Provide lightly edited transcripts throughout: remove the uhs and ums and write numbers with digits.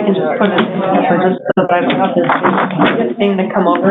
can just put it in here just so that I don't have this thing to come over.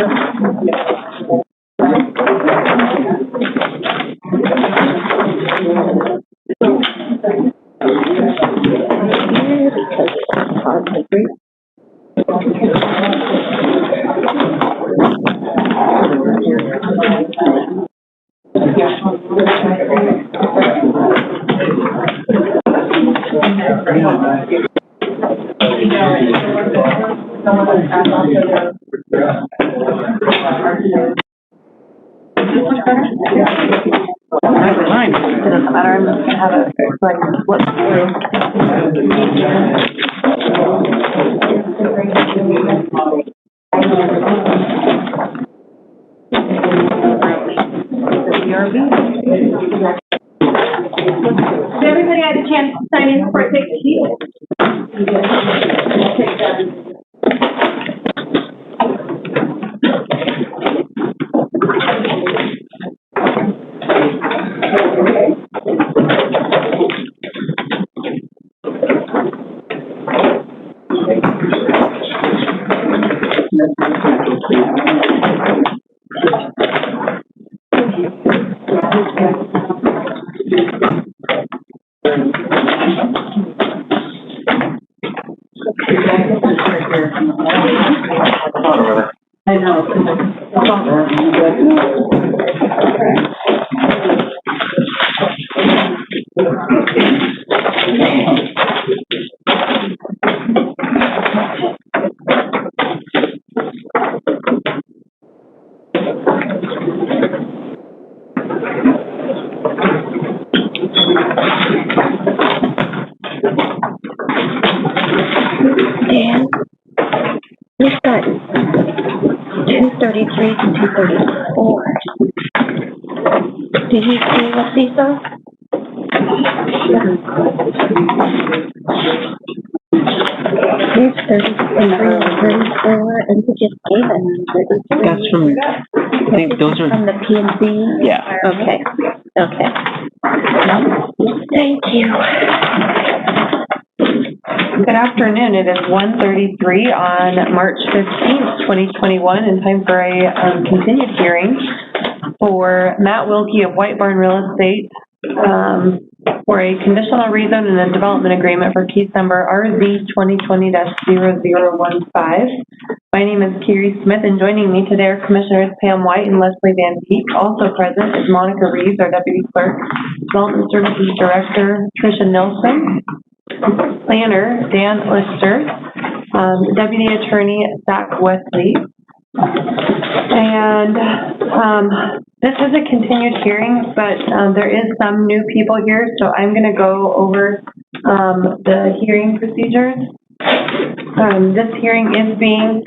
Never mind. It doesn't matter. I'm just going to have it so I can flip through. Did everybody have a chance to sign in before it takes you? I know. Dan, we've got 233 to 234. Did you see what these are? Here's 33 and 34, and we just gave it 33. That's from, I think those are, From the P&Z? yeah. Okay, okay. Thank you. Good afternoon. It is 1:33 on March 15th, 2021, and time for a continued hearing for Matt Wilkie of White Barn Real Estate for a conditional rezone and a development agreement for case number RZ 2020-0015. My name is Carrie Smith, and joining me today are Commissioners Pam White and Leslie Van Peek. Also present is Monica Reeves, our Deputy Clerk, Development Services Director Tricia Nilsson, Planner Dan Lister, Deputy Attorney Zach Wesley, and this is a continued hearing, but there is some new people here, so I'm going to go over the hearing procedures. This hearing is being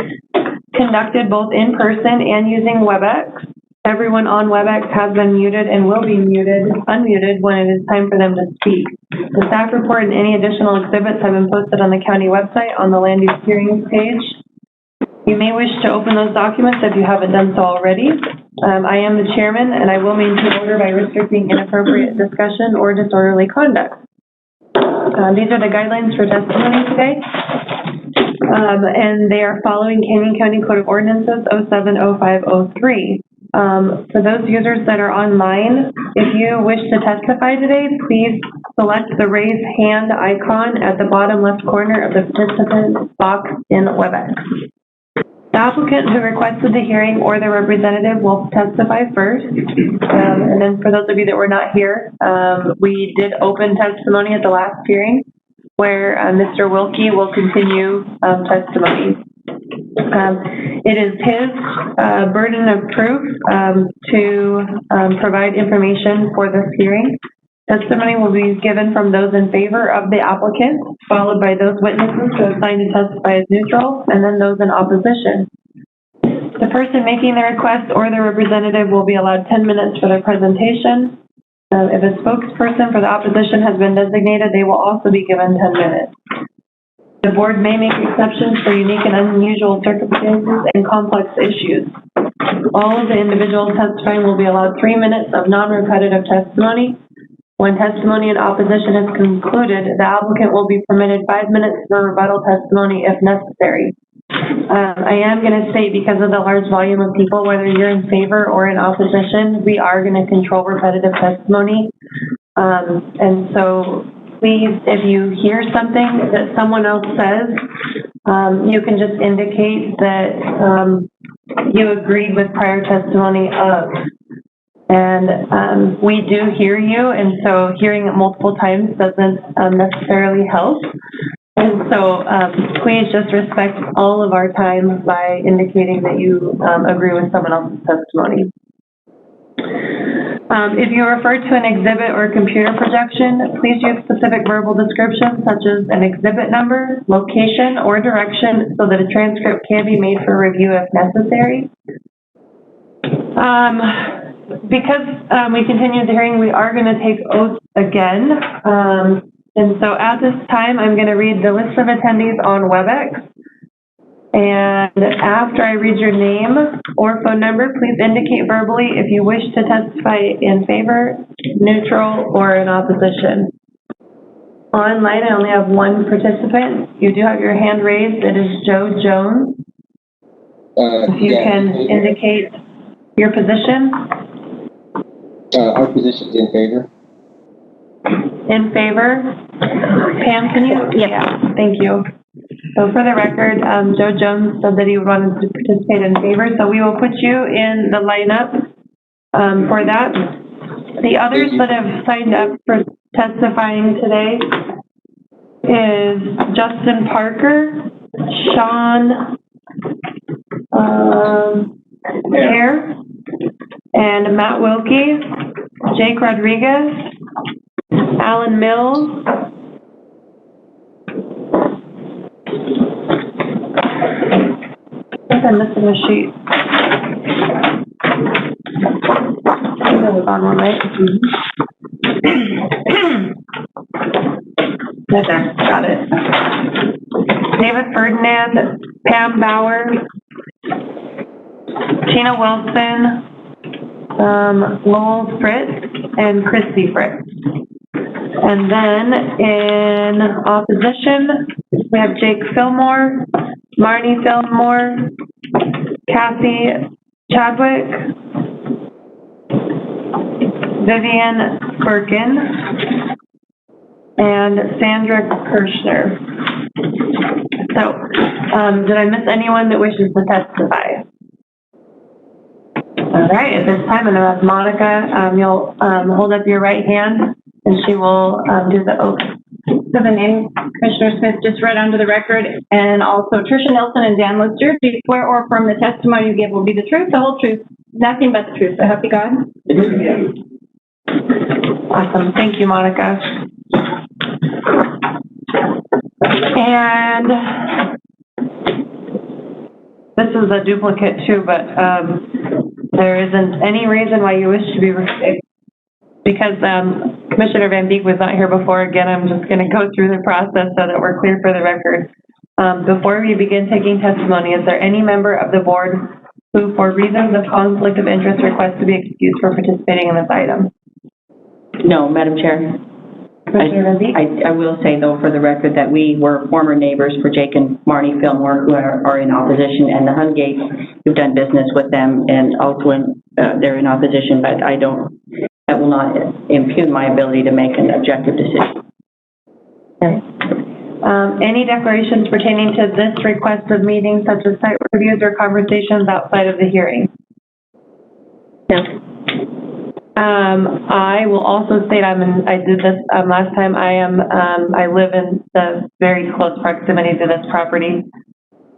conducted both in person and using WebEx. Everyone on WebEx has been muted and will be unmuted when it is time for them to speak. The staff report and any additional exhibits have been posted on the county website on the land use hearings page. You may wish to open those documents if you haven't done so already. I am the chairman, and I will maintain order by restricting inappropriate discussion or disorderly conduct. These are the guidelines for testimony today, and they are following Canyon County Code of Ordinances 070503. For those users that are online, if you wish to testify today, please select the raise hand icon at the bottom left corner of the participant box in WebEx. The applicant who requested the hearing or their representative will testify first. And then for those of you that were not here, we did open testimony at the last hearing where Mr. Wilkie will continue testimony. It is his burden of proof to provide information for this hearing. Testimony will be given from those in favor of the applicant, followed by those witnesses who have signed to testify as neutral, and then those in opposition. The person making the request or the representative will be allowed 10 minutes for their presentation. If a spokesperson for the opposition has been designated, they will also be given 10 minutes. The board may make exceptions for unique and unusual circumstances and complex issues. All of the individuals testifying will be allowed 3 minutes of non-repetitive testimony. When testimony in opposition is concluded, the applicant will be permitted 5 minutes for rebuttal testimony if necessary. I am going to say, because of the large volume of people, whether you're in favor or in opposition, we are going to control repetitive testimony. And so please, if you hear something that someone else says, you can just indicate that you agreed with prior testimony of. And we do hear you, and so hearing it multiple times doesn't necessarily help. And so please just respect all of our time by indicating that you agree with someone else's testimony. If you refer to an exhibit or computer projection, please use specific verbal descriptions such as an exhibit number, location, or direction so that a transcript can be made for review if necessary. Because we continue the hearing, we are going to take oaths again. And so at this time, I'm going to read the list of attendees on WebEx. And after I read your name or phone number, please indicate verbally if you wish to testify in favor, neutral, or in opposition. Online, I only have one participant. You do have your hand raised. It is Joe Jones. If you can indicate your position. Our position's in favor. In favor? Pam, can you? Yeah, thank you. So for the record, Joe Jones said that he wanted to participate in favor, so we will put you in the lineup for that. The others that have signed up for testifying today is Justin Parker, Sean Hare, and Matt Wilkie, Jake Rodriguez, Alan Mills, I think I'm missing a sheet. I think I was on one, right? Right there, got it. David Ferdinand, Pam Bauer, Tina Wilson, Lowell Fritz, and Christy Fritz. And then in opposition, we have Jake Fillmore, Marnie Fillmore, Kathy Chadwick, Vivian Birkin, and Sandra Kirshner. So, did I miss anyone that wishes to testify? All right, at this time, I'm going to ask Monica, you'll hold up your right hand, and she will do the oath. So the name Commissioner Smith just read onto the record, and also Tricia Nelson and Dan Lister, do you swear or affirm the testimony you give will be the truth, the whole truth, nothing but the truth, so help you God? Awesome, thank you, Monica. And this is a duplicate too, but there isn't any reason why you wish to be, because Commissioner Van Beek was not here before. Again, I'm just going to go through the process so that we're clear for the record. Before we begin taking testimony, is there any member of the board who, for reasons of conflict of interest, requests to be excused for participating in this item? No, Madam Chair. Commissioner Van Beek? I will say, though, for the record, that we were former neighbors for Jake and Marnie Fillmore, who are in opposition, and the Hungates, who've done business with them, and also they're in opposition, but that will not impugn my ability to make an objective decision. Okay. Any declarations pertaining to this request of meetings, such as site reviews or conversations outside of the hearing? No. I will also state I did this last time. I live in the very close proximity to this property,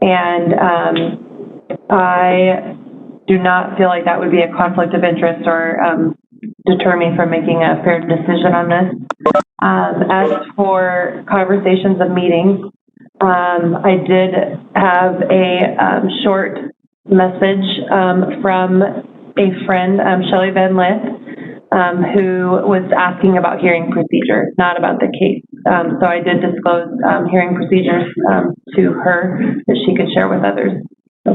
and I do not feel like that would be a conflict of interest or deter me from making a fair decision on this. As for conversations of meetings, I did have a short message from a friend, Shelley Van Lith, who was asking about hearing procedure, not about the case. So I did disclose hearing procedures to her that she could share with others. So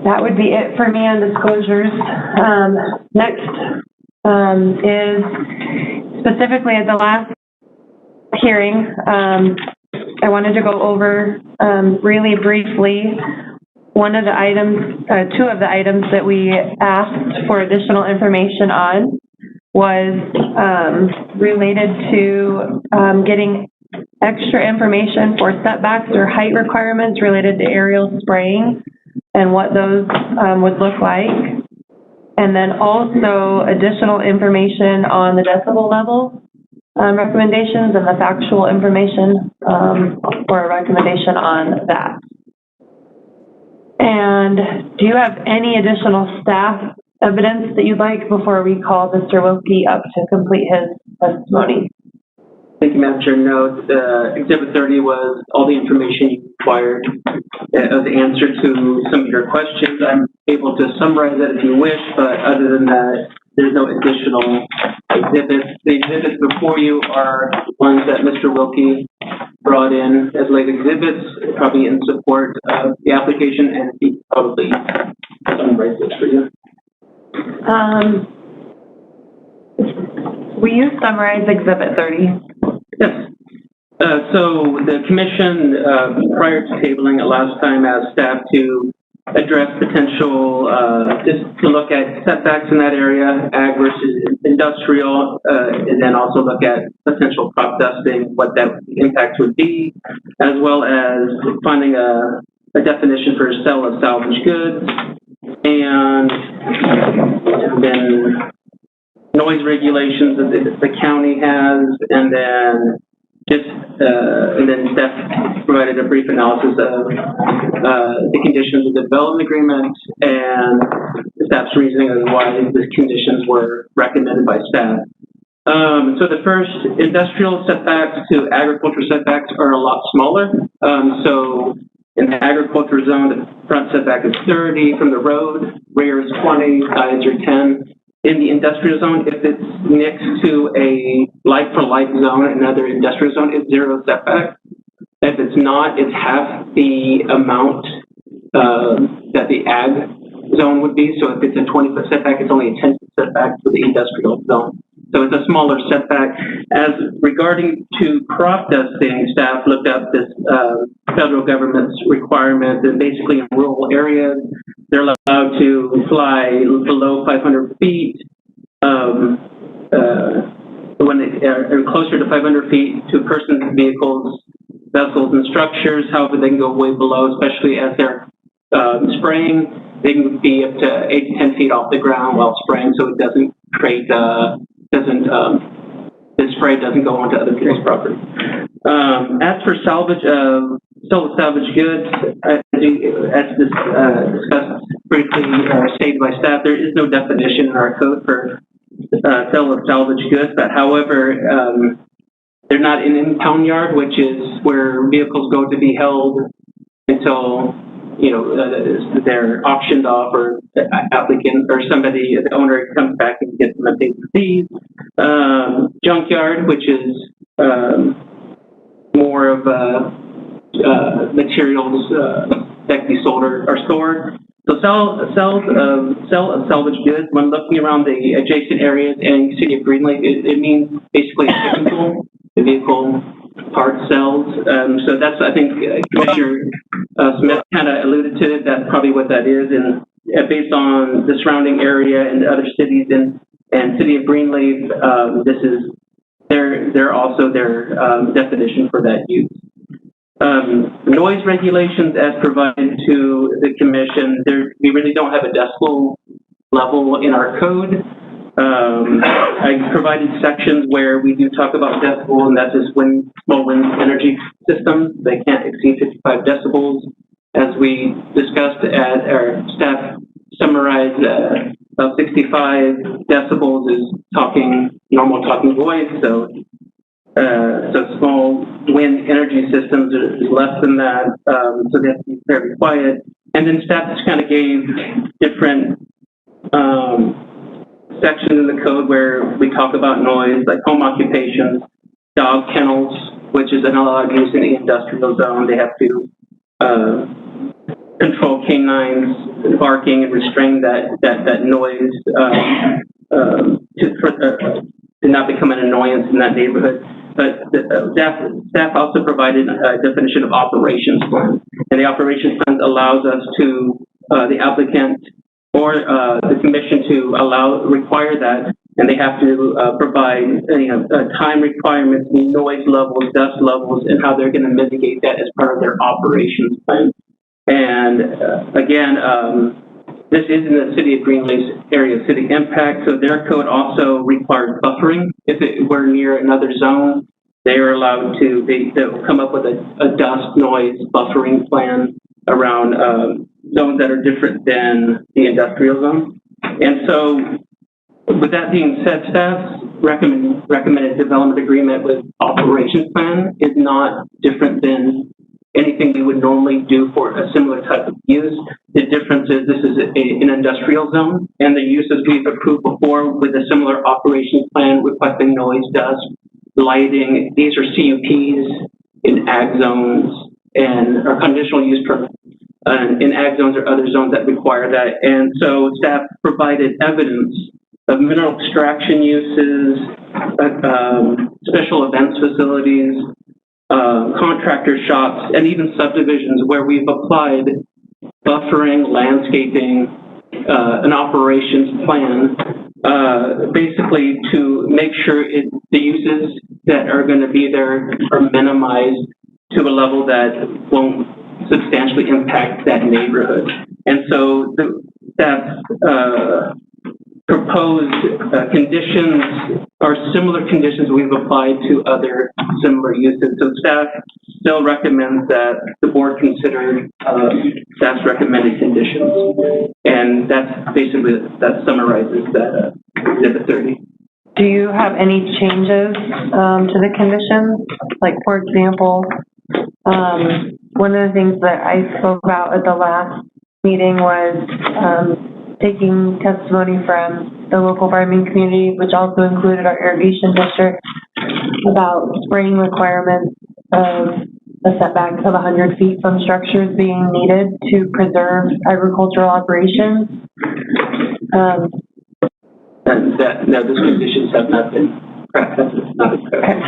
that would be it for me on disclosures. Next is specifically at the last hearing, I wanted to go over really briefly one of the items, two of the items that we asked for additional information on was related to getting extra information for setbacks or height requirements related to aerial spraying and what those would look like. And then also additional information on the decibel level recommendations and the factual information for a recommendation on that. And do you have any additional staff evidence that you'd like before we call Mr. Wilkie up to complete his testimony? Thank you, Madam Chair. No, Exhibit 30 was all the information you required as the answer to some of your questions. I'm able to summarize that if you wish, but other than that, there's no additional exhibits. The exhibits before you are ones that Mr. Wilkie brought in as late exhibits, probably in support of the application, and he probably summarize this for you. Will you summarize Exhibit 30? Yes. So the commission, prior to tabling it last time, asked staff to address potential, just to look at setbacks in that area, ag versus industrial, and then also look at potential crop dusting, what that impact would be, as well as finding a definition for sale of salvage goods, and then noise regulations that the county has, and then staff provided a brief analysis of the conditions of the development agreement and staff's reasoning as why the conditions were recommended by staff. So the first, industrial setbacks to agriculture setbacks are a lot smaller. So in the agriculture zone, the front setback is 30 from the road, rear is 20, sides are 10. In the industrial zone, if it's next to a like-for-like zone, another industrial zone, it's 0 setback. If it's not, it's half the amount that the ag zone would be. So if it's a 20-foot setback, it's only a 10-foot setback for the industrial zone. So it's a smaller setback. As regarding to crop dusting, staff looked up this federal government's requirement that basically in rural areas, they're allowed to fly below 500 feet. When they are closer to 500 feet to a person's vehicles, vessels, and structures, however, they can go way below, especially as they're spraying. They can be up to 8 to 10 feet off the ground while spraying, so it doesn't create, the spray doesn't go onto other people's property. As for salvage, sale of salvage goods, as discussed briefly or stated by staff, there is no definition in our code for sale of salvage goods, but however, they're not in impound yard, which is where vehicles go to be held until, they're auctioned off or the applicant or somebody, the owner comes back and gets them and pays the fees. Junkyard, which is more of materials that can be sold or stored. So sell of salvage goods, when looking around the adjacent areas in City of Greenleaf, it means basically technical, the vehicle part sales. So that's, I think, Commissioner Smith kind of alluded to it. That's probably what that is. And based on the surrounding area and the other cities and City of Greenleaf, this is their also their definition for that use. Noise regulations as provided to the commission, we really don't have a decibel level in our code. I provided sections where we do talk about decibel, and that's just small wind energy systems. They can't exceed 55 decibels. As we discussed at our staff summarized, about 65 decibels is normal talking voice, so small wind energy systems is less than that, so they have to be very quiet. And then staff just kind of gave different sections in the code where we talk about noise, like home occupations, dog kennels, which is an allowed use in the industrial zone. They have to control canines barking and restrain that noise to not become an annoyance in that neighborhood. But staff also provided a definition of operations plan, and the operations plan allows us to, the applicant or the commission to require that, and they have to provide time requirements, noise levels, dust levels, and how they're going to mitigate that as part of their operations plan. And again, this is in the city of Green Lakes area of city impact, so their code also requires buffering. If it were near another zone, they are allowed to, they'll come up with a dust noise buffering plan around zones that are different than the industrial zone. And so, with that being said, staff's recommended development agreement with operations plan is not different than anything we would normally do for a similar type of use. The difference is this is an industrial zone, and the uses we've approved before with a similar operations plan requesting noise, dust, lighting. These are CUPs in ag zones and are conditional use permits. In ag zones or other zones that require that. And so staff provided evidence of mineral extraction uses, special events facilities, contractor shops, and even subdivisions where we've applied buffering, landscaping, an operations plan, basically to make sure the uses that are going to be there are minimized to a level that won't substantially impact that neighborhood. And so the staff proposed conditions are similar conditions we've applied to other similar uses. So staff still recommends that the board consider staff's recommended conditions. And that's basically, that summarizes that exhibit 30. Do you have any changes to the conditions? Like, for example, one of the things that I spoke about at the last meeting was taking testimony from the local farming community, which also included our irrigation district, about spraying requirements of a setback of 100 feet from structures being needed to preserve agricultural operations. No, those conditions have not been practiced. Okay.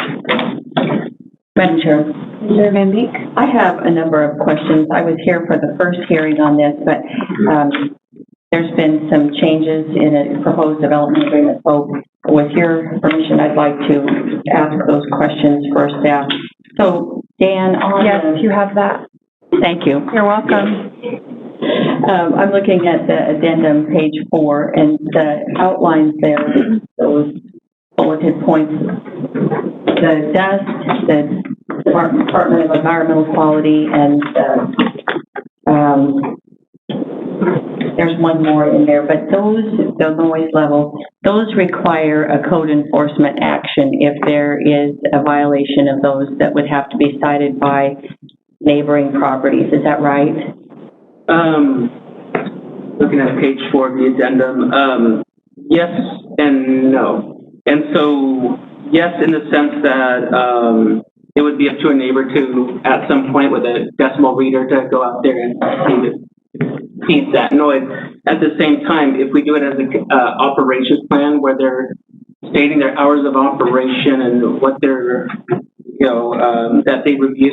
Madam Chair. Chair Van Beek? I have a number of questions. I was here for the first hearing on this, but there's been some changes in a proposed development agreement. So with your permission, I'd like to ask those questions for staff. So Dan, on yes, you have that. Thank you. You're welcome. I'm looking at the addendum, page 4, and the outlines there, those bulleted points, the dust, the Department of Environmental Quality, and there's one more in there, but the noise level, those require a code enforcement action if there is a violation of those that would have to be cited by neighboring properties. Is that right? Looking at page 4 of the addendum, yes and no. And so, yes, in the sense that it would be up to a neighbor to, at some point with a decibel reader, to go out there and feed that noise. At the same time, if we do it as an operations plan where they're stating their hours of operation and what they're, that they review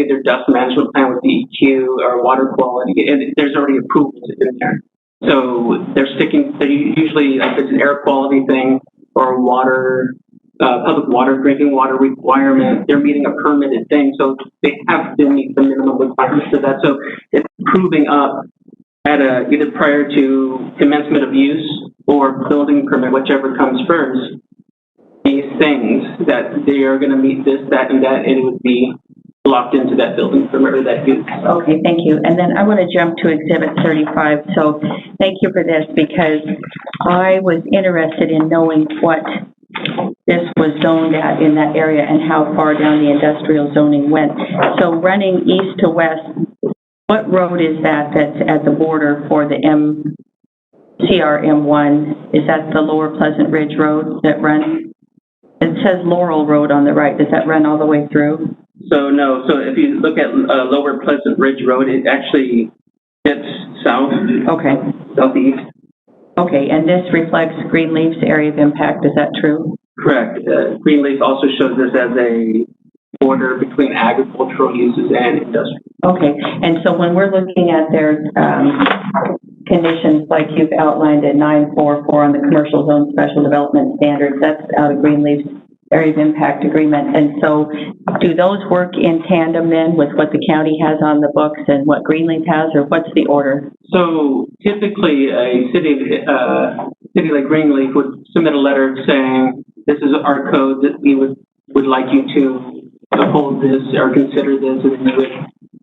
their dust management plan with DEQ or water quality, and there's already approvals in there. So they're usually, if it's an air quality thing or water, public water, drinking water requirement, they're meeting a permitted thing. So they have to meet the minimum requirements of that. So it's proving up at either prior to commencement of use or building permit, whichever comes first, these things that they are going to meet this, that, and that, and it would be locked into that building permit or that use. Okay, thank you. And then I want to jump to Exhibit 35. So thank you for this, because I was interested in knowing what this was zoned at in that area and how far down the industrial zoning went. So running east to west, what road is that that's at the border for the CRM1? Is that the Lower Pleasant Ridge Road that runs? It says Laurel Road on the right. Does that run all the way through? So no. So if you look at Lower Pleasant Ridge Road, it actually hits south. Okay. Southeast. Okay, and this reflects Greenleaf's area of impact, is that true? Correct. Greenleaf also shows this as a border between agricultural uses and industrial. Okay, and so when we're looking at their conditions, like you've outlined in 944 on the commercial zone special development standards, that's out of Greenleaf's area of impact agreement. And so do those work in tandem then with what the county has on the books and what Greenleaf has, or what's the order? So typically a city like Greenleaf would submit a letter saying, this is our code that we would like you to uphold this or consider this, and then you would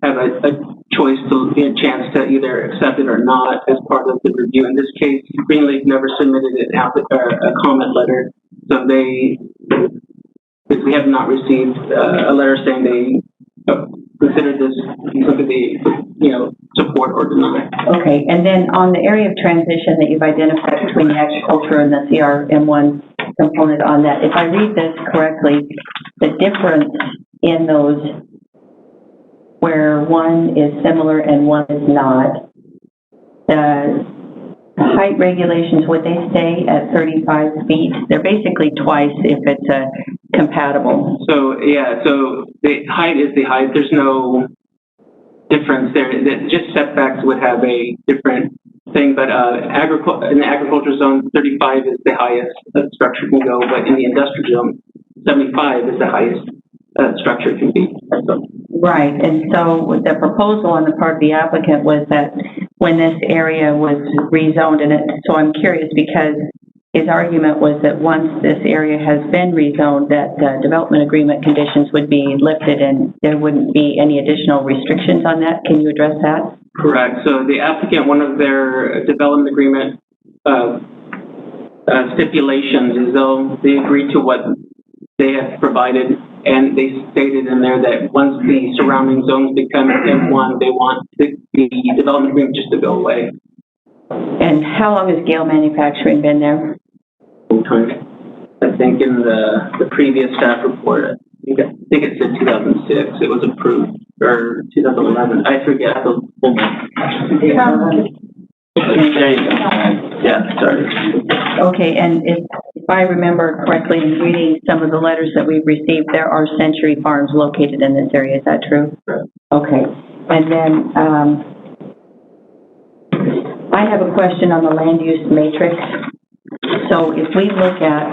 have a choice a chance to either accept it or not as part of the review. In this case, Greenleaf never submitted a comment letter, so we have not received a letter saying they consider this something they, support or deny. Okay, and then on the area of transition that you've identified between the agriculture and the CRM1 component on that, if I read this correctly, the difference in those where one is similar and one is not, the height regulations, would they stay at 35 feet? They're basically twice if it's compatible. So, so the height is the height. There's no difference there. Just setbacks would have a different thing, but in the agriculture zone, 35 is the highest structure can go, but in the industrial zone, 75 is the highest structure can be. So. Right, and so the proposal on the part of the applicant was that when this area was rezoned, so I'm curious because his argument was that once this area has been rezoned, that the development agreement conditions would be lifted and there wouldn't be any additional restrictions on that. Can you address that? Correct. So the applicant, one of their development agreement stipulations is they agreed to what they have provided, and they stated in there that once the surrounding zones become M1, they want the development agreement just to go away. And how long has Gale Manufacturing been there? I think in the previous staff report, I think it said 2006. It was approved, or 2011. I forget the full month. There you go. Yeah, sorry. Okay, and if I remember correctly, in reading some of the letters that we've received, there are Century Farms located in this area. Is that true? Right. Okay, and then I have a question on the land use matrix. So if we look at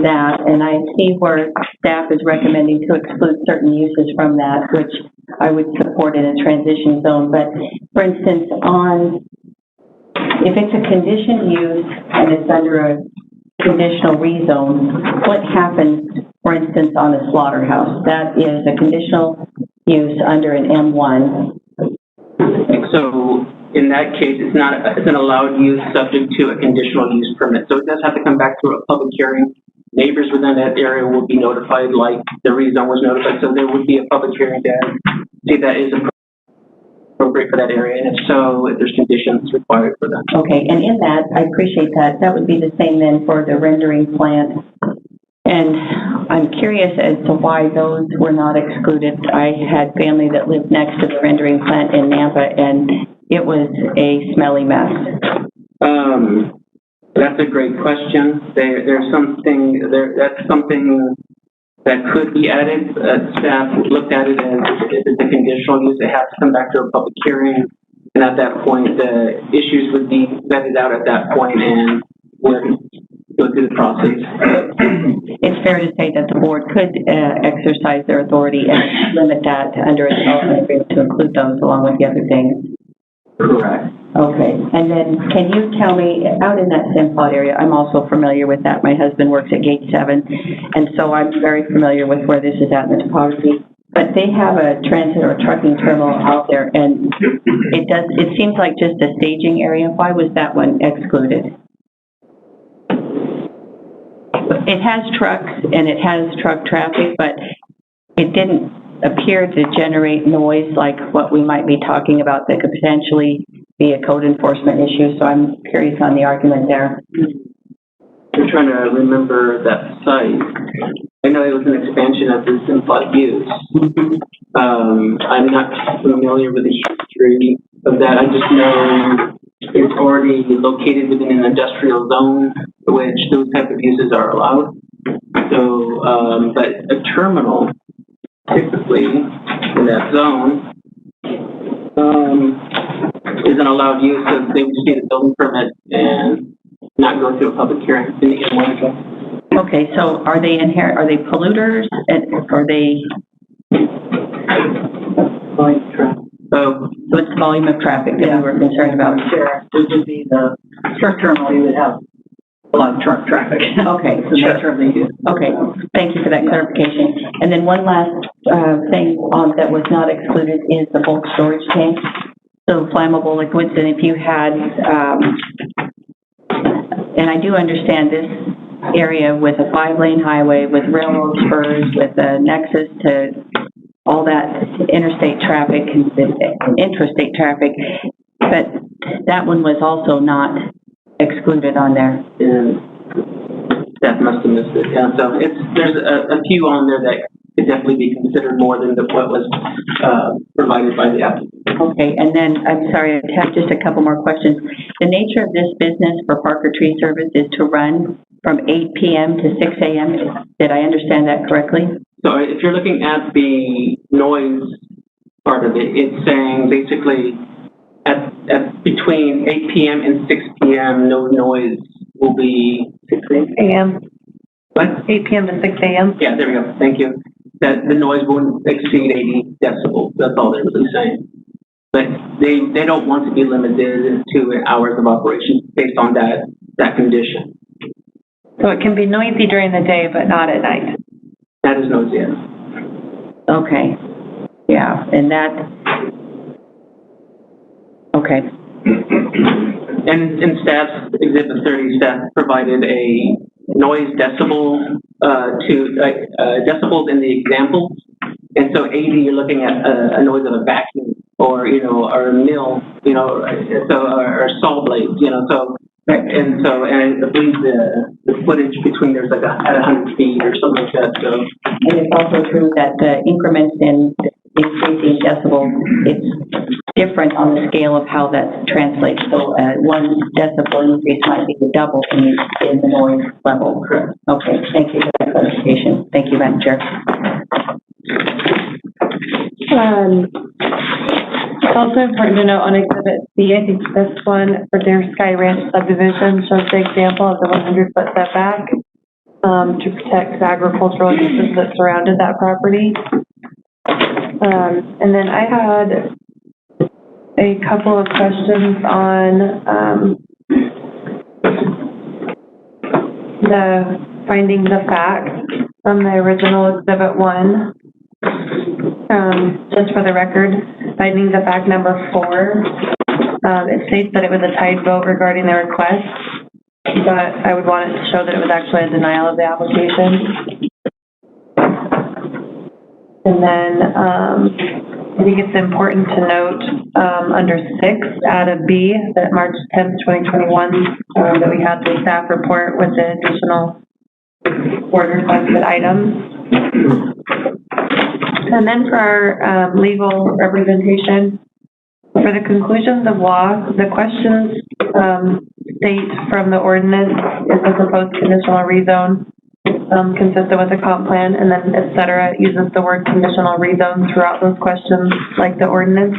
that, and I see where staff is recommending to exclude certain uses from that, which I would support in a transition zone. But for instance, if it's a conditioned use and it's under a conditional rezone, what happens, for instance, on a slaughterhouse? That is a conditional use under an M1. So in that case, it's an allowed use subject to a conditional use permit. So it does have to come back through a public hearing. Neighbors within that area will be notified, like the rezone was notified. So there would be a public hearing to see if that is appropriate for that area, and if so, if there's conditions required for that. Okay, and in that, I appreciate that. That would be the same then for the rendering plant. And I'm curious as to why those were not excluded. I had family that lived next to the rendering plant in Nampa, and it was a smelly mess. That's a great question. That's something that could be added. Staff looked at it as if it's a conditional use, it has to come back to a public hearing, and at that point, the issues would be vetted out at that point and would go through the process. It's fair to say that the board could exercise their authority and limit that under a development agreement to include those along with the other things. Correct. Okay, and then can you tell me, out in that Simplot area, I'm also familiar with that. My husband works at Gate 7, and so I'm very familiar with where this is at in the topography. But they have a transit or trucking terminal out there, and it seems like just a staging area. Why was that one excluded? It has trucks and it has truck traffic, but it didn't appear to generate noise like what we might be talking about that could potentially be a code enforcement issue. So I'm curious on the argument there. I'm trying to remember that site. I know it was an expansion of the Simplot use. I'm not familiar with the history of that. I just know is already located within an industrial zone, which those type of uses are allowed. So, but a terminal, typically in that zone, is an allowed use, so they would just need a building permit and not go through a public hearing in the M1. Okay, so are they are they polluters, and are they, so it's volume of traffic that we were concerned about? Sure, it would be the truck terminal, you would have a lot of truck traffic. Okay, The nature of the use. okay, thank you for that clarification. And then one last thing that was not excluded is the bulk storage tank. So flammable liquids, and if you had, and I do understand this area with a 5-lane highway, with railroad spurs, with a nexus to all that interstate traffic and intrastate traffic, but that one was also not excluded on there. That must have missed it, yeah. So there's a few on there that could definitely be considered more than what was provided by the applicant. Okay, and then, I'm sorry, I have just a couple more questions. The nature of this business for Parker Tree Service is to run from 8 p.m. to 6 a.m. Did I understand that correctly? So if you're looking at the noise part of it, it's saying basically at between 8 p.m. and 6 p.m. no noise will be 6 a.m. What? 8 p.m. to 6 a.m. Yeah, there we go. Thank you. That the noise won't exceed 80 decibels. That's all they're really saying. But they don't want to be limited to hours of operation based on that condition. So it can be noisy during the day, but not at night. That is noisy, yes. Okay, yeah, and that, okay. And in staff's Exhibit 30, staff provided a noise decibel decibels in the example. And so 80, you're looking at a noise of a vacuum or, or a mill, or saw blades, so. And I believe the footage between there's like at 100 feet or something like that. So. And it's also true that the increments in increasing decibels, it's different on the scale of how that translates. So 1 decibel increase might be the double in the noise level. Correct. Okay, thank you for that clarification. Thank you, Madam Chair. It's also important to note on Exhibit C, I think this one for their Sky Ranch subdivision shows the example of the 100-foot setback to protect the agricultural uses that surrounded that property. And then I had a couple of questions on the findings of fact from the original Exhibit 1. Just for the record, findings of fact number 4, it states that it was a tied vote regarding the request, but I would want it to show that it was actually a denial of the application. And then I think it's important to note under 6, out of B, that March 10th, 2021, that we had the staff report with the additional board requested items. And then for our legal representation, for the conclusions of law, the questions state from the ordinance is the proposed conditional rezone consistent with the comp plan, and then et cetera, it uses the word conditional rezone throughout those questions like the ordinance.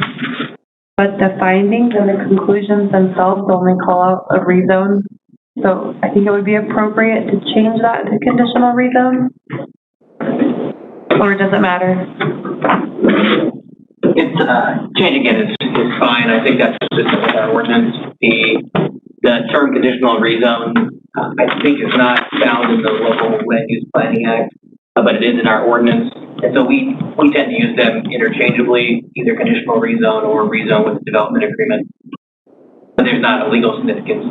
But the findings and the conclusions themselves only call out a rezone. So I think it would be appropriate to change that to conditional rezone. Or does it matter? It's, changing it is fine. I think that's consistent with our ordinance. The term conditional rezone, I think is not found in the local land use planning act, but it is in our ordinance. And so we tend to use them interchangeably, either conditional rezone or rezone with the development agreement. But there's not a legal significance.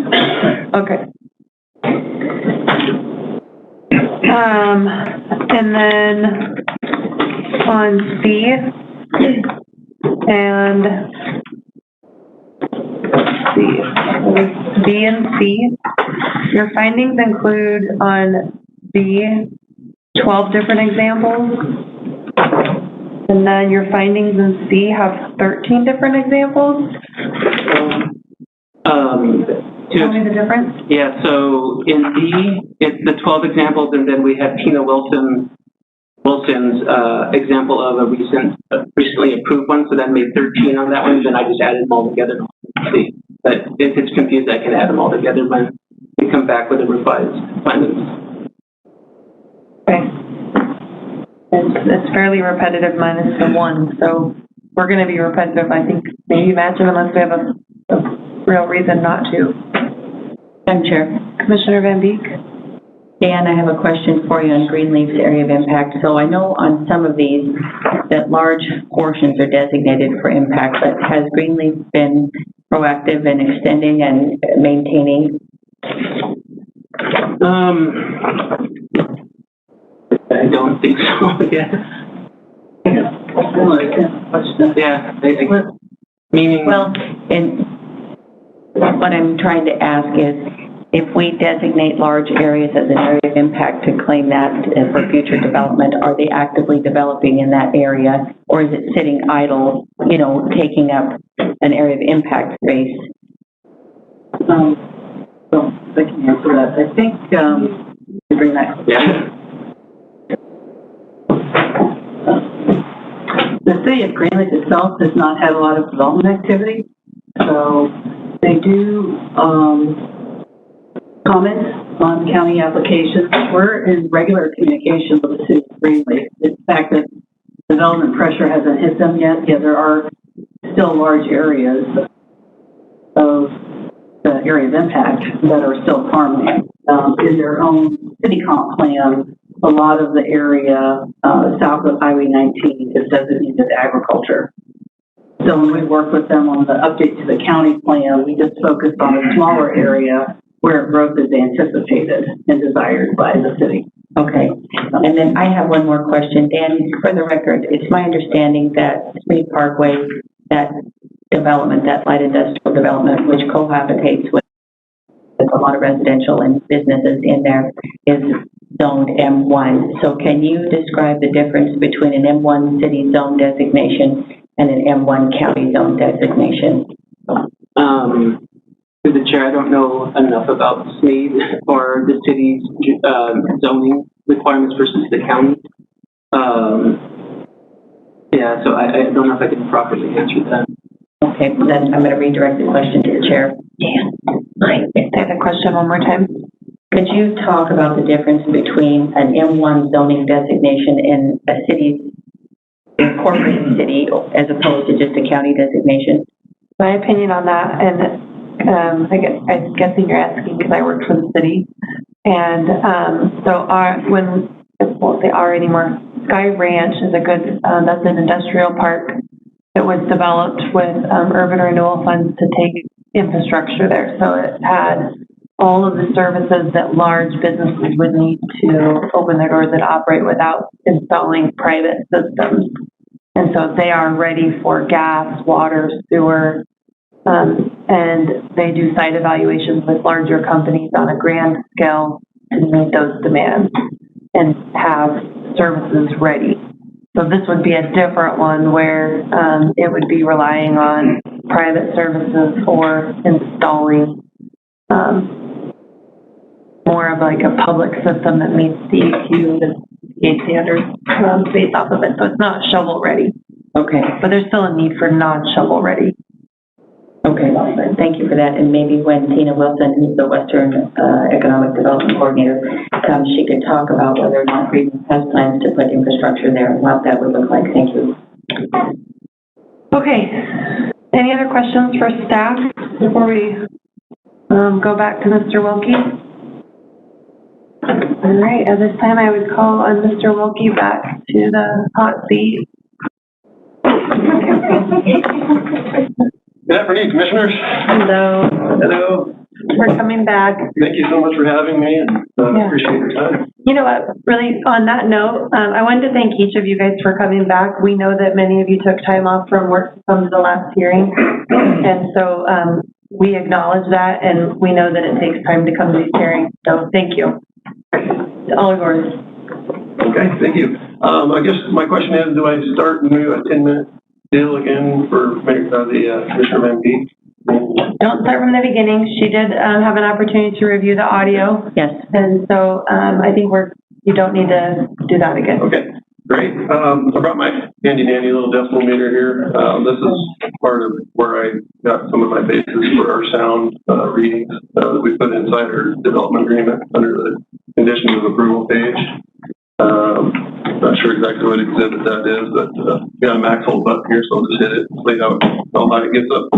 Okay. And then on C and B and C, your findings include on B 12 different examples, and then your findings in C have 13 different examples. Tell me the difference. Yeah, so in D, it's the 12 examples, and then we have Tina Wilson's example of a recently approved one, so that made 13 on that one, then I just added them all together. See, but if it's confused, I can add them all together when we come back with the revised findings. Okay. It's fairly repetitive minus the one, so we're going to be repetitive, I think, maybe matching unless we have a real reason not to. Madam Chair. Commissioner Van Beek? Dan, I have a question for you on Greenleaf's area of impact. So I know on some of these that large portions are designated for impact, but has Greenleaf been proactive in extending and maintaining? I don't think so, yeah. Yeah, meaning... Well, and what I'm trying to ask is, if we designate large areas as an area of impact to claim that for future development, are they actively developing in that area, or is it sitting idle, you know, taking up an area of impact space? Well, I can answer that. I think, bring that. Yeah. The city of Greenleaf itself has not had a lot of development activity, so they do, comment on county applications. We're in regular communication with the city of Greenleaf. The fact that development pressure hasn't hit them yet, there are still large areas of the area of impact that are still farmland. In their own city comp plan, a lot of the area south of Highway 19 is designated agriculture. So when we work with them on the update to the county plan, we just focus on a smaller area where growth is anticipated and desired by the city. Okay. And then I have one more question. Dan, for the record, it's my understanding that Smith Parkway, that development, that light industrial development, which cohabitates with a lot of residential and businesses in there, is zoned M1. So can you describe the difference between an M1 city zone designation and an M1 county zone designation? Through the chair, I don't know enough about Smead or the city's zoning requirements versus the county. Yeah, so I don't know if I can properly answer that. Okay, then I'm going to redirect the question to the chair. Dan, say the question one more time. Could you talk about the difference between an M1 zoning designation in a city, incorporated city, as opposed to just a county designation? My opinion on that, and I'm guessing you're asking because I work for the city, and so I won't say R anymore. Sky Ranch is a good, that's an industrial park that was developed with urban renewal funds to take infrastructure there. So it had all of the services that large businesses would need to open their doors and operate without installing private systems. And so they are ready for gas, water, sewer, and they do site evaluations with larger companies on a grand scale to meet those demands and have services ready. So this would be a different one where it would be relying on private services or installing more of like a public system that meets DEQ and state standards based off of it. So it's not shovel ready. Okay. But there's still a need for non-shovel ready. Okay, thank you for that. And maybe when Tina Wilson, who's the Western Economic Development Coordinator, comes, she could talk about whether or not Greenleaf has plans to put infrastructure there and what that would look like. Thank you. Okay. Any other questions for staff before we go back to Mr. Wilkie? All right. At this time, I would call on Mr. Wilkie back to the hot seat. Good afternoon, Commissioners. Hello. Hello. We're coming back. Thank you so much for having me, and appreciate your time. You know what, really, on that note, I wanted to thank each of you guys for coming back. We know that many of you took time off from work to come to the last hearing, and so we acknowledge that, and we know that it takes time to come to these hearings, so thank you. It's all yours. Okay, thank you. I guess my question is, do I start maybe a 10-minute deal again for the Commissioner Van Beek? Don't start from the beginning. She did, have an opportunity to review the audio, Yes. and so, I think you don't need to do that again. Okay, great. I brought my handy dandy little decimal meter here. This is part of where I got some of my basis for our sound readings that we put inside our development agreement under the conditions of approval page. Not sure exactly what exhibit that is, but we got a max hold button here, so I'll just hit it, see how high it gets up.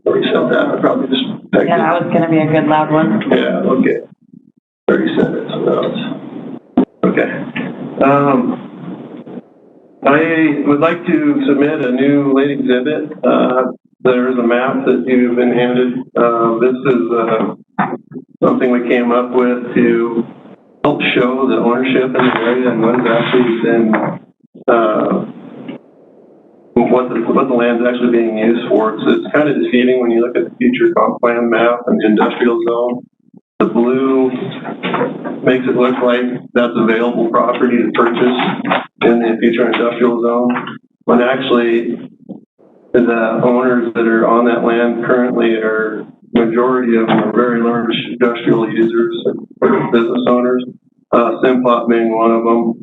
Reset that. I probably just pegged Yeah, that was gonna be a good loud one. Yeah, okay. 30 seconds. Okay. I would like to submit a new late exhibit. There's a map that you've been handed. This is something we came up with to help show the ownership in the area and what has actually been, what the land's actually being used for. It's kind of deceiving when you look at the future comp plan map and the industrial zone. The blue makes it look like that's available property to purchase in the future industrial zone, when actually the owners that are on that land currently are, majority of them are very large industrial users or business owners, Simplot being one of them.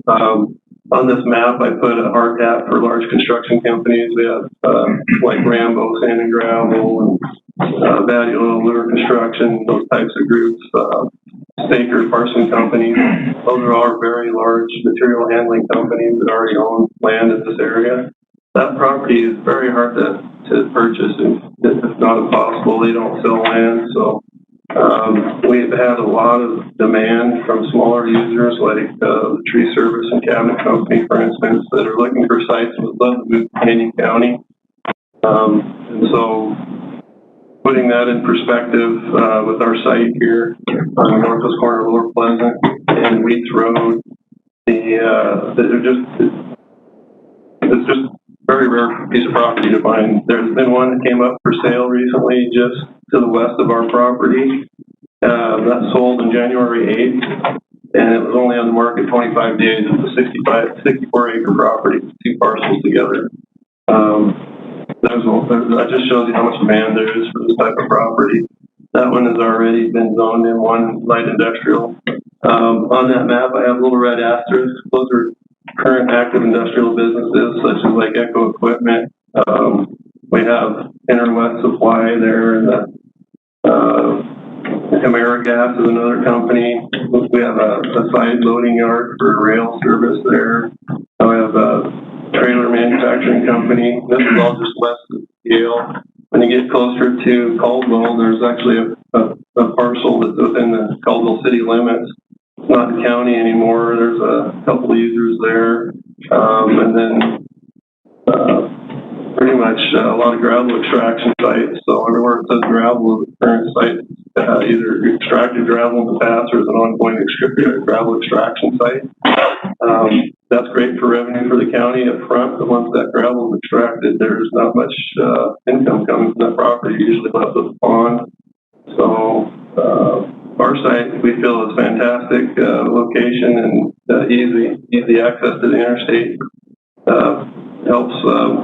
On this map, I put a hard hat for large construction companies. We have like Rambo Sand and Gravel and Valley Oil Lure Construction, those types of groups. Staker Parson companies. Those are all very large material handling companies that already own land in this area. That property is very hard to purchase, and it's not impossible. They don't sell land, so we've had a lot of demand from smaller users like the tree service and cabinet company, for instance, that are looking for sites that would love to move to Canyon County. And so putting that in perspective with our site here on the northwest corner of Lower Pleasant and Wheats Road, it's just a very rare piece of property to find. There's been one that came up for sale recently just to the west of our property. That sold on January 8th, and it was only on the market 25 days. It's a 64-acre property, two parcels together. That just shows you how much demand there is for this type of property. That one has already been zoned in one light industrial. On that map, I have little red asterisks. Those are current active industrial businesses, such as like Echo Equipment. We have Interwest Supply there, and AmeriGas is another company. We have a side loading yard for rail service there. We have a trailer manufacturing company. This is all just west of Yale. When you get closer to Caldwell, there's actually a parcel that's within the Caldwell city limits. It's not the county anymore. There's a couple of users there. And then pretty much a lot of gravel extraction sites. So everywhere it says gravel is the current site, either extracted gravel in the past or is an ongoing gravel extraction site. That's great for revenue for the county up front, but once that gravel is extracted, there's not much income coming from that property, usually left with a pond. So our site, we feel, is fantastic location and easy access to the interstate. Helps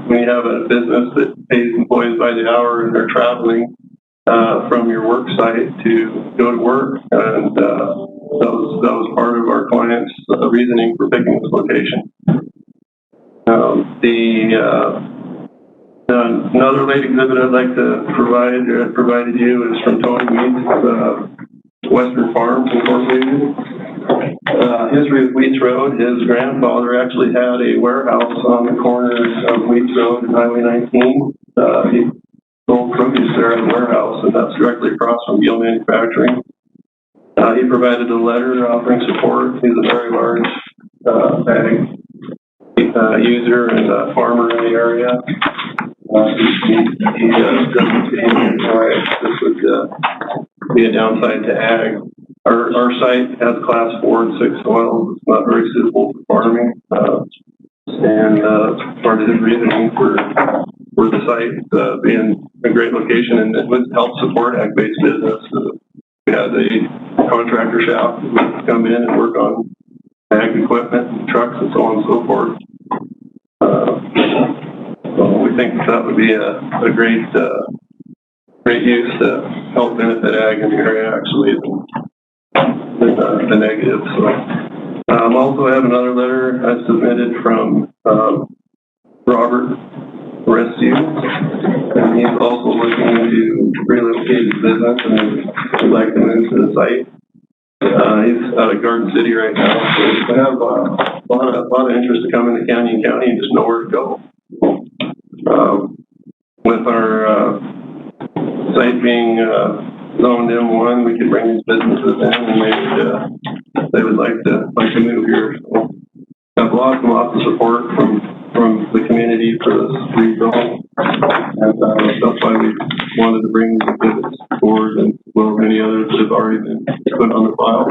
when you have a business that pays employees by the hour and they're traveling from your work site to go to work, and that was part of our client's reasoning for picking this location. Another late exhibit I'd like to provided you is from Tony Wheats, Western Farms Incorporated. History of Wheats Road. His grandfather actually had a warehouse on the corner of Wheats Road and Highway 19. He sold produce there at a warehouse, and that's directly across from Gill Manufacturing. He provided a letter offering support. He's a very large ag user and farmer in the area. He doesn't see why this would be a downside to ag. Our site has class 4 and 6 soils. It's not very suitable for farming. And part of his reasoning for the site being a great location, and it would help support ag-based business. We had a contractor shop that would come in and work on ag equipment, and trucks, and so on and so forth. So we think that would be a great use to help benefit ag in the area, actually, than the negative. So, also have another letter I submitted from Robert Rescue, and he's also looking to relocate his business and would like to move to the site. He's out of Garden City right now, so we have a lot of interest to come into Canyon County and just nowhere to go. With our site being zoned M1, we could bring these businesses in, and they would like to move here. So have lots of support from the community for this rezone, and that's why we wanted to bring these exhibits forward, and well, many others that have already been put on the file.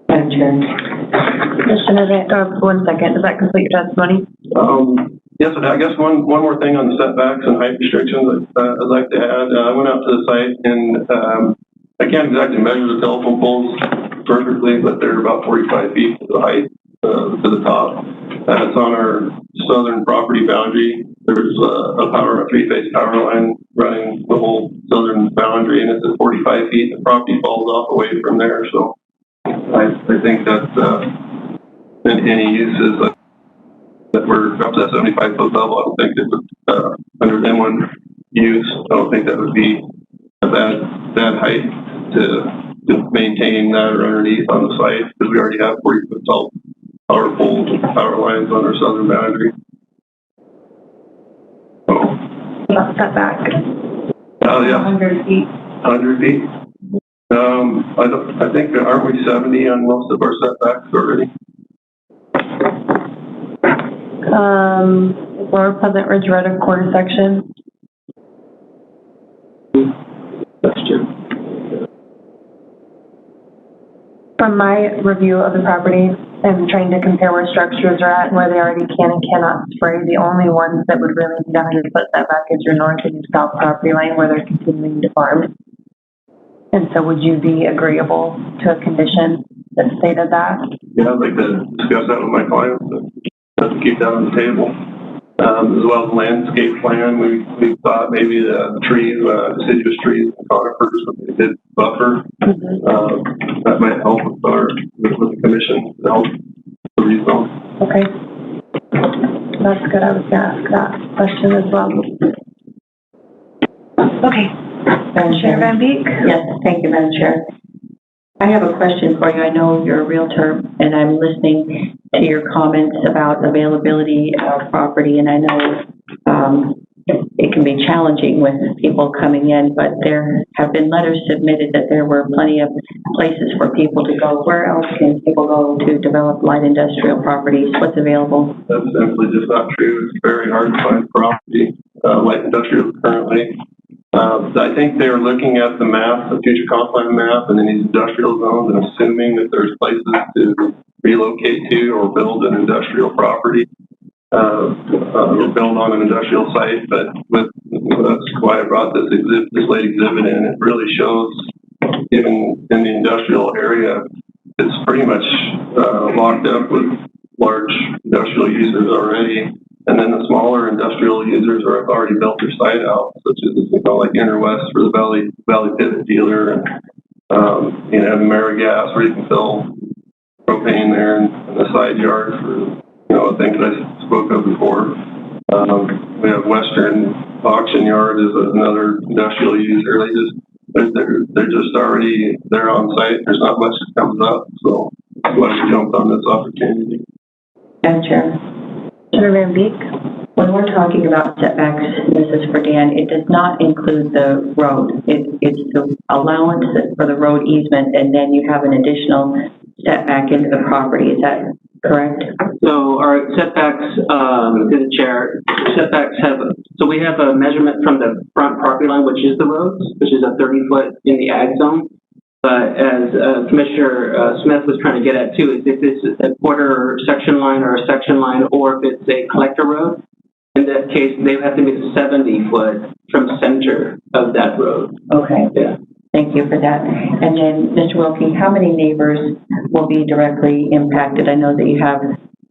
Madam Chair. Commissioner, 1 second, does that complete your testimony? Yes, I guess one more thing on the setbacks and height restrictions I'd like to add. I went out to the site, and I can't exactly measure the telephone poles perfectly, but they're about 45 feet to the height to the top. It's on our southern property boundary. There's a three-phase power line running the whole southern boundary, and it's at 45 feet. The property falls off away from there, so I think that any uses that were up to that 75-foot level, I don't think it would, under M1 use, I don't think that would be a bad height to maintain that or underneath on the site, because we already have 40-foot tall power poles and power lines on our southern boundary. About setback. Oh, yeah. 100 feet. 100 feet. I think, aren't we 70 on most of our setbacks already? Lower Pleasant Ridge Road of quarter section. That's true. From my review of the property and trying to compare where structures are at and where they already can and cannot spray, the only ones that would really need 100-foot setback is your north and your south property line where they're continuing to farm. And so would you be agreeable to a condition that stated that? Yeah, I'd like to discuss that with my clients, but keep that on the table. As well as the landscape plan, we thought maybe the trees, deciduous trees and conifers would be a good buffer. That might help with the commission to help the rezone. Okay. That's good. I was going to ask that question as well. Okay. Chair Van Beek? Yes, thank you, Madam Chair. I have a question for you. I know you're a realtor, and I'm listening to your comments about availability of property, and I know it can be challenging with people coming in, but there have been letters submitted that there were plenty of places for people to go. Where else can people go to develop light industrial properties? What's available? That's simply just not true. It's very hard to find property, light industrial currently. I think they're looking at the map, the future comp plan map, and then these industrial zones, and assuming that there's places to relocate to or build an industrial property, or build on an industrial site. But that's why I brought this late exhibit in. It really shows, even in the industrial area, it's pretty much locked up with large industrial users already. And then the smaller industrial users have already built their site out, such as, like Interwest for the Valley Pivot dealer, and, AmeriGas where you can fill propane there, and the side yard for, things that I spoke of before. We have Western Auction Yard as another industrial user. They're just already, they're on site. There's not much that comes up, so that's why we jumped on this opportunity. Gotcha. Senator Van Beek, when we're talking about setbacks, this is for Dan, it does not include the road. It's the allowance for the road easement, and then you have an additional setback into the property. Is that correct? So our setbacks, through the chair, so we have a measurement from the front property line, which is the roads, which is a 30-foot in the ag zone. But as Commissioner Smith was trying to get at too, is if it's a quarter section line or a section line, or if it's a collector road, in that case, they have to be 70 foot from the center of that road. Okay. Yeah. Thank you for that. And then, Mr. Wilkie, how many neighbors will be directly impacted? I know that you have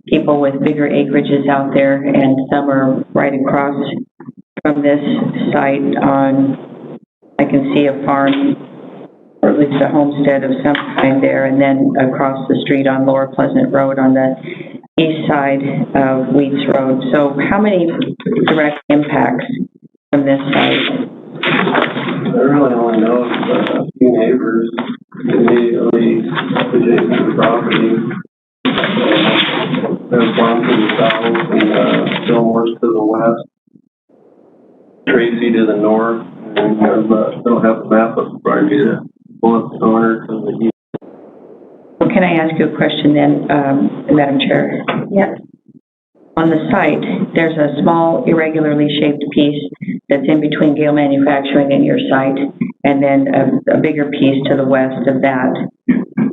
people with bigger acreages out there, and some are right across from this site on, I can see a farm, or at least a homestead of some kind there, and then across the street on Lower Pleasant Road on the east side of Wheats Road. So how many direct impacts from this site? I really only know a few neighbors immediately adjacent to the property. There's one to the south and Fillmore's to the west, Tracy to the north, and I don't have the map up in front of me to pull up the corner to the east. Well, can I ask you a question then, Madam Chair? Yes. On the site, there's a small irregularly shaped piece that's in between Gale Manufacturing and your site, and then a bigger piece to the west of that.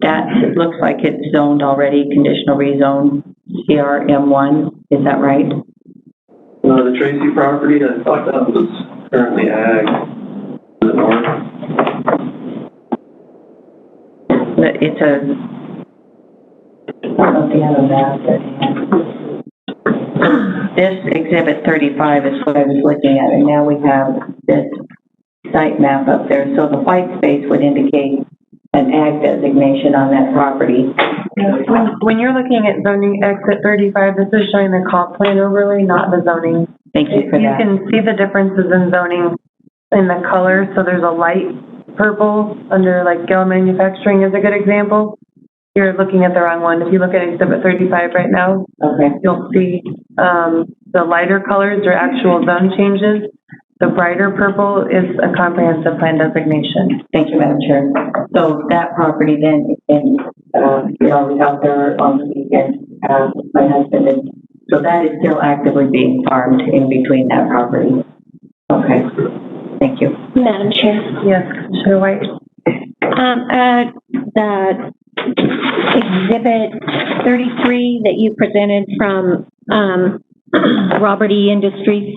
That looks like it's zoned already, conditional rezone CRM1, is that right? The Tracy property, I thought that was currently ag to the north. It's a, I don't know if you have a map there. This exhibit 35 is what I was looking at, and now we have this site map up there. So the white space would indicate an ag designation on that property. When you're looking at zoning exit 35, this is showing the comp plan overlay, not the zoning. Thank you for You that. can see the differences in zoning in the color. So there's a light purple under like Gale Manufacturing is a good example. You're looking at the wrong one. If you look at exhibit 35 right now, Okay. you'll see the lighter colors are actual zone changes. The brighter purple is a comprehensive plan designation. Thank you, Madam Chair. So that property then, and you know, I was out there on the weekend, my husband, and so that is still actively being farmed in between that property. Okay. Thank you. Madam Chair. Yes, Commissioner White. The exhibit 33 that you presented from, Robert E. Industries,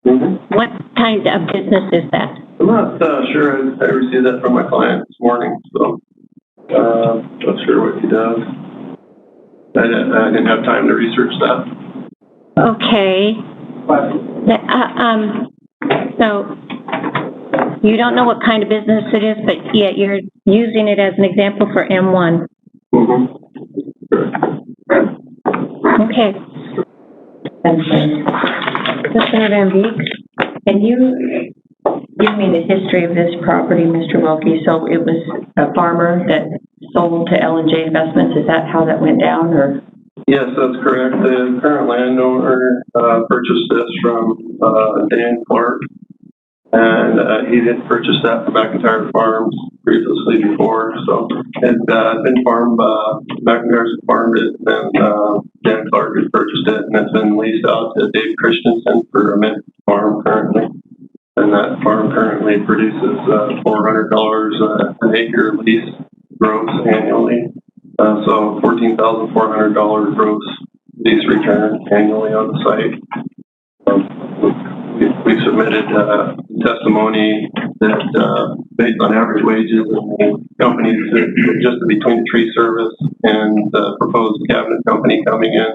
what kind of business is that? I'm not sure. I received that from my client this morning, so not sure what he does. I didn't have time to research that. Okay. So you don't know what kind of business it is, but yet you're using it as an example for M1. Okay. Commissioner Van Beek? Can you give me the history of this property, Mr. Wilkie? So it was a farmer that sold to L&J Investments. Is that how that went down, or? Yes, that's correct. The current landowner purchased this from Dan Clark, and he did purchase that from McIntyre Farms previously before. So it's been farmed, McIntyre's farmed it, and Dan Clark has purchased it, and it's been leased out to Dave Christensen for a mint farm currently. And that farm currently produces $400 an acre lease gross annually. So $14,400 gross lease return annually on the site. We submitted testimony that based on average wages and the companies just between the tree service and the proposed cabinet company coming in,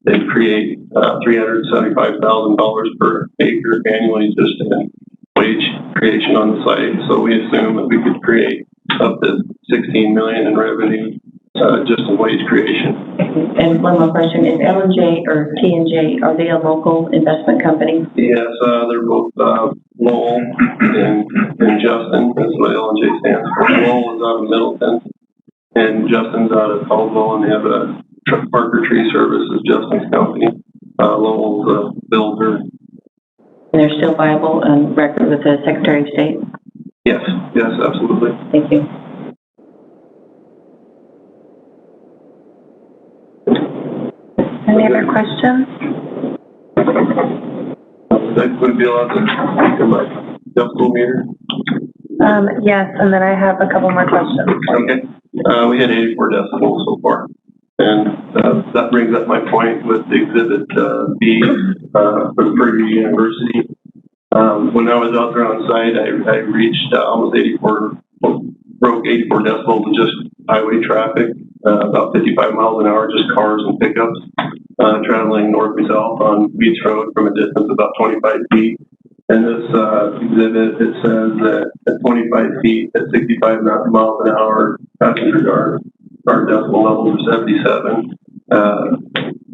they'd create $375,000 per acre annually just in wage creation on the site. So we assume that we could create up to $16 million in revenue just in wage creation. And one more question, is L&J or T&J, are they a local investment company? Yes, they're both Lowell and Justin. That's what L&J stands for. Lowell is out of Middleton, and Justin's out of Caldwell, and they have a Parker Tree Services, Justin's company. Lowell's a builder. And they're still viable on record with the Secretary of State? Yes, absolutely. Thank you. Any other questions? That would be allowed to come back. Decibel meter? Yes, and then I have a couple more questions. Okay. We had 84 decibels so far. And that brings up my point with Exhibit B for the Prairie University. When I was out there on site, I reached almost broke 84 decibels of just highway traffic, about 55 miles an hour, just cars and pickups. traveling north or south on Beach Road from a distance of about 25 feet. And this exhibit, it says that at 25 feet, at 65 miles an hour, passenger guard decibel levels are 77.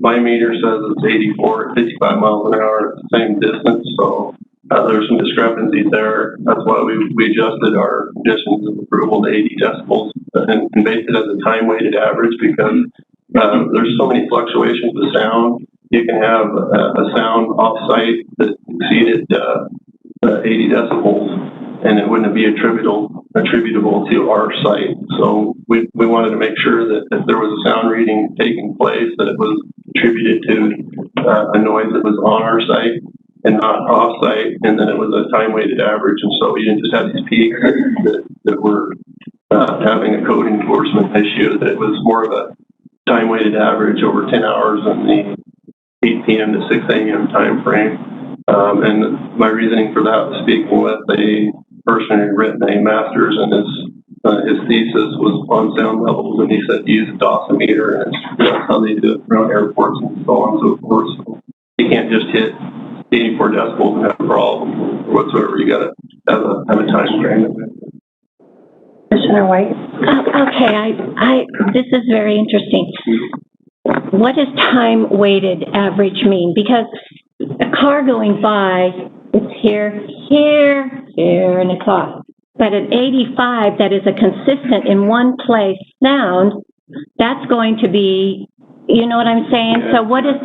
My meter says it's 84 at 55 miles an hour at the same distance, so there's some discrepancies there. That's why we adjusted our conditions of approval to 80 decibels and based it as a time-weighted average because there's so many fluctuations of sound. You can have a sound off-site that exceeded 80 decibels, and it wouldn't be attributable to our site. So we wanted to make sure that if there was a sound reading taking place, that it was attributed to a noise that was on our site and not off-site, and then it was a time-weighted average. And so we didn't just have these peaks that were having a code enforcement issue, that it was more of a time-weighted average over 10 hours in the 8 p.m. to 6 a.m. time frame. And my reasoning for that was speaking with a person who written a master's, and his thesis was on sound levels, and he said use a dosimeter, and that's how they do it around airports and so on and so forth. So you can't just hit 84 decibels and have a problem or whatsoever. You got to have a time frame. Commissioner White? Okay, this is very interesting. What does time-weighted average mean? Because a car going by, it's here, and it's off. But at 85, that is a consistent in one place sound, that's going to be, you know what I'm saying? Yeah. So what does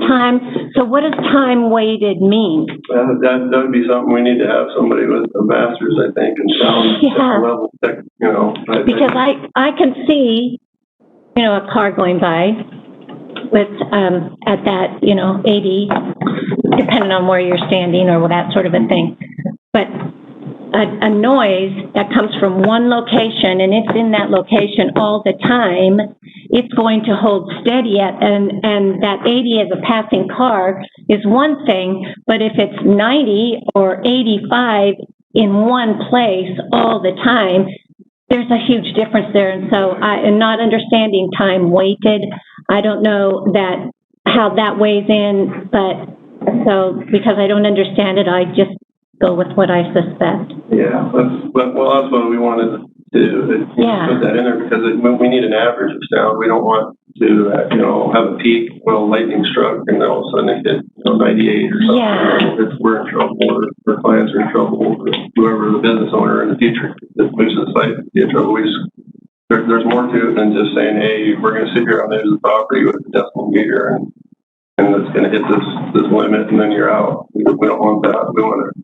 time-weighted mean? That would be something we need to have somebody with a master's, I think, and sound level, you know. Because I can see, you know, a car going by with, at that, you know, 80, depending on where you're standing or that sort of a thing. But a noise that comes from one location and it's in that location all the time, it's going to hold steady at, and that 80 as a passing car is one thing, but if it's 90 or 85 in one place all the time, there's a huge difference there. And so and not understanding time weighted, I don't know how that weighs in, but so because I don't understand it, I just go with what I suspect. Yeah, that's what we wanted to do. Put that in there because we need an average of sound. We don't want to, have a peak. Well, lightning struck and all of a sudden it hit, 98 or something. Yeah. We're in trouble, or our clients are in trouble, or whoever the business owner in the future that moves to the site would be in trouble. There's more to it than just saying, hey, we're going to sit here on the edge of the property with the decimal meter and it's going to hit this limit and then you're out. We don't want that. We want to.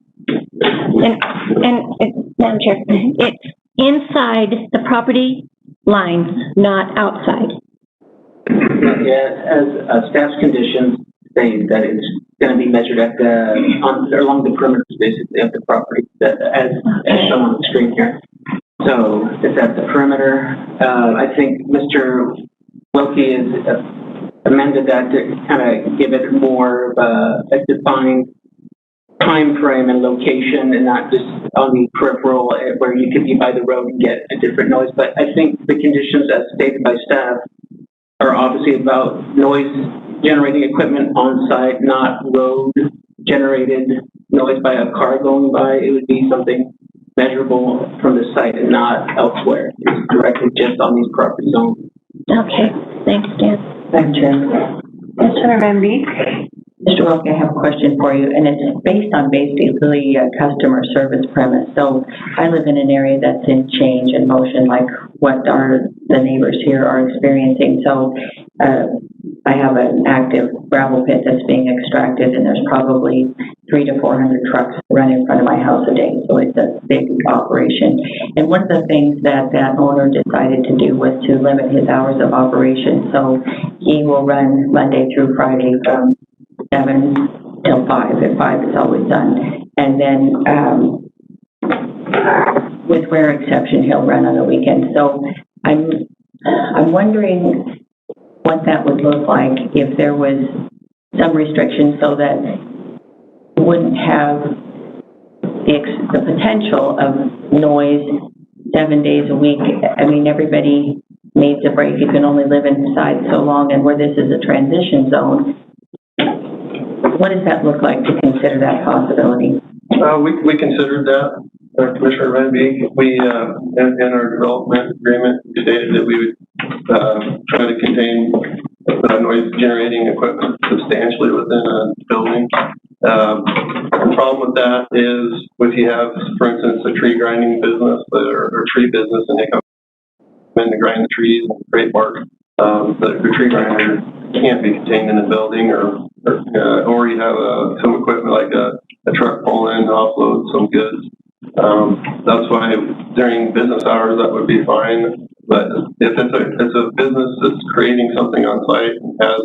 Madam Chair, it's inside the property lines, not outside. Yeah, as staff's conditions say that it's going to be measured at along the perimeter basically of the property, as shown on the screen here. So it's at the perimeter. I think Mr. Wilkie has amended that to kind of give it more of a defined time frame and location, and not just on the peripheral where you could be by the road and get a different noise. But I think the conditions as stated by staff are obviously about noise generating equipment on site, not road generated noise by a car going by. It would be something measurable from the site and not elsewhere. It's directly just on these property zones. Okay, thanks, Dan. Madam Chair. Commissioner Van Beek? Mr. Wilkie, I have a question for you, and it's based on basically a customer service premise. So I live in an area that's in change and motion, like what the neighbors here are experiencing. So I have an active gravel pit that's being extracted, and there's probably 300 to 400 trucks run in front of my house a day. So it's a big operation. And one of the things that owner decided to do was to limit his hours of operation. So he will run Monday through Friday from 7 till 5. At 5, it's always done. And then, with rare exception, he'll run on the weekend. So I'm wondering what that would look like if there was some restriction so that we wouldn't have the potential of noise 7 days a week. I mean, everybody needs a break. You can only live inside so long, and where this is a transition zone, what does that look like to consider that possibility? We considered that, Commissioner Van Beek. We, in our development agreement, we stated that we would, try to contain noise generating equipment substantially within a building. The problem with that is if you have, for instance, a tree grinding business or tree business and they come in to grind the trees and create bark, the tree grinder can't be contained in a building or you have some equipment like a truck pull in to offload some goods. That's why during business hours that would be fine. But if it's a business that's creating something on site and has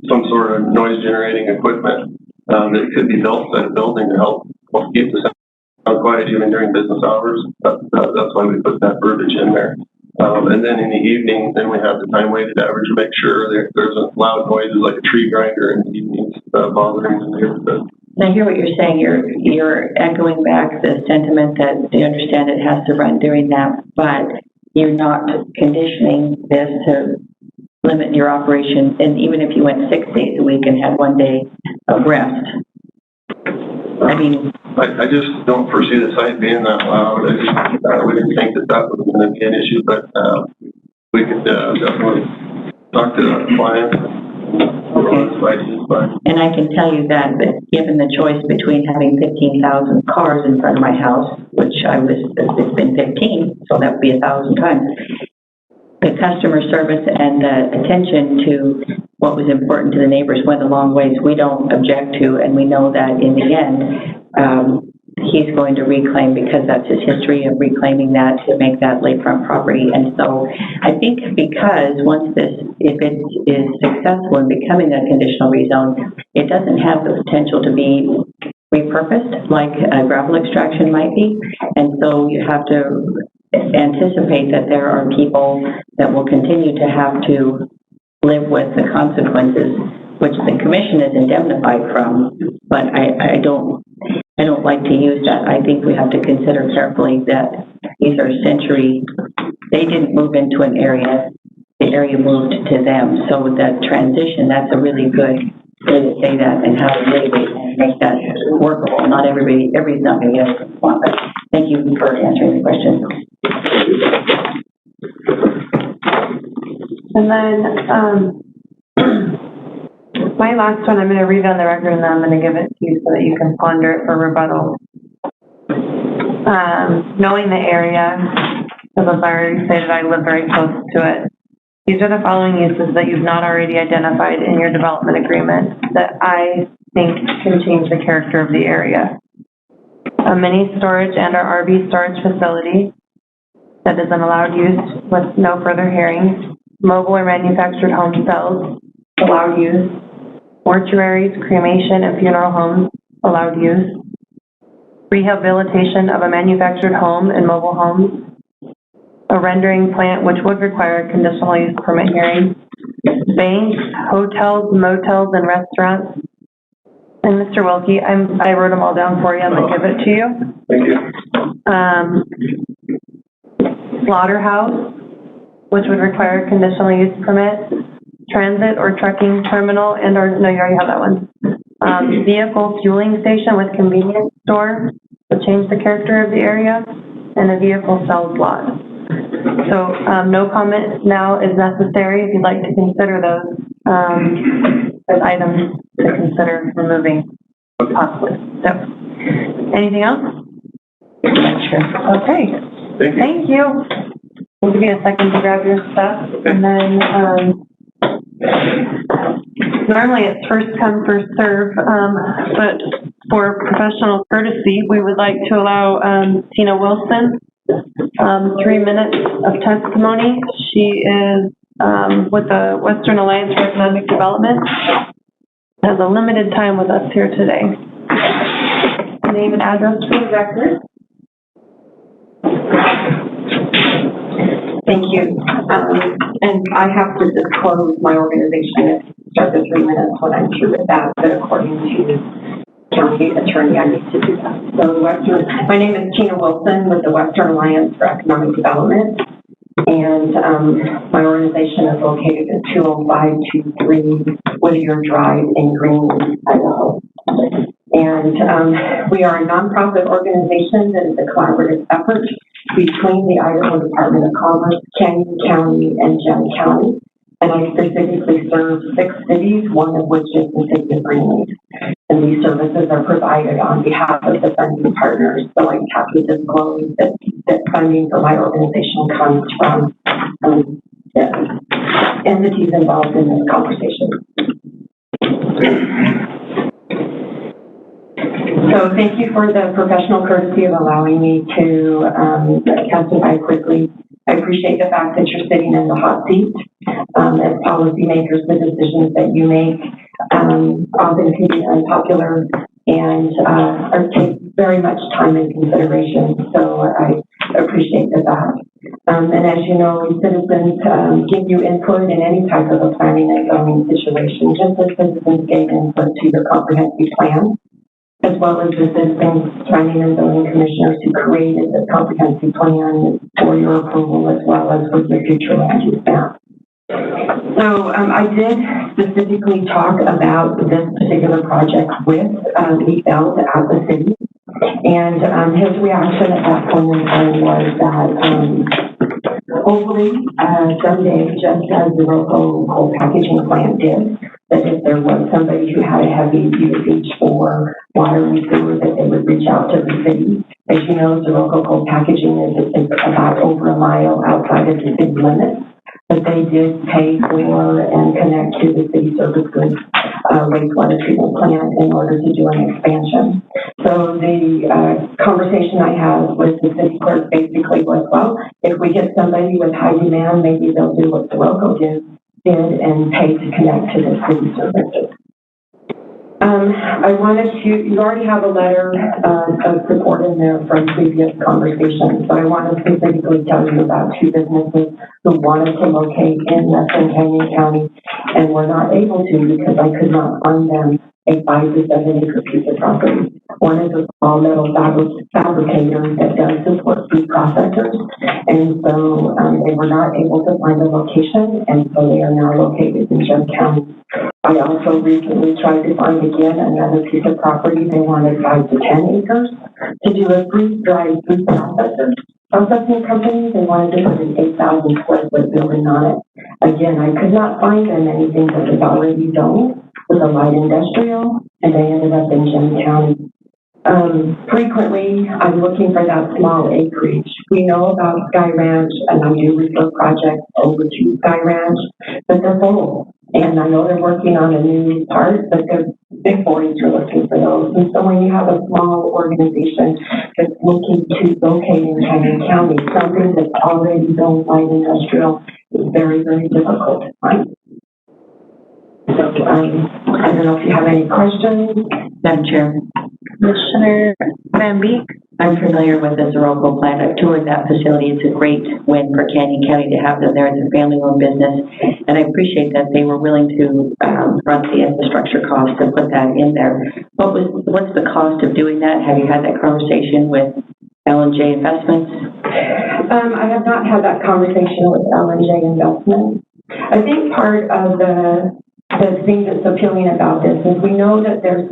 some sort of noise generating equipment that could be built at a building to help keep the sound quiet even during business hours, that's why we put that verbiage in there. And then in the evening, then we have the time weighted average to make sure there's loud noises like a tree grinder in the evenings bothering the neighborhood. I hear what you're saying. You're echoing back the sentiment that you understand it has to run during that, but you're not conditioning this to limit your operation. And even if you went 6 days a week and had 1 day of rest, I mean, I just don't foresee the site being that loud. We didn't think that was going to be an issue, but we could definitely talk to the client. And I can tell you that given the choice between having 15,000 cars in front of my house, which it's been 15, so that would be 1,000 times, the customer service and the attention to what was important to the neighbors went a long ways. We don't object to, and we know that in the end, he's going to reclaim, because that's his history of reclaiming that to make that lakefront property. And so I think because if it is successful in becoming a conditional rezone, it doesn't have the potential to be repurposed like a gravel extraction might be. And so you have to anticipate that there are people that will continue to have to live with the consequences, which the commission is indemnified from. But I don't like to use that. I think we have to consider carefully that these are they didn't move into an area, the area moved to them. So that transition, that's a really good way to say that and how to mitigate and make that workable. Not everybody's not going to get what they want, but thank you for answering the question. And then, my last one, I'm going to read on the record and then I'm going to give it to you so that you can ponder it for rebuttal. Knowing the area, as I already stated, I live very close to it. These are the following uses that you've not already identified in your development agreement that I think can change the character of the area. A mini storage and or RV storage facility that is an allowed use with no further hearings. Mobile or manufactured home cells, allowed use. Mortuaries, cremation, and funeral homes, allowed use. Rehabilitation of a manufactured home and mobile homes. A rendering plant which would require a conditional use permit hearing. Banks, hotels, motels, and restaurants. And Mr. Wilkie, I wrote them all down for you. I'm going to give it to you. Thank you. Slaughterhouse, which would require a conditional use permit. Transit or trucking terminal no, you already have that one. Vehicle fueling station with convenience store would change the character of the area, and a vehicle sales lot. So no comment now is necessary if you'd like to consider those as items to consider removing possibly. So anything else? Sure. Okay. Thank you. We'll give you a second to grab your stuff, and then normally it's first come, first serve, but for professional courtesy, we would like to allow Tina Wilson 3 minutes of testimony. She is with the Western Alliance for Economic Development, has a limited time with us here today. Name and address for the record. Thank you. And I have to disclose my organization. Start the 3 minutes when I'm through with that, but according to county attorney, I need to do that. So my name is Tina Wilson with the Western Alliance for Economic Development. And my organization is located at 20523 Whittier Drive in Greenwood, Idaho. And we are a nonprofit organization that is a collaborative effort between the Idaho Department of Commerce, Canyon County, and Gem County. And I specifically serve 6 cities, one of which is the city of Greenwood. And these services are provided on behalf of the funding partners. So I'm happy to disclose that funding for my organization comes from the entities involved in this conversation. So thank you for the professional courtesy of allowing me to testify quickly. I appreciate the fact that you're sitting in the hot seat. As policymakers, the decisions that you make often can be unpopular and take very much time and consideration. So I appreciate that. And as you know, citizens give you input in any type of a planning and zoning situation, just as citizens gave input to your comprehensive plan, as well as the citizens, planning and zoning commissioners who created the comprehensive plan for your approval, as well as for your future land use map. So I did specifically talk about this particular project with Lee Feld at the city, and his reaction at that point in time was that hopefully someday, just as the local coal packaging plant did, that if there was somebody who had a heavy usage for water and sewer, that they would reach out to the city. As you know, the local coal packaging is about over a mile outside of the city limits, but they did pay for and connect to the city service goods wastewater treatment plant in order to do an expansion. So the conversation I had with the city clerk basically was, well, if we get somebody with high demand, maybe they'll do what the local did and pay to connect to the city services. I wanted to, you already have a letter of support in there from previous conversations, but I want to specifically tell you about 2 businesses who wanted to locate in Western Canyon County and were not able to because I could not find them a 5 to 7 acre piece of property. One is a small metal fabricator that does support food processors, and so they were not able to find a location, and so they are now located in Gem County. I also recently tried to find again another piece of property. They wanted 5 to 10 acres to do a freeze-dried food processing company. They wanted to put an 8,000 square foot building on it. Again, I could not find them anything that was already zoned with a light industrial, and they ended up in Gem County. Frequently, I'm looking for that small acreage. We know about Sky Ranch, and I do refer projects over to Sky Ranch, but they're full. And I know they're working on a new part, but they're big boys are looking for those. And so when you have a small organization that's looking to locate in Canyon County, something that's already zoned light industrial is very, very difficult to find. So I don't know if you have any questions. Madam Chair. Commissioner Van Beek. I'm familiar with the Sirocco plant. I've toured that facility. It's a great win for Canyon County to have them there. It's a family-owned business, and I appreciate that they were willing to front the infrastructure cost and put that in there. What's the cost of doing that? Have you had that conversation with L&J Investments? I have not had that conversation with L&J Investments. I think part of the thing that's appealing about this is we know that there's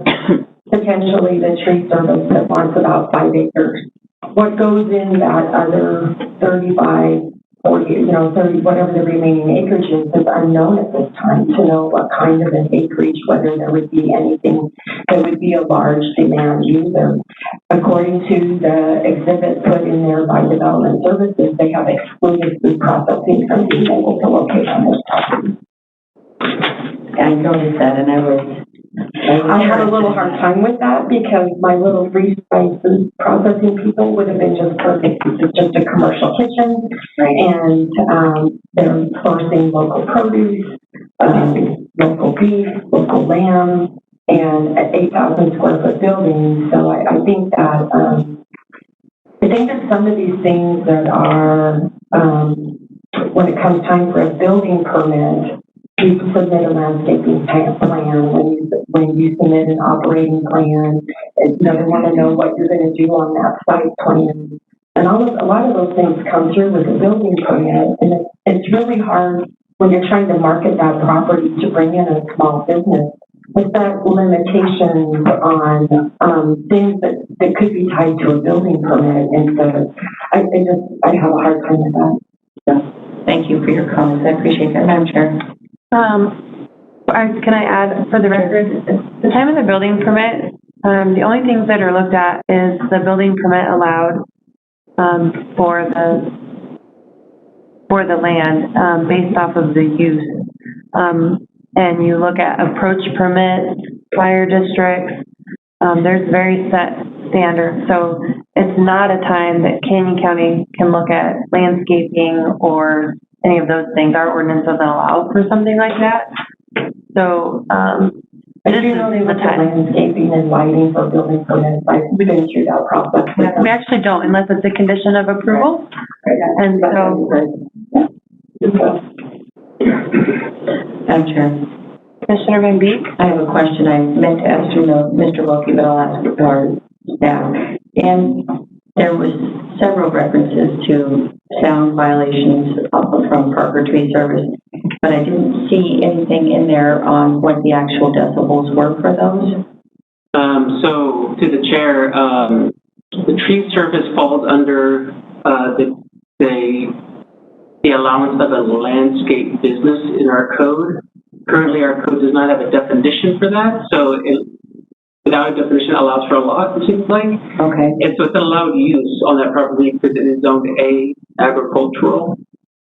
potentially the tree service that wants about 5 acres. What goes in that other 35, 40, 30, whatever the remaining acreage is unknown at this time to know what kind of an acreage, whether there would be anything that would be a large demand user. According to the exhibit put in there by Development Services, they have excluded food processing from being able to locate on this property. I noticed that, and I had a little hard time with that because my little freeze-dried food processing people would have been just perfect. It's just a commercial kitchen, and they're sourcing local produce, local beef, local lamb, and an 8,000 square foot building. So I think that some of these things that are when it comes time for a building permit, you submit a landscaping plan. When you submit an operating plan, they want to know what you're going to do on that site 20 And a lot of those things come through with a building permit, and it's really hard when you're trying to market that property to bring in a small business. With that limitations on things that could be tied to a building permit, and so I have a hard time with that. Yeah. Thank you for your comments. I appreciate that, Madam Chair. Can I add for the record, the time of the building permit, the only things that are looked at is the building permit allowed for the land based off of the use. And you look at approach permits, fire districts, there's very set standards. So it's not a time that Canyon County can look at landscaping or any of those things. Our ordinance doesn't allow for something like that. So, I do know they look at landscaping and lighting for building permits. I've been through that process. We actually don't unless it's a condition of approval. And so. Madam Chair. Commissioner Van Beek? I have a question. I meant to ask Mr. Wilkie, but I'll ask our staff. And there was several references to sound violations from Parker Tree Service, but I didn't see anything in there on what the actual decibels were for those. So to the chair, the tree service falls under the allowance of a landscape business in our code. Currently, our code does not have a definition for that, so without a definition, allows for a lot, it seems like. Okay. And so it's an allowed use on that property because it is zoned A, agricultural.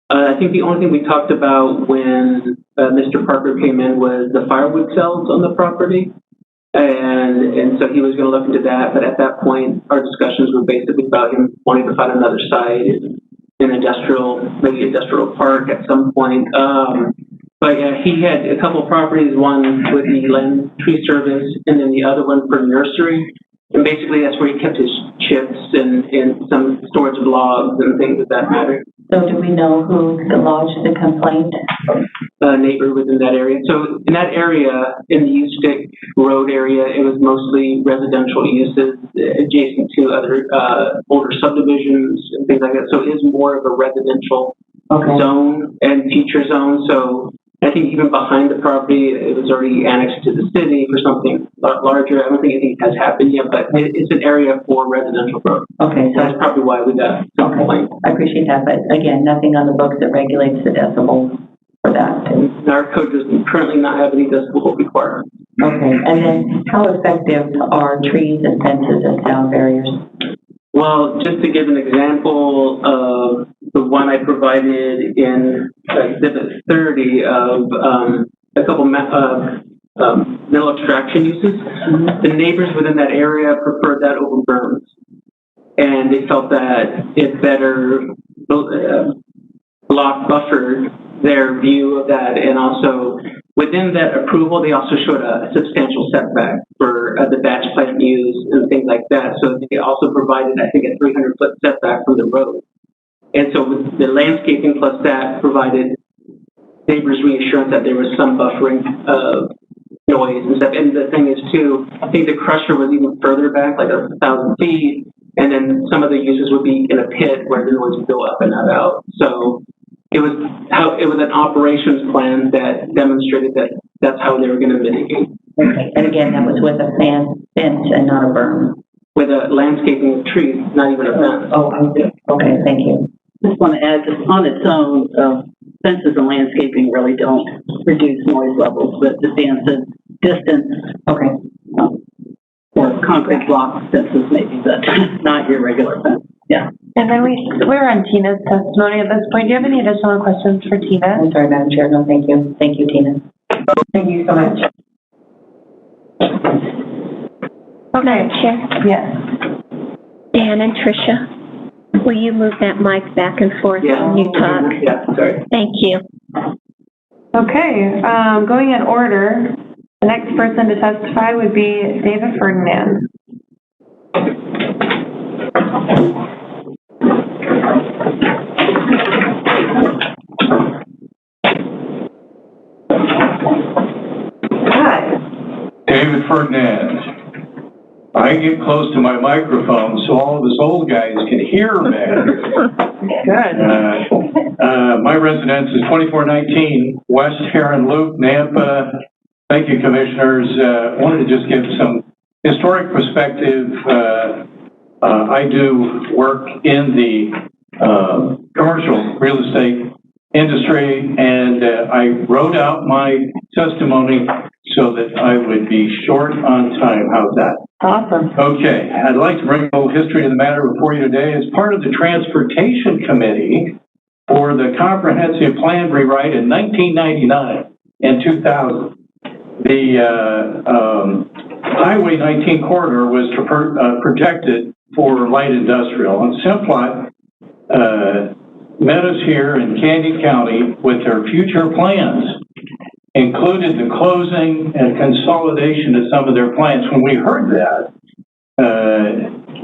I think the only thing we talked about when Mr. Parker came in was the firewood cells on the property. And so he was going to look into that, but at that point, our discussions were basically about him wanting to find another site in maybe industrial park at some point. But yeah, he had a couple of properties, one with the land tree service and then the other one for nursery. And basically that's where he kept his chips and some storage of logs and things of that matter. So do we know who lodged the complaint? A neighbor within that area. So in that area, in the Ustick Road area, it was mostly residential uses adjacent to other older subdivisions and things like that. So it is more of a residential zone and future zone. So I think even behind the property, it was already annexed to the city for something larger. I don't think anything has happened yet, but it's an area for residential growth. Okay. So that's probably why we got some complaint. I appreciate that, but again, nothing on the books that regulates the decibels for that. And our code does currently not have any decibel requirements. Okay, and then how effective are trees and fences as sound barriers? Well, just to give an example of the one I provided in Exhibit 30 of a couple mineral extraction uses, the neighbors within that area preferred that over berms. And they felt that it better buffered their view of that. And also within that approval, they also showed a substantial setback for the batch plant use and things like that. So they also provided, I think, a 300-foot setback from the road. And so with the landscaping plus that provided neighbors reassurance that there was some buffering of noise and stuff. And the thing is too, I think the crusher was even further back, like 1,000 feet. And then some of the uses would be in a pit where the noise would go up and not out. So it was an operations plan that demonstrated that that's how they were going to mitigate. Okay, and again, that was with a fence and not a berm. With a landscaping of trees, not even a fence. Oh, okay, thank you. Just want to add, just on its own, fences and landscaping really don't reduce noise levels, but the distance, okay, or concrete block fences maybe, but not your regular fence. Yeah. And then we're on Tina's testimony at this point. Do you have any additional questions for Tina? I'm sorry, Madam Chair. No, thank you. Thank you, Tina. Thank you so much. Madam Chair. Yes. Dan and Tricia, will you move that mic back and forth when you talk? Yeah, sorry. Thank you. Okay, going in order, the next person to testify would be David Ferdinand. Hi. David Ferdinand. I get close to my microphone so all of us old guys can hear me. Good. My residence is 2419 West Heron Loop, Nampa. Thank you, commissioners. Wanted to just give some historic perspective. I do work in the commercial real estate industry, and I wrote out my testimony so that I would be short on time. How's that? Awesome. Okay, I'd like to bring a little history to the matter before you today. As part of the Transportation Committee for the Comprehensive Plan rewrite in 1999 and 2000, the Highway 19 corridor was projected for light industrial, and Simplot met us here in Canyon County with their future plans, included the closing and consolidation of some of their plants. When we heard that,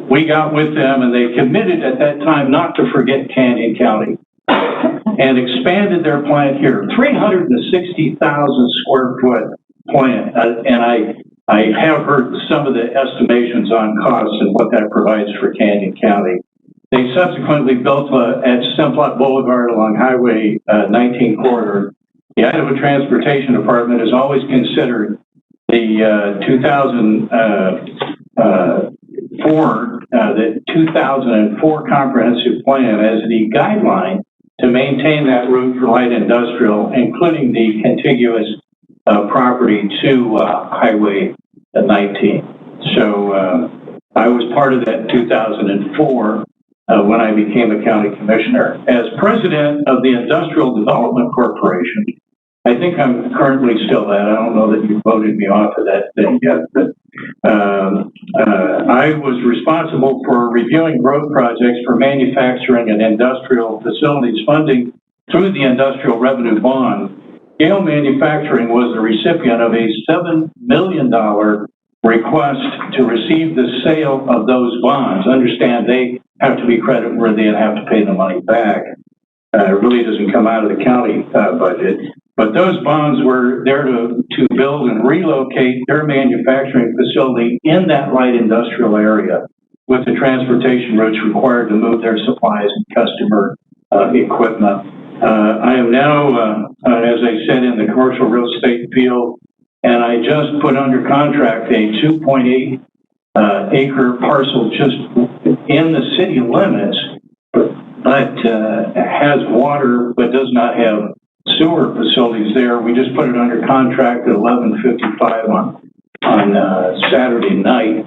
we got with them, and they committed at that time not to forget Canyon County and expanded their plant here, 360,000 square foot plant. And I have heard some of the estimations on costs and what that provides for Canyon County. They subsequently built at Simplot Boulevard along Highway 19 corridor. The Idaho Transportation Department has always considered the 2004 comprehensive plan as the guideline to maintain that route for light industrial, including the contiguous property to Highway 19. So I was part of that 2004 when I became a county commissioner. As president of the Industrial Development Corporation, I think I'm currently still that. I don't know that you voted me off of that thing yet, but I was responsible for reviewing growth projects for manufacturing and industrial facilities funding through the Industrial Revenue Bond. Gale Manufacturing was the recipient of a $7 million request to receive the sale of those bonds. Understand they have to be creditworthy and have to pay the money back. It really doesn't come out of the county budget. But those bonds were there to build and relocate their manufacturing facility in that light industrial area with the transportation routes required to move their supplies and customer equipment. I am now, as I said, in the commercial real estate field, and I just put under contract a 2.8 acre parcel just in the city limits, but has water but does not have sewer facilities there. We just put it under contract at 11:55 on Saturday night,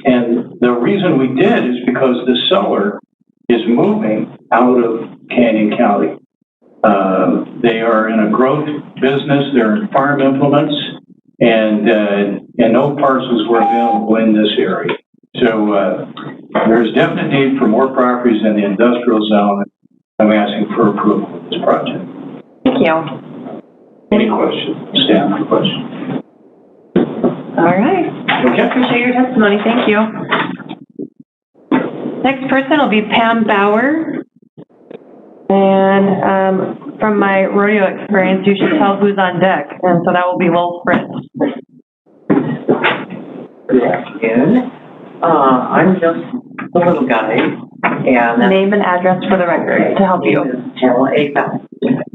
and the reason we did is because the seller is moving out of Canyon County. They are in a growth business. They're in farm implements, and no parcels were available in this area. So there's definite need for more properties in the industrial zone. I'm asking for approval of this project. Thank you. Any questions? Staff questions? All right. Okay. Appreciate your testimony. Thank you. Next person will be Pam Bauer. And from my rodeo experience, you should tell who's on deck. And so that will be Will Fritz. Good afternoon. I'm just a little guy, and Name and address for the record to help you. My name is Tamala Aka,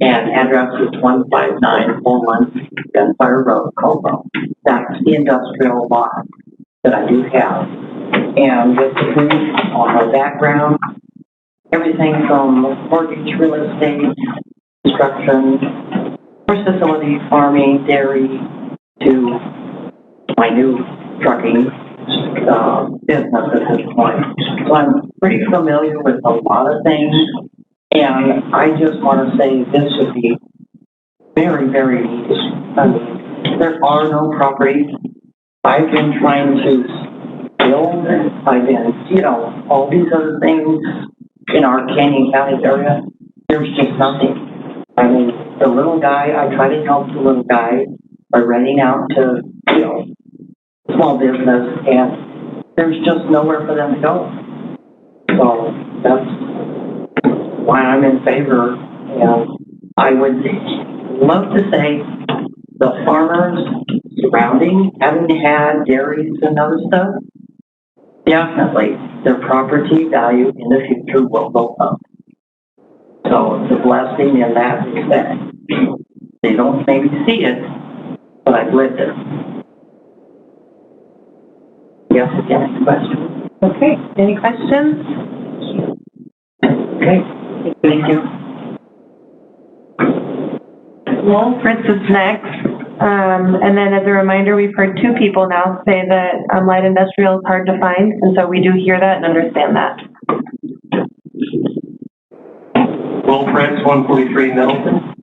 and address is 15941 Gunfire Road, Colville. That's the industrial lot that I do have. And just a brief on my background, everything from mortgage, real estate, construction, horse facility, farming, dairy, to my new trucking business at this point. So I'm pretty familiar with a lot of things, and I just want to say this would be very, very neat. I mean, there are no properties. I've been trying to build, I've been, all these other things in our Canyon County area. There's just nothing. I mean, the little guy, I try to help the little guy by renting out to, small business, and there's just nowhere for them to go. So that's why I'm in favor, and I would love to say the farmers surrounding, having had dairies and other stuff, definitely their property value in the future will go up. So it's a blessing in that respect. They don't maybe see it, but I've lived it. Yes, again, question. Okay, any questions? Okay, thank you. Well, Fritz is next. And then as a reminder, we've heard two people now say that light industrial is hard to find, and so we do hear that and understand that. Will Prince, 143 Middleton.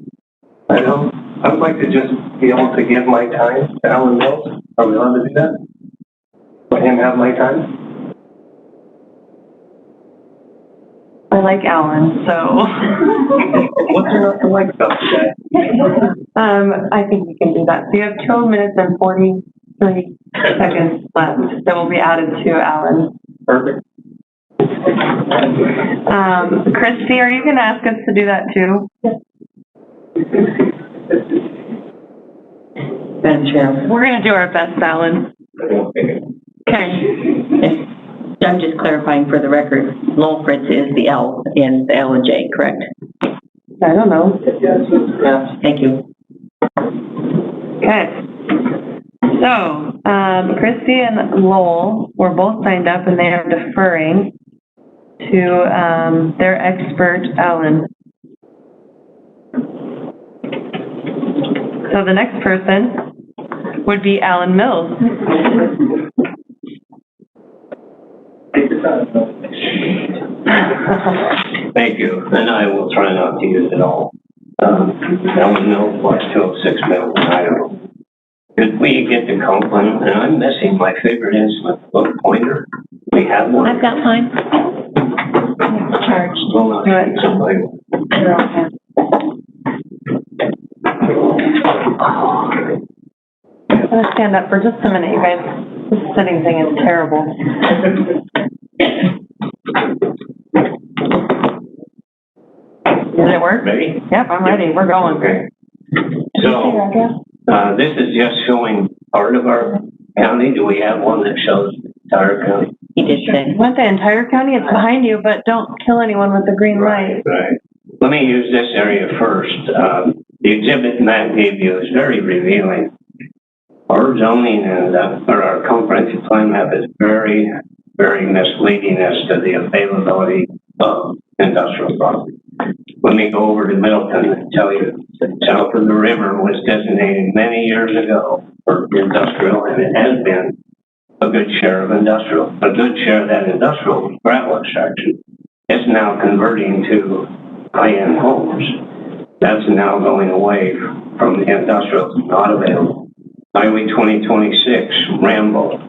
I would like to just be able to give my time to Alan Mills. Are we allowed to do that? Let him have my time? I like Alan, so. What's there not to like about today? I think we can do that. So you have 2 minutes and 43 seconds left that will be added to Alan. Perfect. Christy, are you going to ask us to do that too? Madam Chair. We're going to do our best, Alan. Okay. I'm just clarifying for the record, Lowell Fritz is the L in the L and J, correct? I don't know. Yeah, thank you. Okay. So, Christy and Lowell were both signed up and they are deferring to their expert, Alan. So the next person would be Alan Mills. Thank you, and I will try not to use it all. Alan Mills, Block 206, Middleton, Idaho. Could we get to Conklin? And I'm missing my favorite instrument, the little pointer. We have one. I've got mine. Charged. Well, not sure somebody. I'm going to stand up for just a minute, you guys. This sitting thing is terrible. Does it work? Ready? Yep, I'm ready. We're going. Okay. So, this is just showing part of our county. Do we have one that shows the entire county? He did say. Want the entire county? It's behind you, but don't kill anyone with the green light. Right. Let me use this area first. The exhibit Matt gave you is very revealing. Our zoning and or our comprehensive plan map is very, very misleading as to the availability of industrial property. Let me go over to Middleton and tell you that south of the river was designated many years ago for industrial, and it has been a good share of industrial. A good share of that industrial gravel extraction is now converting to high-end homes. That's now going away from the industrial, it's not available. Highway 2026, Rambo,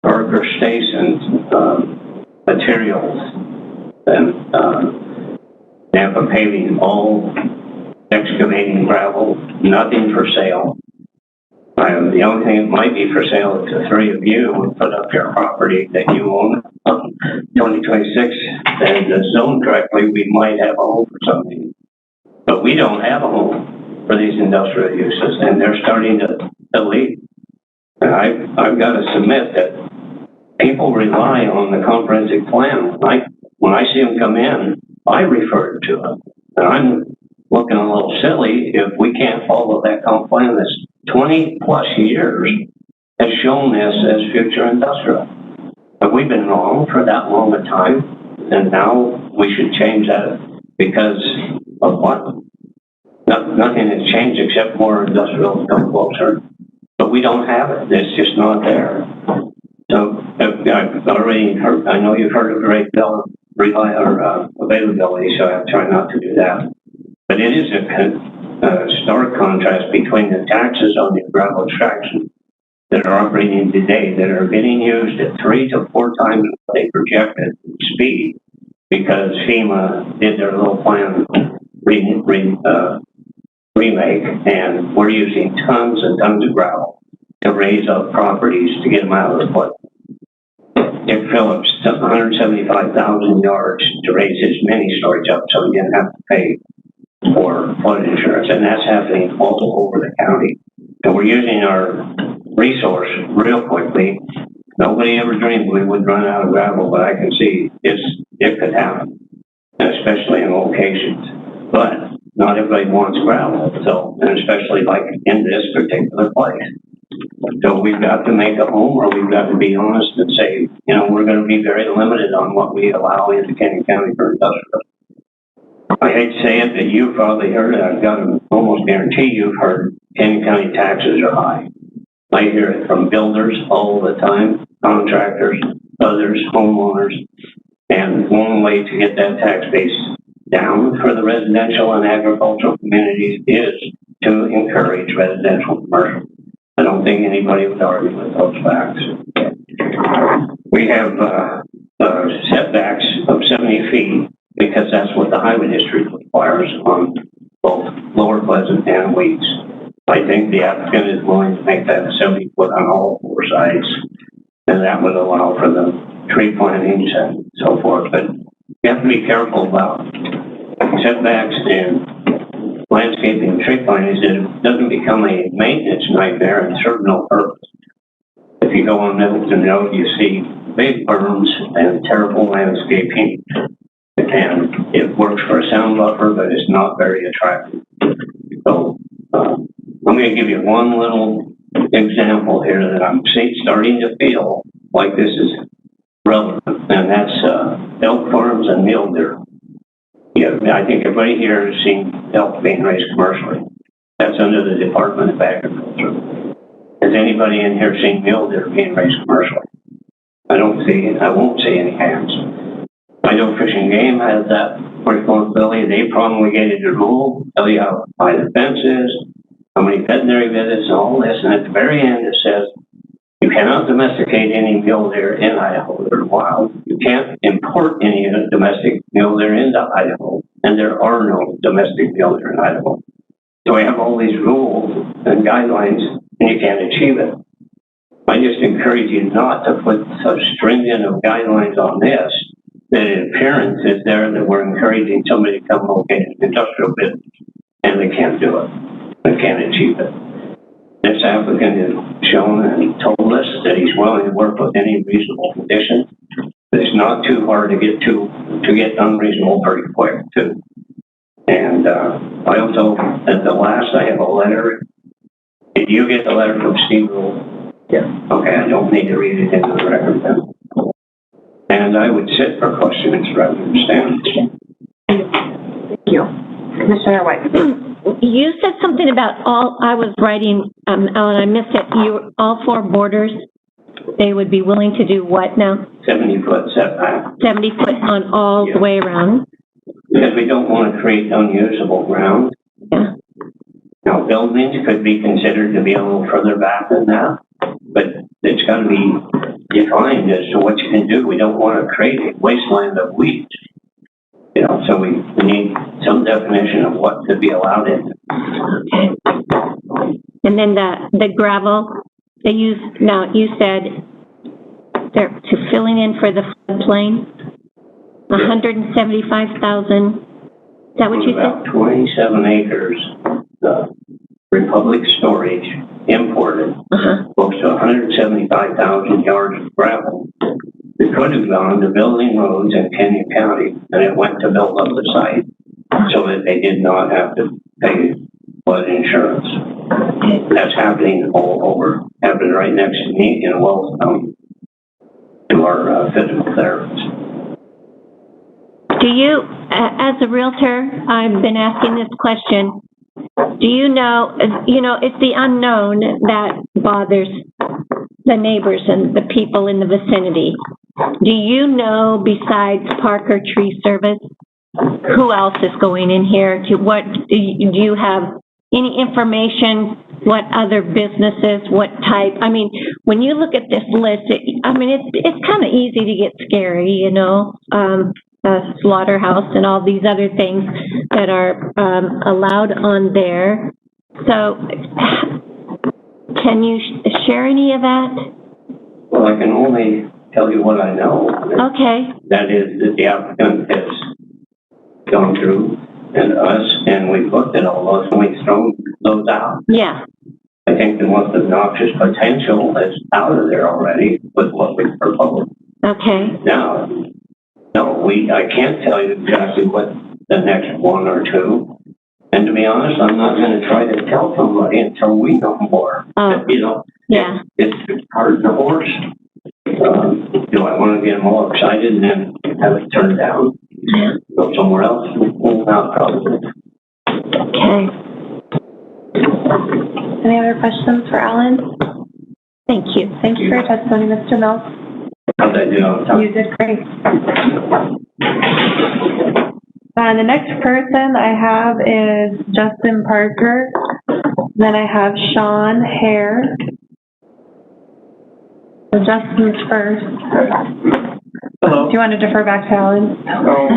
Parker Station, materials, and Nampa paving, all excavating gravel, nothing for sale. The only thing that might be for sale is the three of you would put up your property that you own. 2026, and the zone correctly, we might have a home for something. But we don't have a home for these industrial uses, and they're starting to leave. And I've got to submit that people rely on the comprehensive plan. When I see them come in, I refer to them. And I'm looking a little silly if we can't follow that comp plan that's 20 plus years has shown this as future industrial. But we've been wrong for that long a time, and now we should change that because of what? Nothing has changed except more industrial come closer. But we don't have it. It's just not there. So I've already heard, I know you've heard of great availability, so I try not to do that. But it is a stark contrast between the taxes on the gravel extraction that are operating today that are getting used at 3 to 4 times what they projected speed because FEMA did their little plan remake, and we're using tons and tons of gravel to raise up properties to get them out of the flood. Dick Phillips took 175,000 yards to raise his mini storage up so he didn't have to pay for flood insurance, and that's happening all over the county. So we're using our resource real quickly. Nobody ever dreamed we would run out of gravel, but I can see it could happen, especially in locations. But not everybody wants gravel, so, and especially like in this particular place. So we've got to make a home, or we've got to be honest and say, you know, we're going to be very limited on what we allow into Canyon County for industrial. I hate to say it, but you've probably heard it. I've got to almost guarantee you've heard Canyon County taxes are high. I hear it from builders all the time, contractors, others, homeowners. And one way to get that tax base down for the residential and agricultural communities is to encourage residential commercial. I don't think anybody would argue with those facts. We have setbacks of 70 feet because that's what the highway district requires on both Lower Pleasant and Weeks. I think the applicant is willing to make that 70 foot on all four sides, and that would allow for the tree plantings and so forth. But you have to be careful about setbacks and landscaping and tree plantings. It doesn't become a maintenance nightmare and serve no purpose. If you go on Middleton Road, you see big berms and terrible landscaping, and it works for a sound buffer, but it's not very attractive. So I'm going to give you one little example here that I'm starting to feel like this is relevant, and that's Elk Farms and mule deer. Yeah, I think everybody here has seen elk being raised commercially. That's under the Department of Agriculture. Has anybody in here seen mule deer being raised commercially? I won't see any hands. I know Fish and Game has that responsibility. They promulgated the rule, tell you how high the fence is, how many veterinary visits, and all this. And at the very end, it says you cannot domesticate any mule deer in Idaho. They're wild. You can't import any domestic mule deer into Idaho, and there are no domestic mule deer in Idaho. So we have all these rules and guidelines, and you can't achieve it. I just encourage you not to put so stringent of guidelines on this that in appearance is there that we're encouraging somebody to come locate an industrial business, and they can't do it. They can't achieve it. This applicant has shown and told us that he's willing to work with any reasonable conditions. But it's not too hard to get unreasonable very quick too. And I also, at the last, I have a letter. Did you get the letter from Steve Rule? Yeah. Okay, I don't need to read it into the record then. And I would sit for questions rather than stand. Thank you. Commissioner White. You said something about I was writing, Ellen, I missed it. All four borders, they would be willing to do what now? 70-foot setback. 70 foot on all the way around? Because we don't want to create unusable ground. Yeah. Now, buildings could be considered to be a little further back than that, but it's got to be defined as to what you can do. We don't want to create a wasteland of weeds. You know, so we need some definition of what could be allowed in. Okay. And then the gravel they use, now you said they're to filling in for the floodplain, 175,000. Is that what you about said? 27 acres, Republic Storage imported close to 175,000 yards of gravel. It could have gone to building roads in Canyon County, and it went to build up the site so that they did not have to pay flood insurance. That's happening all over. Happened right next to me in Wells County to our physical therapist. Do you, as a realtor, I've been asking this question, do you know, it's the unknown that bothers the neighbors and the people in the vicinity. Do you know, besides Parker Tree Service, who else is going in here? Do you have any information? What other businesses? What type? I mean, when you look at this list, it's kind of easy to get scary, slaughterhouse and all these other things that are allowed on there. So, can you share any of that? Well, I can only tell you what I know. Okay. That is that the applicant has gone through and us, and we've looked at all those and we've thrown those out. Yeah. I think the most obnoxious potential is out of there already with what we proposed. Okay. Now, no, I can't tell you exactly what the next one or two. And to be honest, I'm not going to try to tell somebody until we know more. Oh. You know, Yeah. it's hard and the horse. Do I want to get them all excited and then have it turned down? Yeah. Go somewhere else? Not probably. Okay. Any other questions for Alan? Thank you. Thank you for your testimony, Mr. Mills. How'd I do? You did great. The next person I have is Justin Parker. Then I have Sean Hare. So Justin's first. Hello. Do you want to defer back to Alan? Oh,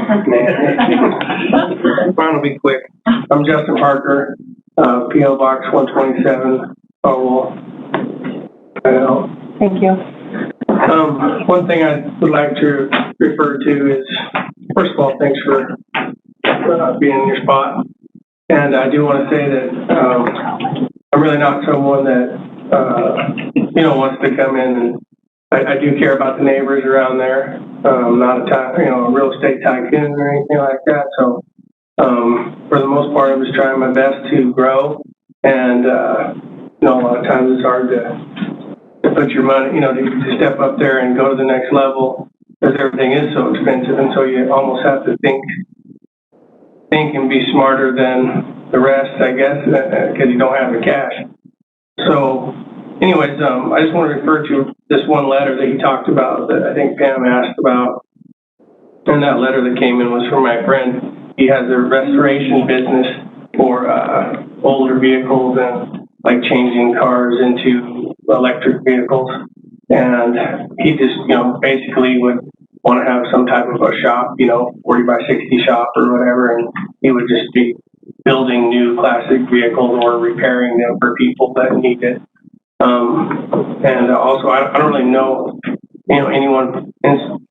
mine will be quick. I'm Justin Parker, P.O. Box 127, Powell. Thank you. One thing I would like to refer to is, first of all, thanks for being in your spot. And I do want to say that I'm really not someone that, wants to come in and I do care about the neighbors around there. I'm not a real estate tycoon or anything like that. So for the most part, I'm just trying my best to grow. And, a lot of times it's hard to put your money, to step up there and go to the next level because everything is so expensive. And so you almost have to think and be smarter than the rest, I guess, because you don't have the cash. So anyways, I just want to refer to this one letter that you talked about that I think Pam asked about. And that letter that came in was from my friend. He has a restoration business for older vehicles and like changing cars into electric vehicles. And he just, basically would want to have some type of a shop, 40 by 60 shop or whatever. And he would just be building new classic vehicles or repairing them for people that need it. And also, I don't really know, anyone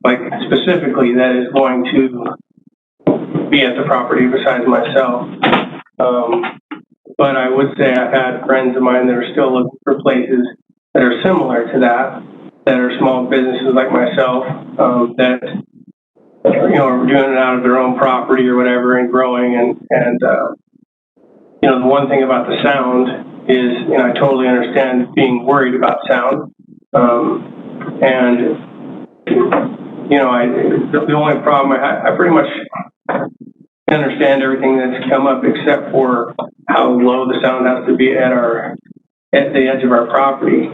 like specifically that is going to be at the property besides myself. But I would say I've had friends of mine that are still looking for places that are similar to that are small businesses like myself, that, are doing it out of their own property or whatever and growing. And the one thing about the sound is, I totally understand being worried about sound. The only problem I pretty much understand everything that's come up except for how low the sound has to be at the edge of our property.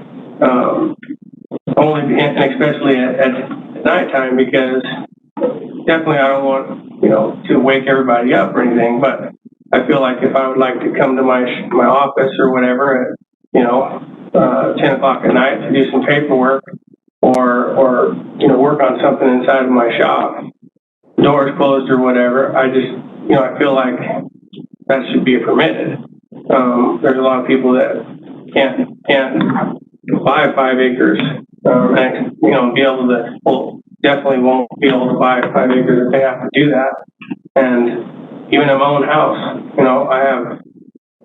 And especially at nighttime, because definitely I don't want, to wake everybody up or anything, but I feel like if I would like to come to my office or whatever at, 10 o'clock at night to do some paperwork or work on something inside of my shop, doors closed or whatever, I just, I feel like that should be permitted. There's a lot of people that can't buy 5 acres, and, be able to, definitely won't be able to buy 5 acres if they have to do that. And even in my own house, I have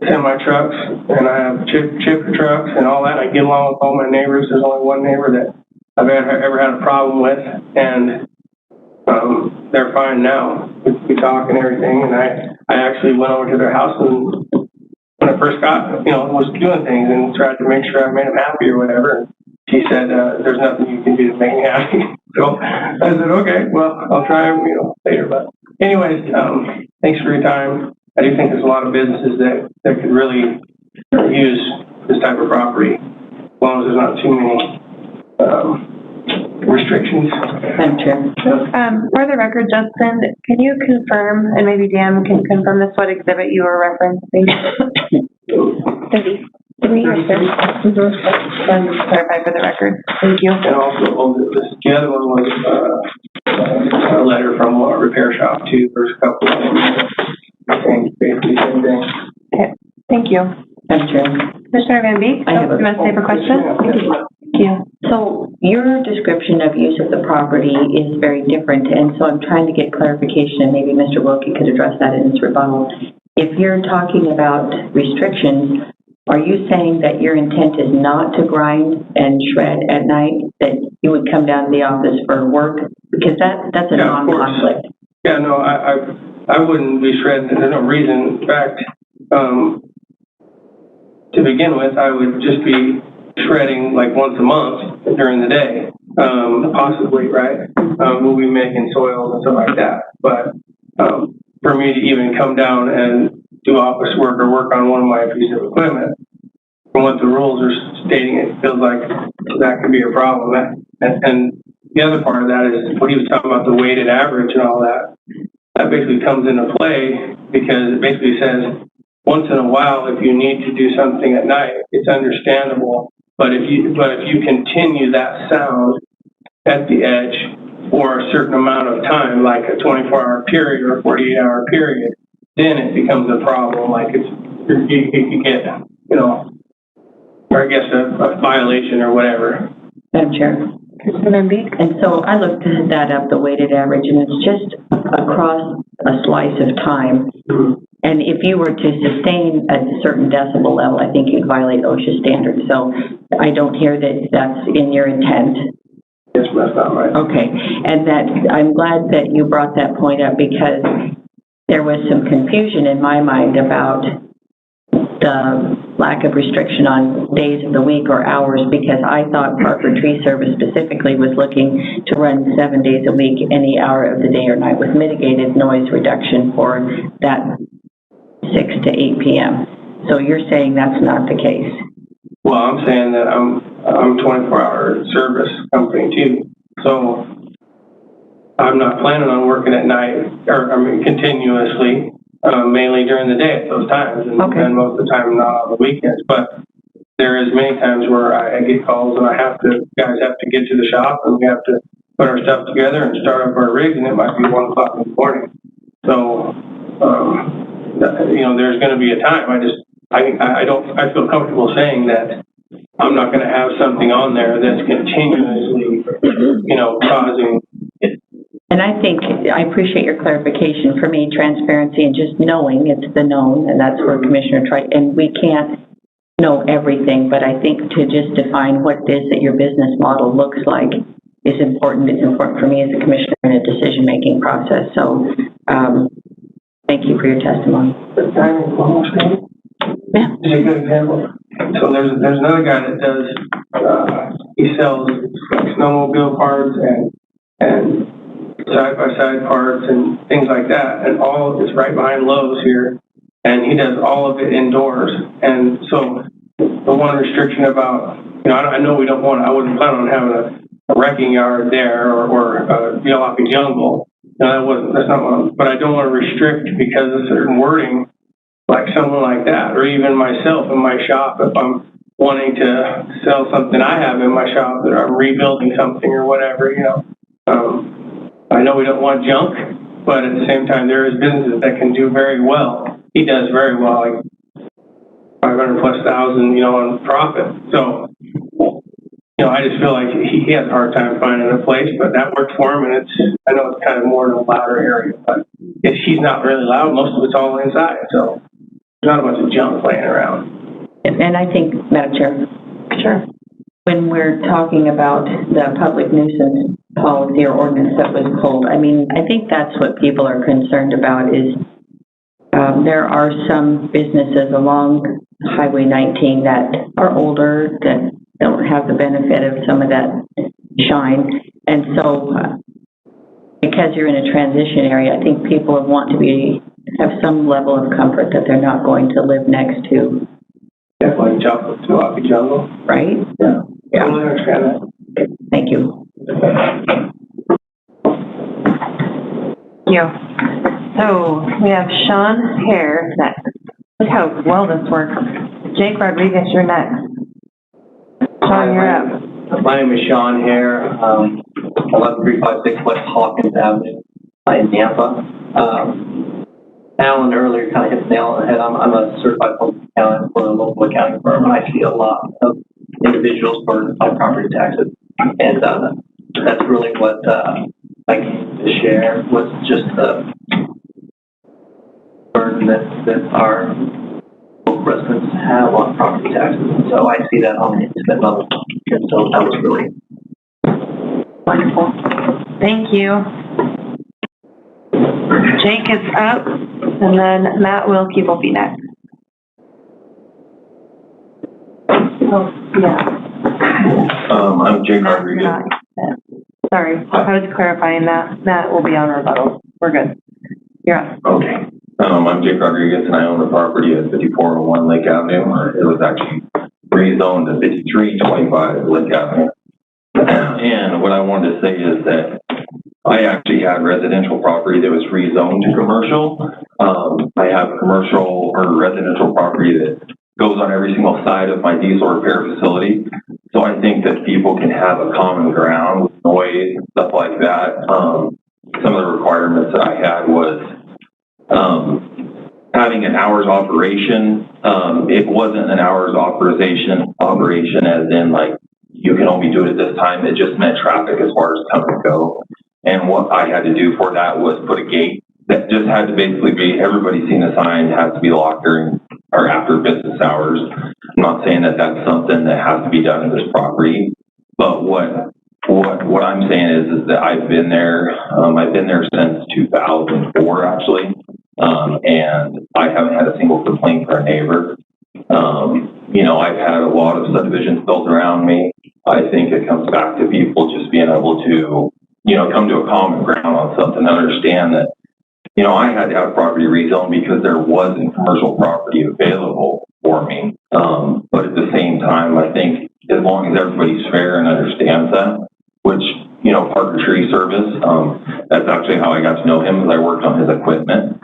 semi-trucks and I have chipper trucks and all that. I get along with all my neighbors. There's only one neighbor that I've ever had a problem with, and they're fine now. We talk and everything, and I actually went over to their house and when I first got, was doing things and tried to make sure I made them happy or whatever. She said, there's nothing you can do to make me happy. So I said, okay, well, I'll try, later. But anyways, thanks for your time. I do think there's a lot of businesses that could really use this type of property, as long as there's not too many restrictions. For the record, Justin, can you confirm, and maybe Dan can confirm this, what exhibit you were referencing? 33 or 30? And just clarify for the record. Thank you. And also, the other one was a letter from a repair shop too. There's a couple of them. Basically the same thing. Okay, thank you. Commissioner Van Beek, you want to say a question? Thank you. So your description of use of the property is very different, and so I'm trying to get clarification, and maybe Mr. Wilkie could address that in his rebuttal. If you're talking about restrictions, are you saying that your intent is not to grind and shred at night, that you would come down to the office for work? Because that's a Yeah, of course. non-conflict. Yeah, no, I wouldn't be shredding. There's no reason. In fact, to begin with, I would just be shredding like once a month during the day, possibly, right? We'll be making soils and stuff like that. But for me to even come down and do office work or work on one of my pieces of equipment, from what the rules are stating, it feels like that could be a problem. And the other part of that is what he was talking about, the weighted average and all that. That basically comes into play because it basically says once in a while, if you need to do something at night, it's understandable. But if you continue that sound at the edge for a certain amount of time, like a 24-hour period or a 48-hour period, then it becomes a problem. Like you could get, or I guess a violation or whatever. Madam Chair. And so I looked that up, the weighted average, and it's just across a slice of time. And if you were to sustain a certain decibel level, I think you'd violate OSHA standards. So I don't hear that that's in your intent. Yes, that's not right. Okay, and that I'm glad that you brought that point up because there was some confusion in my mind about the lack of restriction on days of the week or hours, because I thought Parker Tree Service specifically was looking to run 7 days a week, any hour of the day or night, with mitigated noise reduction for that 6 to 8 p.m. So you're saying that's not the case? Well, I'm saying that I'm a 24-hour service company too, so I'm not planning on working at night continuously. Mainly during the day at those times, and most of the time not on the weekends. But there is many times where I get calls and guys have to get to the shop and we have to put our stuff together and start up our rigs, and it might be 1 o'clock in the morning. So, there's going to be a time. I feel comfortable saying that I'm not going to have something on there that's continuously, causing. And I appreciate your clarification. For me, transparency and just knowing it's the known, and that's where Commissioner tried, and we can't know everything, but I think to just define what it is that your business model looks like is important. It's important for me as a commissioner in a decision-making process. So, thank you for your testimony. Yeah. Is a good example. So there's another guy that does, he sells snowmobile parts and side-by-side parts and things like that, and all of it's right behind Lowe's here, and he does all of it indoors. And so the one restriction about, I know we don't I wouldn't plan on having a wrecking yard there or a Biologic jungle. That's not what but I don't want to restrict because of certain wording, like someone like that, or even myself in my shop, if I'm wanting to sell something I have in my shop that I'm rebuilding something or whatever, I know we don't want junk, but at the same time, there is businesses that can do very well. He does very well, like 500 plus thousand, on profit. So, I just feel like he has a hard time finding a place, but that worked for him, and I know it's kind of more in a louder area, but he's not really loud. Most of it's all inside, so there's not a bunch of junk laying around. And I think, Madam Chair, sure, when we're talking about the public nuisance policy or ordinance that was pulled, I think that's what people are concerned about is there are some businesses along Highway 19 that are older, that don't have the benefit of some of that shine. And so because you're in a transition area, I think people want to have some level of comfort that they're not going to live next to. Definitely Biologic jungle. Right? Yeah. Yeah. Totally understand that. Thank you. Thank you. So we have Sean Hare next. Look how well this works. Jake Rodriguez, you're next. Sean, you're up. My name is Sean Hare, 11356 West Hawkins Avenue in Nampa. Alan earlier kind of hit the nail on the head. I'm a certified public accountant for a local accounting firm, and I see a lot of individuals burdened by property taxes. And that's really what I came to share, was just the burden that our local residents have on property taxes. And so I see that on the intimate level. And so that was really wonderful. Thank you. Jake is up, and then Matt Wilkie will be next. Oh, yeah. I'm Jake Rodriguez. Sorry, I was clarifying that. Matt will be on rebuttal. We're good. You're up. Okay. I'm Jake Rodriguez, and I own the property at 5401 Lake Avenue. It was actually rezoned to 5325 Lake Avenue. And what I wanted to say is that I actually had residential property that was rezoned to commercial. I have commercial or residential property that goes on every single side of my diesel repair facility. So I think that people can have a common ground with noise and stuff like that. Some of the requirements that I had was having an hours operation. It wasn't an hours operation as in like you can only do it at this time. It just meant traffic as far as come and go. And what I had to do for that was put a gate that just had to basically be, everybody's seen the sign, has to be locked during or after business hours. I'm not saying that that's something that has to be done in this property, but what I'm saying is that I've been there since 2004 actually, and I haven't had a single complaint from a neighbor. I've had a lot of subdivisions built around me. I think it comes back to people just being able to, come to a common ground on something, understand that, I had to have property rezoned because there wasn't commercial property available for me. But at the same time, I think as long as everybody's fair and understands that, which, Parker Tree Service, that's actually how I got to know him, because I worked on his equipment.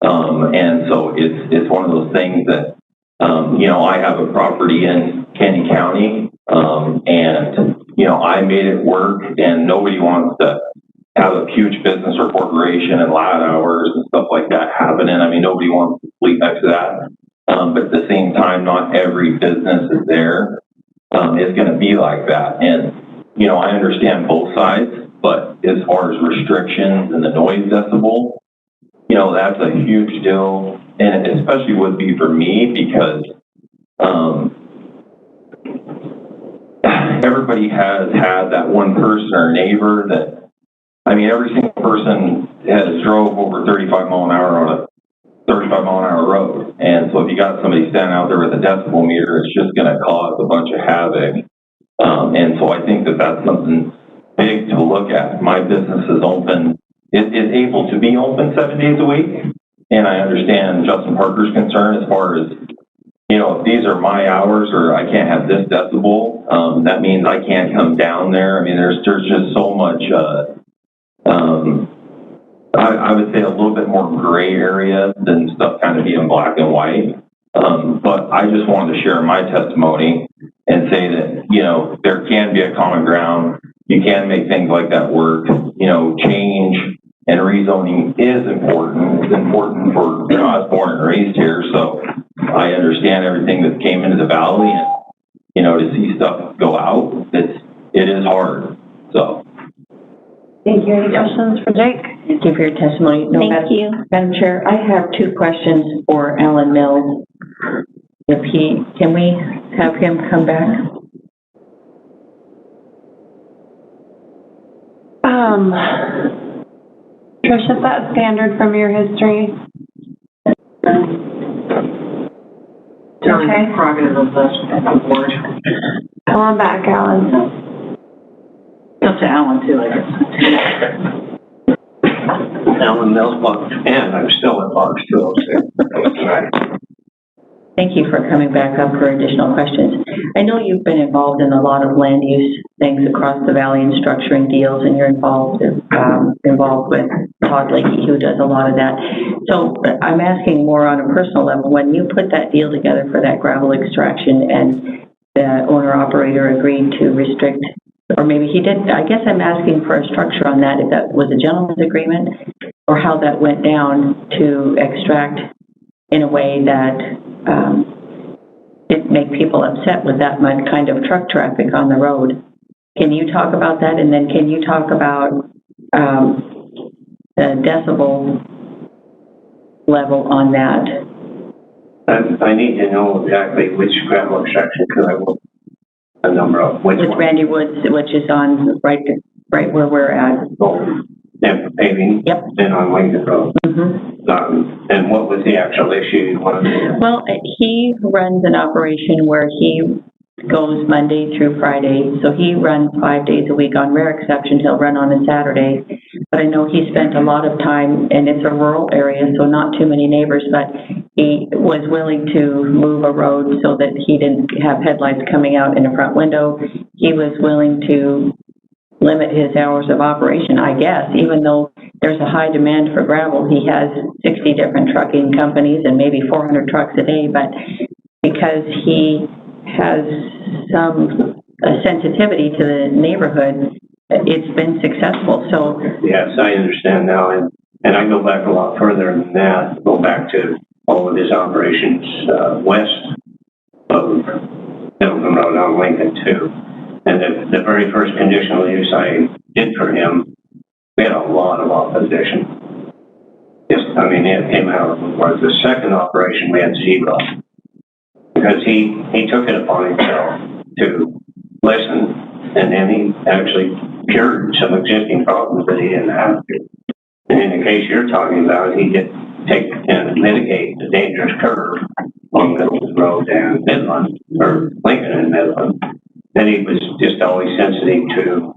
And so it's one of those things that, I have a property in Canyon County, and, I made it work, and nobody wants to have a huge business or corporation and loud hours and stuff like that happening. I mean, nobody wants to sleep next to that. But at the same time, not every business is there, is going to be like that. And, I understand both sides, but as far as restrictions and the noise decibel, that's a huge deal. And it especially would be for me because, everybody has had that one person or neighbor that, every single person has drove over 35 mile an hour on a 35 mile an hour road. And so if you got somebody standing out there with a decibel meter, it's just going to cause a bunch of havoc. And so I think that that's something big to look at. My business is open, is able to be open 7 days a week. And I understand Justin Parker's concern as far as, if these are my hours or I can't have this decibel, that means I can't come down there. There's just so much, I would say a little bit more gray area than stuff kind of being black and white. But I just wanted to share my testimony and say that, there can be a common ground. You can make things like that work. Change and rezoning is important. It's important for, I was born and raised here, so I understand everything that came into the valley, and, to see stuff go out, it is hard, so. Thank you. Any questions for Jake? Thank you for your testimony. No, Thank you. Madam Chair, I have 2 questions for Alan Mills. Can we have him come back? Trish, is that standard from your history? Okay. Prerogative of the board. Come on back, Alan. Up to Alan too, I guess. Alan Mills, and I'm still in box 206. Thank you for coming back up for additional questions. I know you've been involved in a lot of land use things across the valley and structuring deals, and you're involved with Todd Lakey, who does a lot of that. So I'm asking more on a personal level. When you put that deal together for that gravel extraction and the owner-operator agreed to restrict, or maybe he did, I guess I'm asking for a structure on that, if that was a gentleman's agreement, or how that went down to extract in a way that didn't make people upset with that much kind of truck traffic on the road. Can you talk about that? And then can you talk about the decibel level on that? I need to know exactly which gravel extraction, because I will a number of which With one. Randy Woods, which is on right where we're at. Yeah, paving. Yep. And on Lincoln Road. Mm-hmm. And what was the actual issue you wanted to? Well, he runs an operation where he goes Monday through Friday, so he runs 5 days a week. On rare exception, he'll run on a Saturday. But I know he spent a lot of time, and it's a rural area, so not too many neighbors, but he was willing to move a road so that he didn't have headlights coming out in the front window. He was willing to limit his hours of operation, I guess, even though there's a high demand for gravel. He has 60 different trucking companies and maybe 400 trucks a day, but because he has some sensitivity to the neighborhood, it's been successful. So yes, I understand now, and I go back a lot further than that. Go back to all of his operations west of Middleton Road on Lincoln too. And the very first conditional use I did for him, we had a lot of opposition. It came out of the second operation, we had zero. Because he took it upon himself to listen, and then he actually cured some existing problems that he didn't have to. And in the case you're talking about, he did take and mitigate the dangerous curve on Middleton Road and Midland, or Lincoln and Midland. And he was just always sensitive to,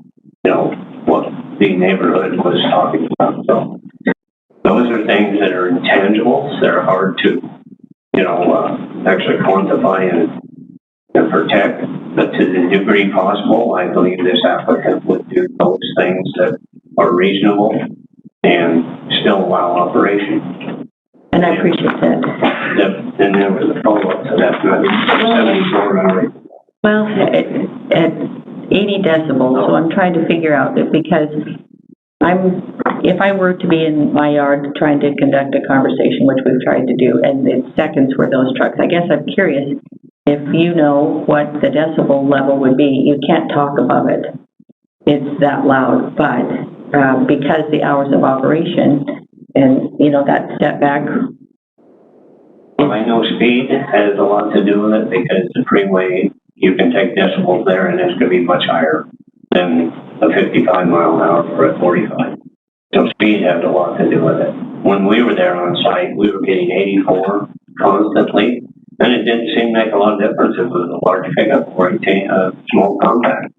what the neighborhood was talking about. So those are things that are intangibles. They're hard to, actually quantify and protect. But to the degree possible, I believe this applicant would do those things that are reasonable and still allow operation. And I appreciate that. Then there was a follow-up to that, 74 hours. Well, at 80 decibels, so I'm trying to figure out that, because if I were to be in my yard trying to conduct a conversation, which we've tried to do, and the seconds were those trucks, I guess I'm curious if you know what the decibel level would be. You can't talk above it. It's that loud, but because the hours of operation and, that step back. Well, I know speed has a lot to do with it, because the freeway, you can take decibels there and it's going to be much higher than a 55 mile an hour or a 45. So speed has a lot to do with it. When we were there on site, we were getting 84 constantly, and it didn't seem to make a lot of difference if it was a large pickup or a small compact.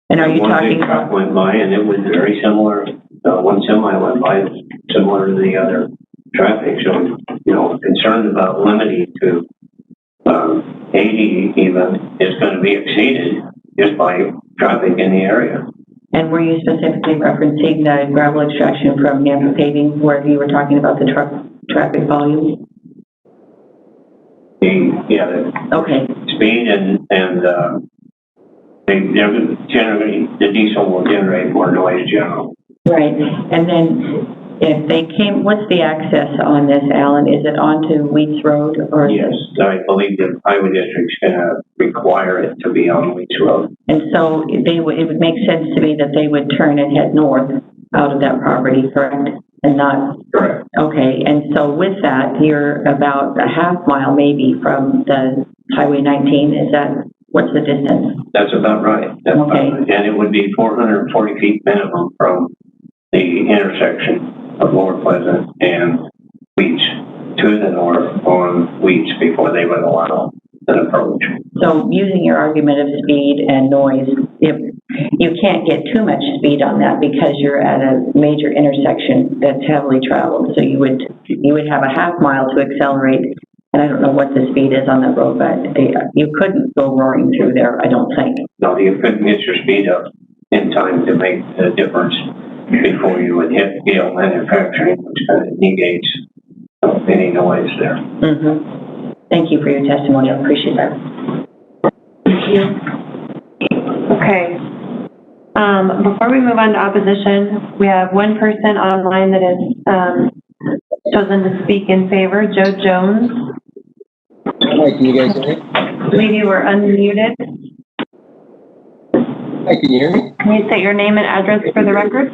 And are you one talking big truck went by and it was very similar. One semi went by, it was similar to the other traffic. So, concerned about limiting to 80 even is going to be exceeded just by traffic in the area. And were you specifically referencing the gravel extraction from Nampa Paving, where you were talking about the traffic volume? Okay. Speed and the diesel will generate more noise generally. Right. And then if they came, what's the access on this, Alan? Is it onto Wheats Road or? Yes, I believe the highway district's going to require it to be on Wheats Road. And so it would make sense to me that they would turn and head north out of that property, correct? And not? Correct. Okay. And so with that, you're about a half mile maybe from the Highway 19. Is that, what's the distance? That's about right. Okay. And it would be 440 feet minimum from the intersection of Lower Pleasant and Wheats to the north on Wheats before they would allow an approach. So using your argument of speed and noise, if you can't get too much speed on that because you're at a major intersection that's heavily traveled. So you would have a half mile to accelerate, and I don't know what the speed is on that road, but you couldn't go roaring through there, I don't think. No, you couldn't get your speed up in time to make the difference before you would hit Gale Manufacturing, which kind of negates any noise there. Mm-hmm. Thank you for your testimony. I appreciate that. Thank you. Okay. Before we move on to opposition, we have one person online that has chosen to speak in favor, Joe Jones. Hi, can you guys hear me? I believe you were unmuted. Hi, can you hear me? Can you state your name and address for the record?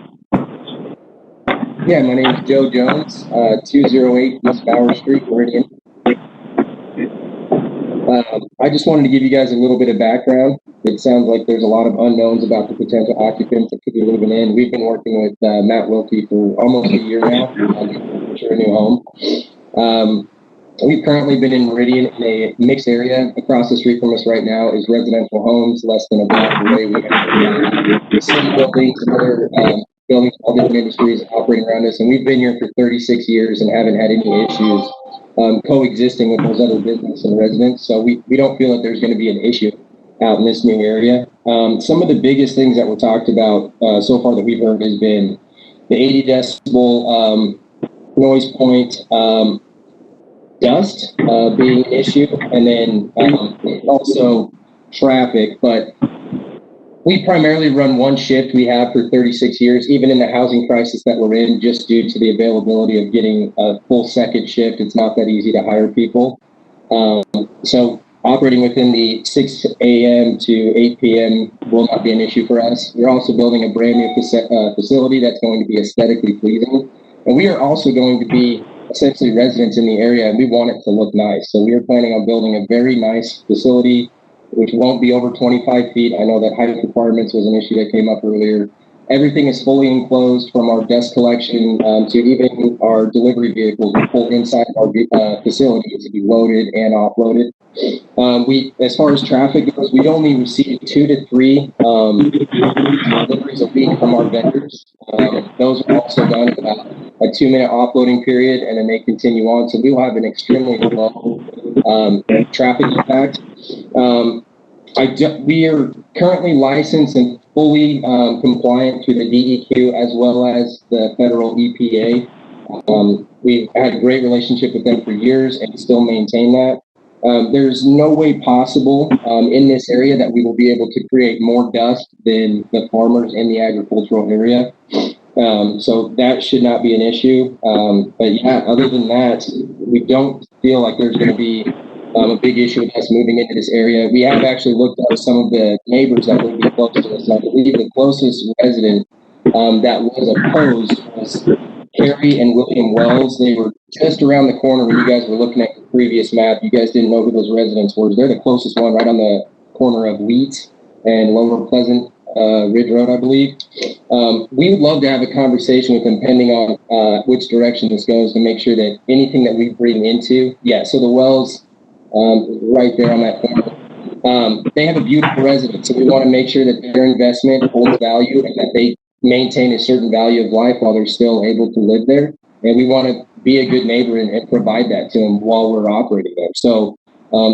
Yeah, my name is Joe Jones, 208 East Bower Street, Meridian. I just wanted to give you guys a little bit of background. It sounds like there's a lot of unknowns about the potential occupants that could be moving in. We've been working with Matt Wilkie for almost a year now for a new home. We've currently been in Meridian in a mixed area. Across the street from us right now is residential homes. Less than a block away, we have city buildings and other buildings, all different industries operating around us. And we've been here for 36 years and haven't had any issues coexisting with those other business and residents. So we don't feel that there's going to be an issue out in this new area. Some of the biggest things that were talked about so far that we've heard has been the 80 decibel noise point, dust being an issue, and then also traffic. But we primarily run one shift. We have for 36 years, even in the housing crisis that we're in, just due to the availability of getting a full second shift. It's not that easy to hire people. So operating within the 6 a.m. to 8 p.m. will not be an issue for us. We're also building a brand new facility that's going to be aesthetically pleasing. And we are also going to be essentially residents in the area, and we want it to look nice. So we are planning on building a very nice facility, which won't be over 25 feet. I know that height requirements was an issue that came up earlier. Everything is fully enclosed, from our dust collection to even our delivery vehicles are pulled inside our facility to be loaded and offloaded. As far as traffic goes, we only receive 2 to 3 deliveries a week from our vendors. Those are also done at about a 2-minute offloading period, and then they continue on. So we will have an extremely low traffic impact. We are currently licensed and fully compliant through the DEQ as well as the federal EPA. We've had a great relationship with them for years and still maintain that. There's no way possible in this area that we will be able to create more dust than the farmers in the agricultural area. So that should not be an issue. But yeah, other than that, we don't feel like there's going to be a big issue with us moving into this area. We have actually looked at some of the neighbors that would be close to us. I believe the closest resident that was opposed was Carrie and William Wells. They were just around the corner when you guys were looking at the previous map. You guys didn't know who those residents were. They're the closest one, right on the corner of Wheat and Lower Pleasant Ridge Road, I believe. We would love to have a conversation with them, depending on which direction this goes, to make sure that anything that we bring into, so the Wells, right there on that corner, they have a beautiful residence, so we want to make sure that their investment holds value and that they maintain a certain value of life while they're still able to live there. And we want to be a good neighbor and provide that to them while we're operating there. So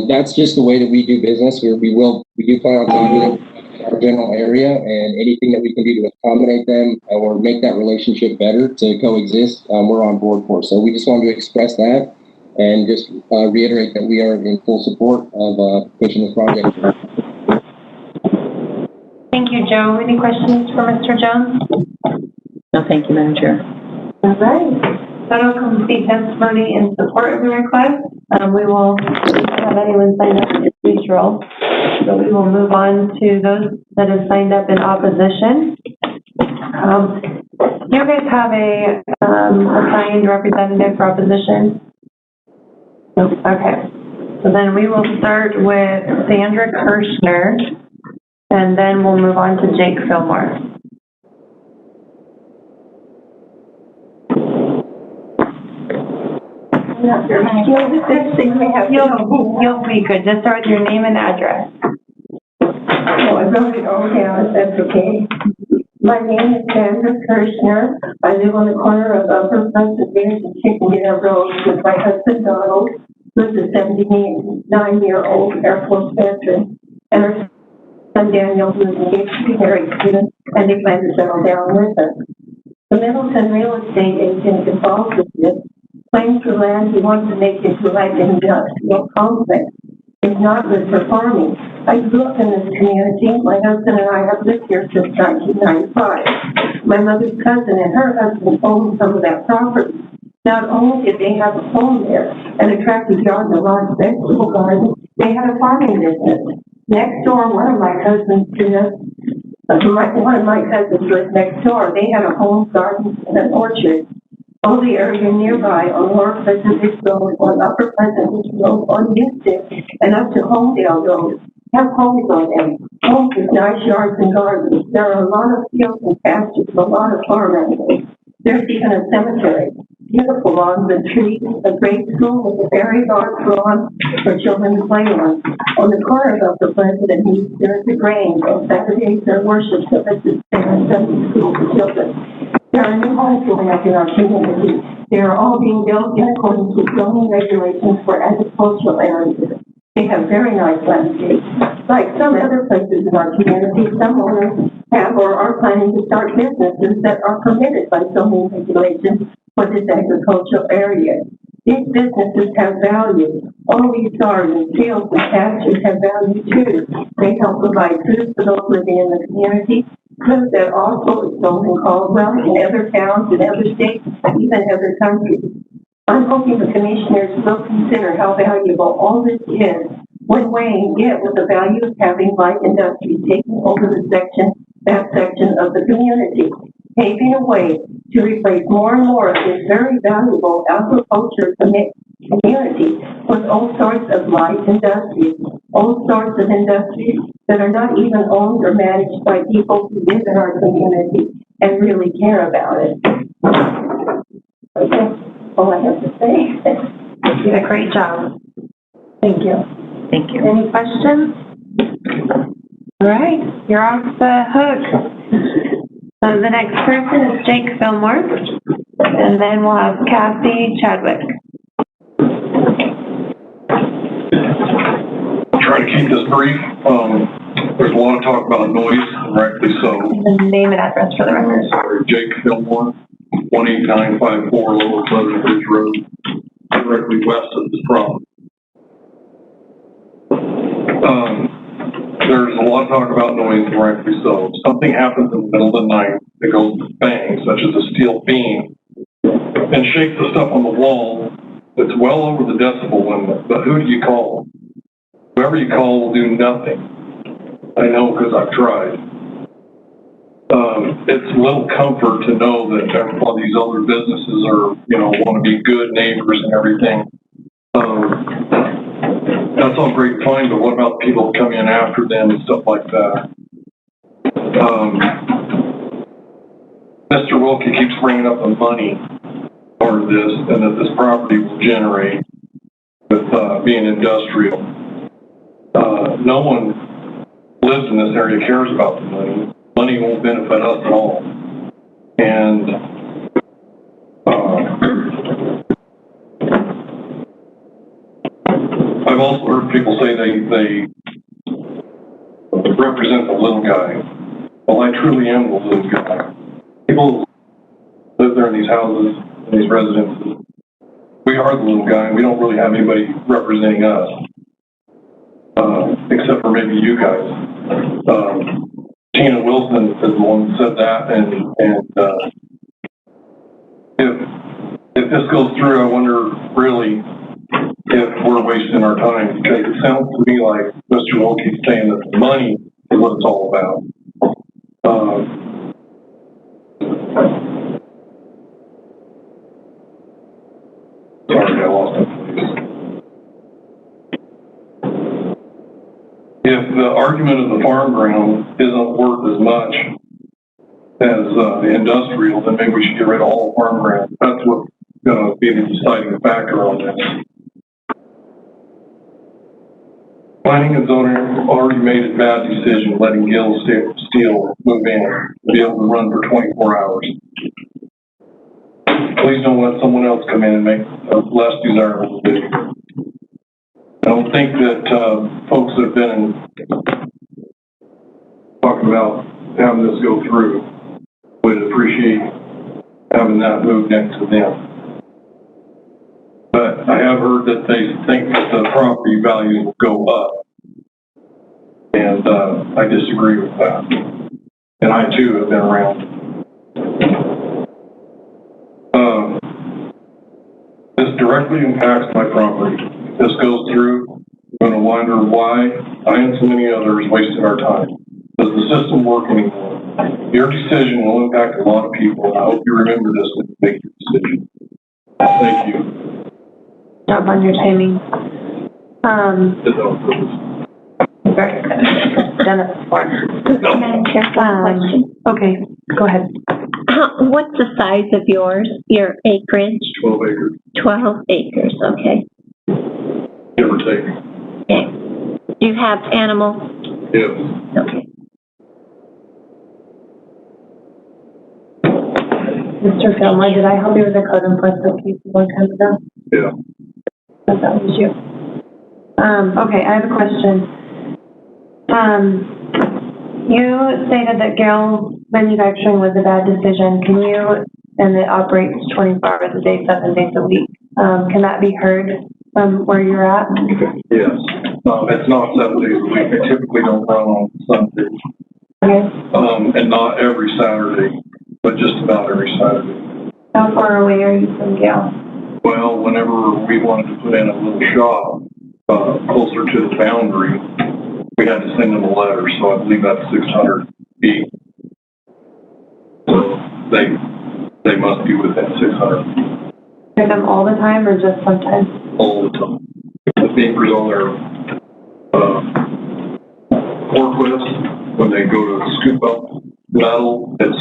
that's just the way that we do business. We do plan on talking in our general area, and anything that we can do to accommodate them or make that relationship better to coexist, we're on board for. So we just wanted to express that and just reiterate that we are in full support of pushing this project. Thank you, Joe. Any questions for Mr. Jones? No, thank you, Madam Chair. All right. That'll complete testimony in support of the request. We will have anyone sign up for speech role. So we will move on to those that have signed up in opposition. Do you guys have a assigned representative for opposition? Okay. So then we will start with Sandra Kirshner, and then we'll move on to Jake Fillmore. You'll be good. Just start with your name and address. Oh, I wrote it all down, if that's okay. My name is Sandra Kirshner. I live on the corner of Upper Pleasant Ridge and Chicken Dinner Road with my husband Donald, who's a 79-year-old Air Force veteran, and our son Daniel, who's engaged to be married soon, and they plan to settle down with us. The Middleton real estate agent involved with this claims for land he wants to make into like an industrial complex. It's not good for farming. I grew up in this community. My husband and I have lived here since 1995. My mother's cousin and her husband owned some of that property. Not only did they have a home there, an attractive yard and a large vegetable garden, they had a farming business. Next door, one of my cousins lived next door. They had a home garden and an orchard. All the area nearby on Lower Pleasant Ridge Road, on Upper Pleasant Ridge Road, on Houston, and up to Homedale Road have homes on them. Homes with nice yards and gardens. There are a lot of fields and pastures, a lot of farm animals. There's even a cemetery. Beautiful lawns and trees, a great school with a very large lawn for children to play on. On the corner of the Pleasant and East, there is a Grange. On Saturdays, there are worship services and Sunday school for children. There are new homes going up in our community. They are all being built in accordance with zoning regulations for agricultural areas. They have very nice landscapes. Like some other places in our community, some owners have or are planning to start businesses that are permitted by zoning regulations for this agricultural area. These businesses have value. All these gardens, fields, and pastures have value too. They help provide food for those living in the community. Food that also is sold in Caldwell, in other towns, in other states, even other countries. I'm hoping the commissioners will consider how valuable all this is when weighing it with the value of having light industry taking over that section of the community, paving a way to replace more and more of this very valuable agriculture community with all sorts of light industries, all sorts of industries that are not even owned or managed by people who live in our community and really care about it. Okay. All I have to say. You did a great job. Thank you. Thank you. Any questions? All right, you're off the hook. So the next person is Jake Fillmore, and then we'll have Kathy Chadwick. I'll try to keep this brief. There's a lot of talk about noise, rightly so. And name and address for the record. Jake Fillmore, 18954 Lower Pleasant Ridge Road, directly west of this property. There's a lot of talk about noise, and rightly so. If something happens in the middle of the night that goes bang, such as a steel beam, and shakes the stuff on the wall, it's well over the decibel limit, but who do you call? Whoever you call will do nothing. I know because I've tried. It's a little comfort to know that all these other businesses are, want to be good neighbors and everything. That's all great and fine, but what about people come in after them and stuff like that? Mr. Wilkie keeps bringing up the money part of this and that this property will generate with being industrial. No one lives in this area cares about the money. Money won't benefit us at all. And I've also heard people say they represent the little guy. Well, I truly am the little guy. People live there in these houses, in these residences. We are the little guy, and we don't really have anybody representing us, except for maybe you guys. Tina Wilson is the one who said that, and if this goes through, I wonder really if we're wasting our time, because it sounds to me like Mr. Wilkie's saying that the money is what it's all about. Sorry, I lost my place. If the argument of the farm ground isn't worth as much as the industrial, then maybe we should get rid of all farm ground. That's what's going to be the deciding factor on this. Planning and zoning already made a bad decision letting Gill Steel move in to be able to run for 24 hours. Please don't let someone else come in and make a less desirable decision. I don't think that folks that have been talking about having this go through would appreciate having that move next to them. But I have heard that they think that the property values will go up. And I disagree with that. And I too have been around. This directly impacts my property. If this goes through, I'm going to wonder why I and so many others wasted our time. Does the system work anymore? Your decision will impact a lot of people, and I hope you remember this when you make your decision. Thank you. Job on your timing. Very good. Done it before. Okay, go ahead. What's the size of yours, your acreage? 12 acres, 12 acres, okay. give or take. Okay. Do you have animals? Yes. Okay. Mr. Fillmore, did I help you with the code enforcement piece a long time ago? Yeah. That was you. Okay, I have a question. You stated that Gale Manufacturing was a bad decision. Can you, and it operates 24 hours a day, 7 days a week. Can that be heard from where you're at? Yes. It's not 7 days a week. They typically don't run on Sundays. Okay. And not every Saturday, but just about every Saturday. How far away are you from Gale? Well, whenever we wanted to put in a little shop, closer to the boundary, we had to send them a letter, so I believe that's 600 feet. So they must be within 600 feet. Hear them all the time or just sometimes? All the time. The beepers on their forklifts, when they go to scoop up metal, it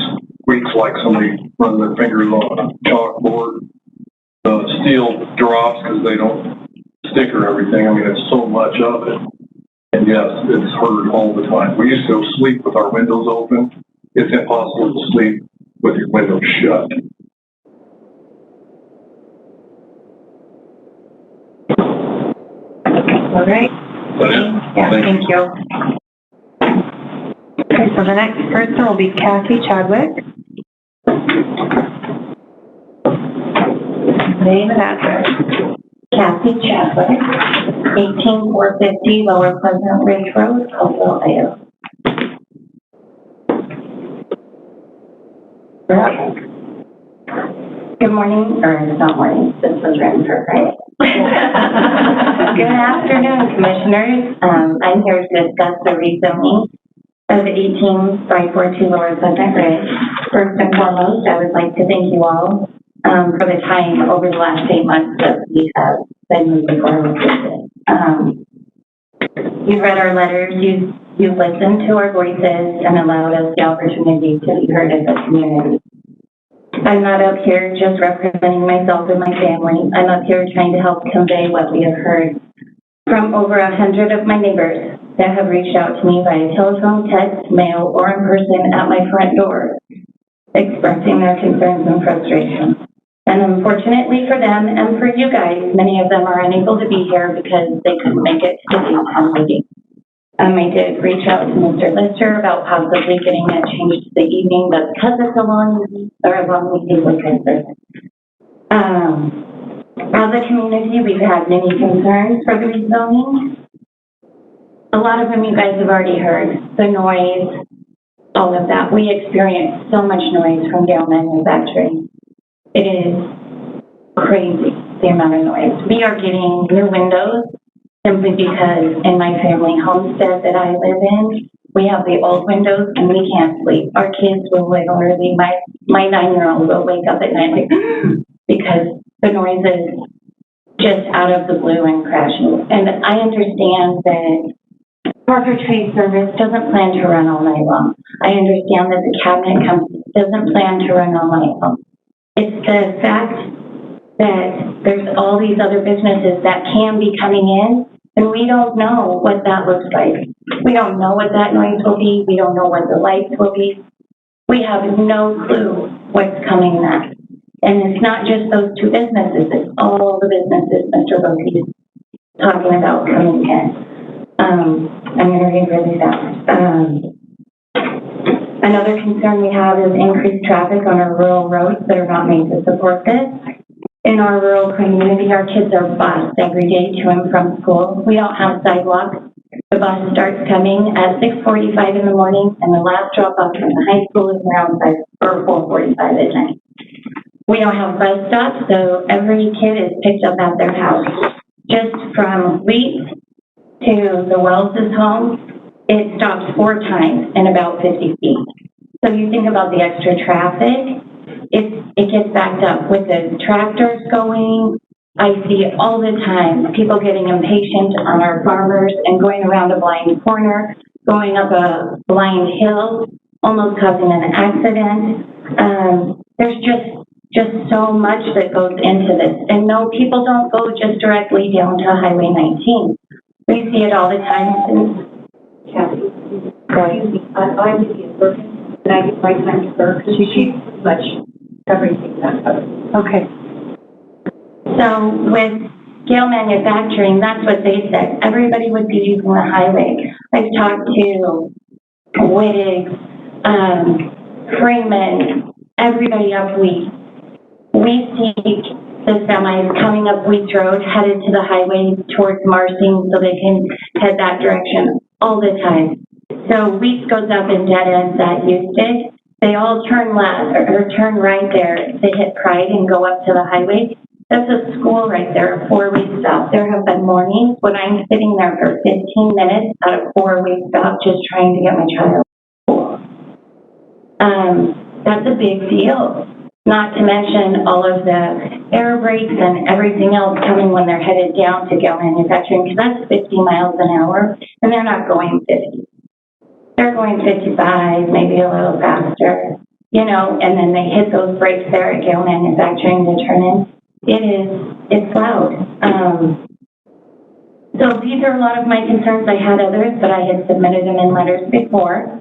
squeaks like somebody running their fingers on a chalkboard. Steel drops because they don't sticker everything. I mean, it's so much of it. And yes, it's heard all the time. We used to sleep with our windows open. It's impossible to sleep with your windows shut. All right. Yeah, thank you. Okay, so the next person will be Kathy Chadwick. Name and address. Kathy Chadwick, 18450 Lower Pleasant Ridge Road, Caldwell, Iowa. Good morning, or it's not morning, this was Renford, right? Good afternoon, Commissioners. I'm here to discuss the rezoning of 18-42 Lower Pleasant Ridge. First and foremost, I would like to thank you all for the time over the last 8 months that we have been moving forward with it. You've read our letters, you've listened to our voices and allowed us the opportunity to be heard as a community. I'm not up here just representing myself and my family. I'm up here trying to help convey what we have heard from over 100 of my neighbors that have reached out to me via telephone, text, mail, or in person at my front door, expressing their concerns and frustrations. And unfortunately for them and for you guys, many of them are unable to be here because they couldn't make it to the daytime meeting. I did reach out to Mr. Lister about possibly getting that changed to the evening, but because it's a long meeting, we couldn't. As a community, we've had many concerns for the rezoning. A lot of them you guys have already heard, the noise, all of that. We experience so much noise from Gale Manufacturing. It is crazy, the amount of noise. We are getting new windows simply because in my family homestead that I live in, we have the old windows and we can't sleep. Our kids will literally, my 9-year-old will wake up at night like, because the noise is just out of the blue and crashing. And I understand that Parker Tree Service doesn't plan to run all night long. I understand that the cabinet company doesn't plan to run all night long. It's the fact that there's all these other businesses that can be coming in, and we don't know what that looks like. We don't know what that noise will be. We don't know what the lights will be. We have no clue what's coming next. And it's not just those two businesses, it's all the businesses Mr. BOCC is talking about coming in. I'm going to read really fast. Another concern we have is increased traffic on our rural roads that are not made to support this. In our rural community, our kids are bused every day to and from school. We don't have sidewalks. The bus starts coming at 6:45 in the morning, and the last drop-off from the high school is around 4:45 at night. We don't have bus stops, so every kid is picked up at their house. Just from Wheat to the Wells' home, it stops 4 times in about 50 feet. So you think about the extra traffic, it gets backed up with the tractors going. I see it all the time, people getting impatient on our farmers and going around a blind corner, going up a blind hill, almost causing an accident. There's just so much that goes into this. And no, people don't go just directly down to Highway 19. We see it all the time. Kathy, excuse me, I'm with you, and I give my time to her, because she's pretty much everything that covers. Okay. So with Gale Manufacturing, that's what they said. Everybody would be using the highway. I've talked to Wittig, Freeman, everybody up Wheat. We see the semis coming up Wheats Road, headed to the highway towards Marsing so they can head that direction all the time. So Wheats goes up and dead ends at Houston. They all turn left or turn right there to hit Pride and go up to the highway. That's a school right there, a 4-way stop. There have been mornings when I'm sitting there for 15 minutes at a 4-way stop just trying to get my child to school. That's a big deal. Not to mention all of the air brakes and everything else coming when they're headed down to Gale Manufacturing, because that's 50 miles an hour, and they're not going 50. They're going 55, maybe a little faster, you know, and then they hit those brakes there at Gale Manufacturing to turn in. It's loud. So these are a lot of my concerns. I had others, but I had submitted them in letters before.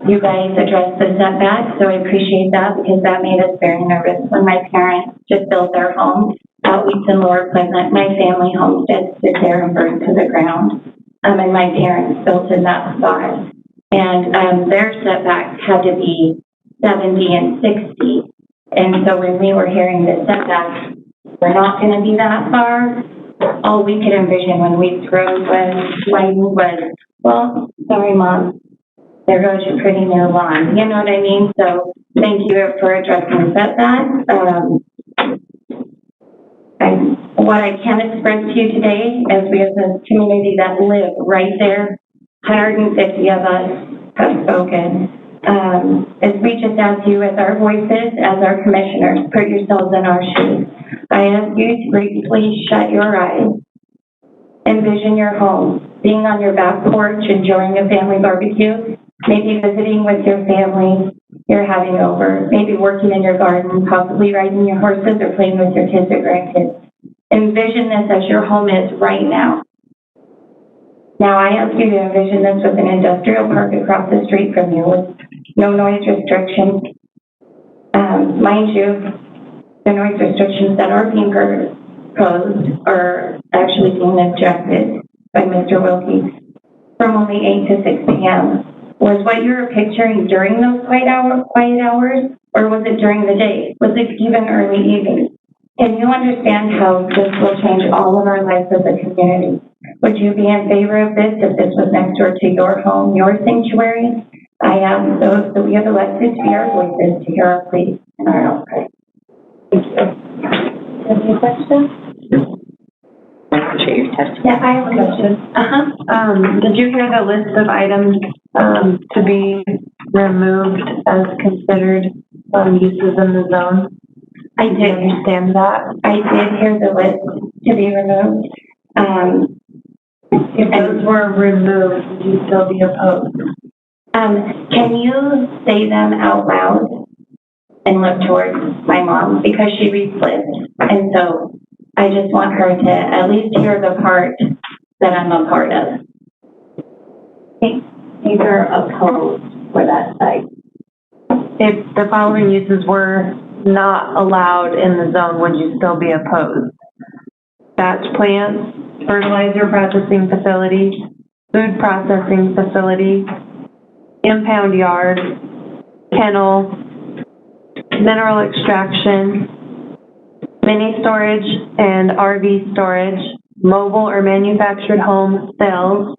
You guys addressed the setback, so I appreciate that because that made us very nervous when my parents just built their home out Wheats and Lower Pleasant. My family homestead stood there and burned to the ground, and my parents built in that spot. And their setbacks had to be 70 and 60. And so when we were hearing the setbacks were not going to be that far, all we could envision when Wheats Road was, well, sorry, Mom, there goes your pretty new lawn. You know what I mean? So thank you for addressing setbacks. What I can express to you today, as we as a community that live right there, 150 of us have spoken, is we just ask you as our voices, as our commissioners, put yourselves in our shoes. I ask you to briefly shut your eyes, envision your home, being on your back porch, enjoying a family barbecue, maybe visiting with your family you're having over, maybe working in your garden, possibly riding your horses or playing with your kids or grandkids. Envision this as your home is right now. Now, I ask you to envision this with an industrial park across the street from you with no noise restrictions. Mind you, the noise restrictions that are being proposed are actually being objected by Mr. Wilkie from only 8 to 6 p.m. Was what you were picturing during those quiet hours, or was it during the day? Was it even early evening? Can you understand how this will change all of our lives as a community? Would you be in favor of this if this was next door to your home, your sanctuary? I ask those that we have elected to be our voices to hear our pleas and our outcry. Thank you. Any questions? Appreciate your testimony. Yeah, I have a question. Did you hear the list of items to be removed as considered uses in the zone? I did understand that. I did hear the list to be removed. If those were removed, would you still be opposed? Can you say them out loud and look towards my mom because she reads lists, and so I just want her to at least hear the part that I'm a part of. These are opposed for that site. If the following uses were not allowed in the zone, would you still be opposed? Batch plants, fertilizer processing facility, food processing facility, impound yard, kennel, mineral extraction, mini storage and RV storage, mobile or manufactured home sales,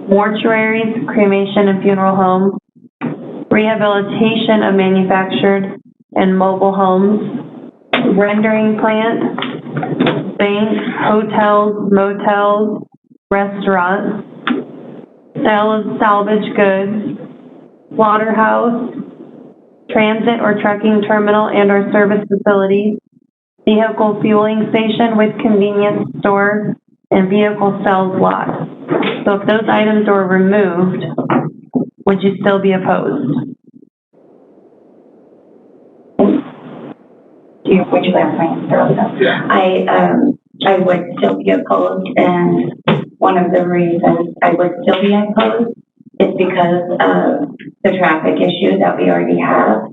mortuaries, cremation and funeral homes, rehabilitation of manufactured and mobile homes, rendering plants, banks, hotels, motels, restaurants, sale of salvage goods, slaughterhouse, transit or trucking terminal and or service facility, vehicle fueling station with convenience store, and vehicle sales lot. So if those items were removed, would you still be opposed? Would you like my answer? I would still be opposed, and one of the reasons I would still be opposed is because of the traffic issue that we already have.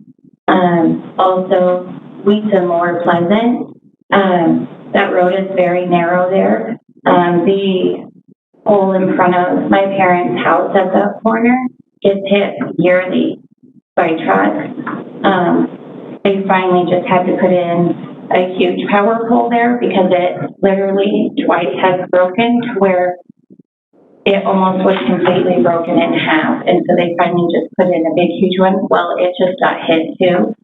Also, Wheaton Moore Pleasant, that road is very narrow there. The hole in front of my parents' house at that corner gets hit yearly by trucks. They finally just had to put in a huge power pole there because it literally twice has broken to where it almost was completely broken in half. And so they finally just put in a big, huge one. Well, it just got hit too.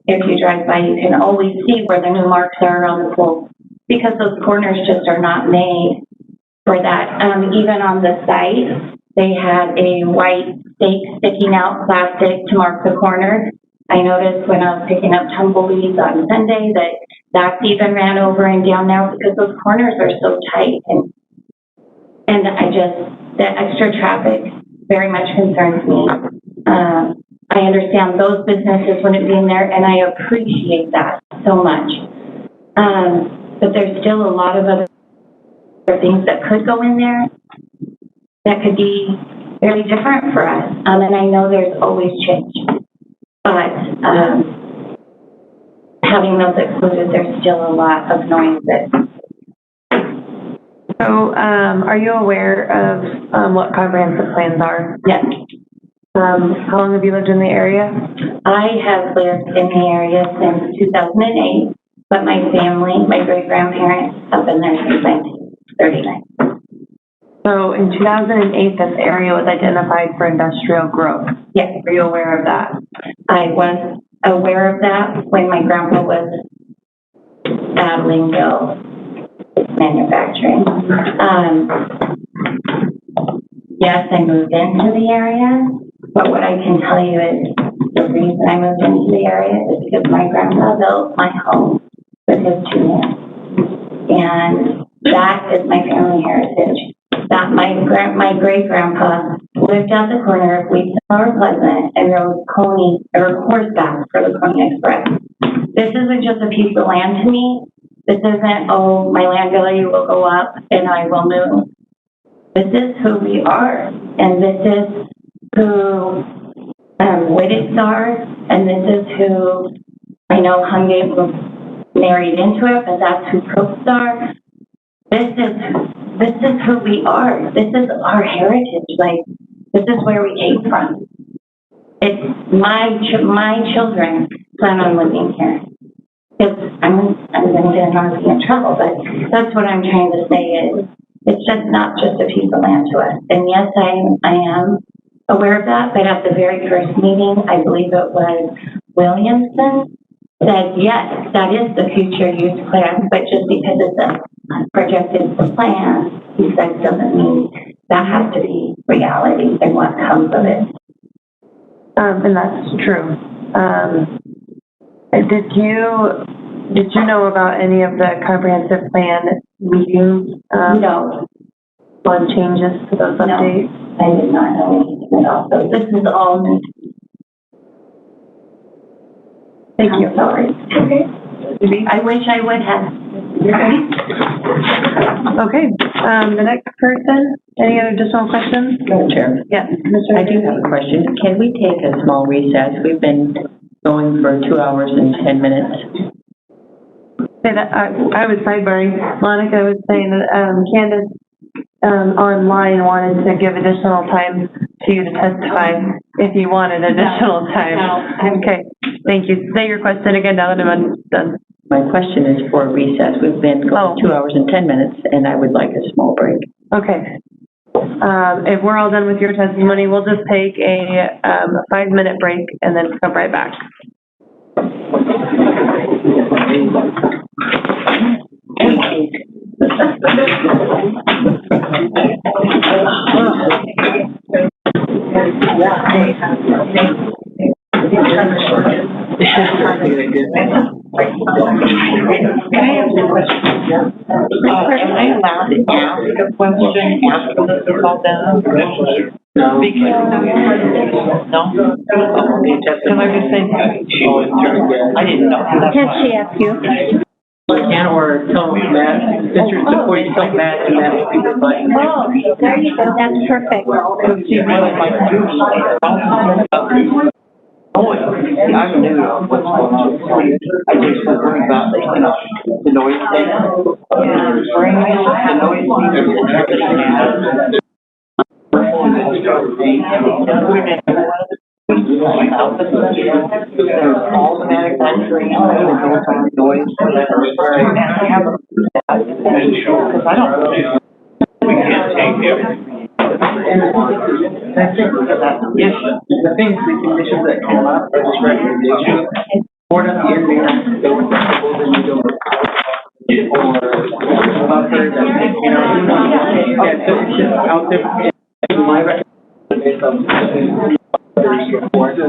If you drive by, you can always see where the new marks are on the pole because those corners just are not made for that. Even on the site, they had a white stake sticking out, plastic, to mark the corner. I noticed when I was picking up tumbleweeds on Sunday that that's even ran over and down now because those corners are so tight. And the extra traffic very much concerns me. I understand those businesses wouldn't be in there, and I appreciate that so much. But there's still a lot of other things that could go in there that could be very different for us. And I know there's always change. But having those excluded, there's still a lot of noise that. So, are you aware of what comprehensive plans are? Yes. How long have you lived in the area? I have lived in the area since 2008, but my family, my great-grandparents, have been there since 1939. So in 2008, this area was identified for industrial growth. Yes. Are you aware of that? I was aware of that when my grandpa was at Linville Manufacturing. Yes, I moved into the area, but what I can tell you is the reason I moved into the area is because my grandpa built my home with his 2 hands. And that is my family heritage. That my great-grandpa lived at the corner of Wheaton or Pleasant and rode horseback for the Pony Express. This isn't just a piece of land to me. This isn't, oh, my land value will go up and I will move. This is who we are, and this is who Wittets are, and this is who I know Hungate was married into it, but that's who Cooks are. This is who we are. This is our heritage. Like, this is where we came from. It's my children plan on living here. I'm going to get in trouble, but that's what I'm trying to say is it's just not just a piece of land to us. And yes, I am aware of that, but at the very first meeting, I believe it was Williamson, said, yes, that is the future use plan, but just because it's a projected plan, he said, doesn't mean that has to be reality and what comes of it. And that's true. Did you know about any of the comprehensive plan meetings? No. On changes to those updates? No, I did not know anything about those. This is all new. Thank you. Sorry. Okay. I wish I would have. Okay. The next person, any other additional questions? Madam Chair. Yes, I do have a question. Can we take a small recess? We've been going for 2 hours and 10 minutes. Say that, I was sidebarring. Monica was saying that Candace online wanted to give additional time to you to testify if you wanted additional time. No. Okay, thank you. Say your question again now that I'm done. My question is for recess. We've been going 2 hours and 10 minutes, and I would like a small break. Okay. If we're all done with your testimony, we'll just take a 5-minute break and then come right back. Thank you. a question after this is all done? No. Because, no? Can I just say? I didn't know. Can she ask you? Can or tell Matt, since you're before you tell Matt, and Matt will be the button. Oh, there you go, that's perfect. She really likes to do oh, I knew what's going on. I just was worried about, the noise thing. There's all the manufacturing, noise, whatever. Because I don't. We can't take everything. That's it, because that's the issue. The things, the conditions that come up are just recommendations. Board up the area, they were comfortable, then you don't. Or buffer that, you know, yeah, so it's just out there. My recommendation based on there's report. You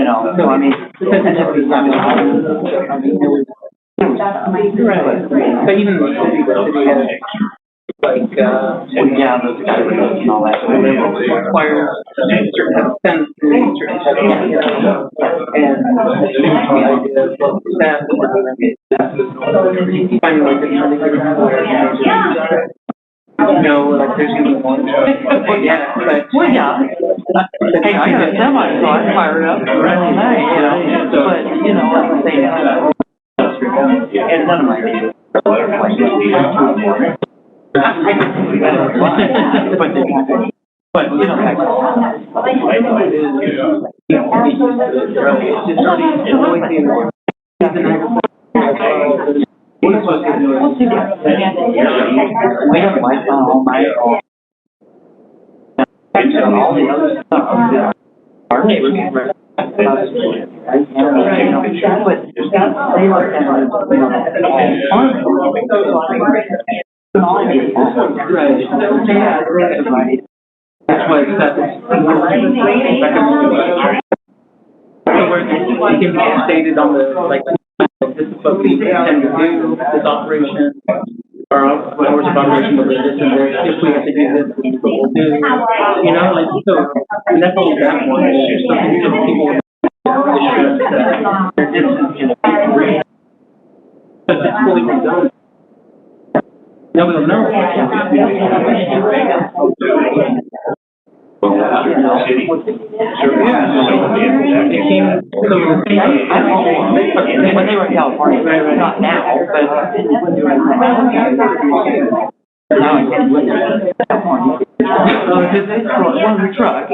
know, so I mean, but even like, yeah, those guys and all that. requires certain fence and certain and staff finding like no, like there's gonna be one. Yeah, but well, yeah. Hey, I got a semi, so I fired up really nice, you know. But you know, at the same time, and none of my kids. But you know, we don't like all night. And all the other stuff. Our neighbors. That's why it's so where it can be stated on the, like, this is what we intend to do, this operation, or hours of operation will be this and this, if we have to do this, this is what we'll do. You know, like, so, and that's all that one, it's just something that people stress that their distance can be great. But it's fully done. No, we don't know. When they were in California, not now, but now I can't live in California. Because they one truck.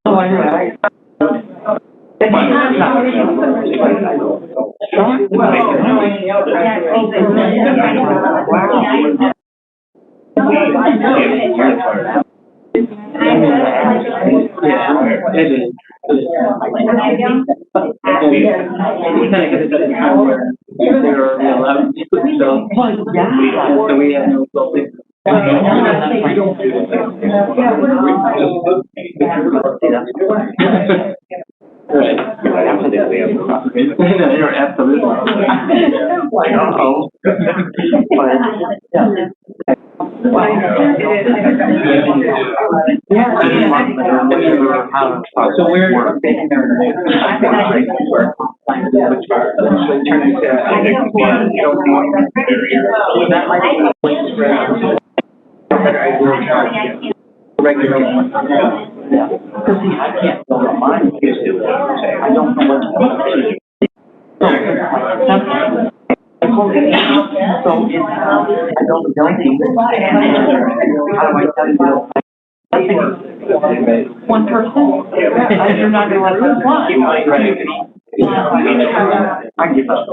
Oh, I know. So we have no right. You're absolutely. Uh-oh. So we're taking their regular one. Because see, I can't go to mine. I don't know what to do. So it's, I don't know anything. How do I tell you? One person? You're not going to let them fly. I give up.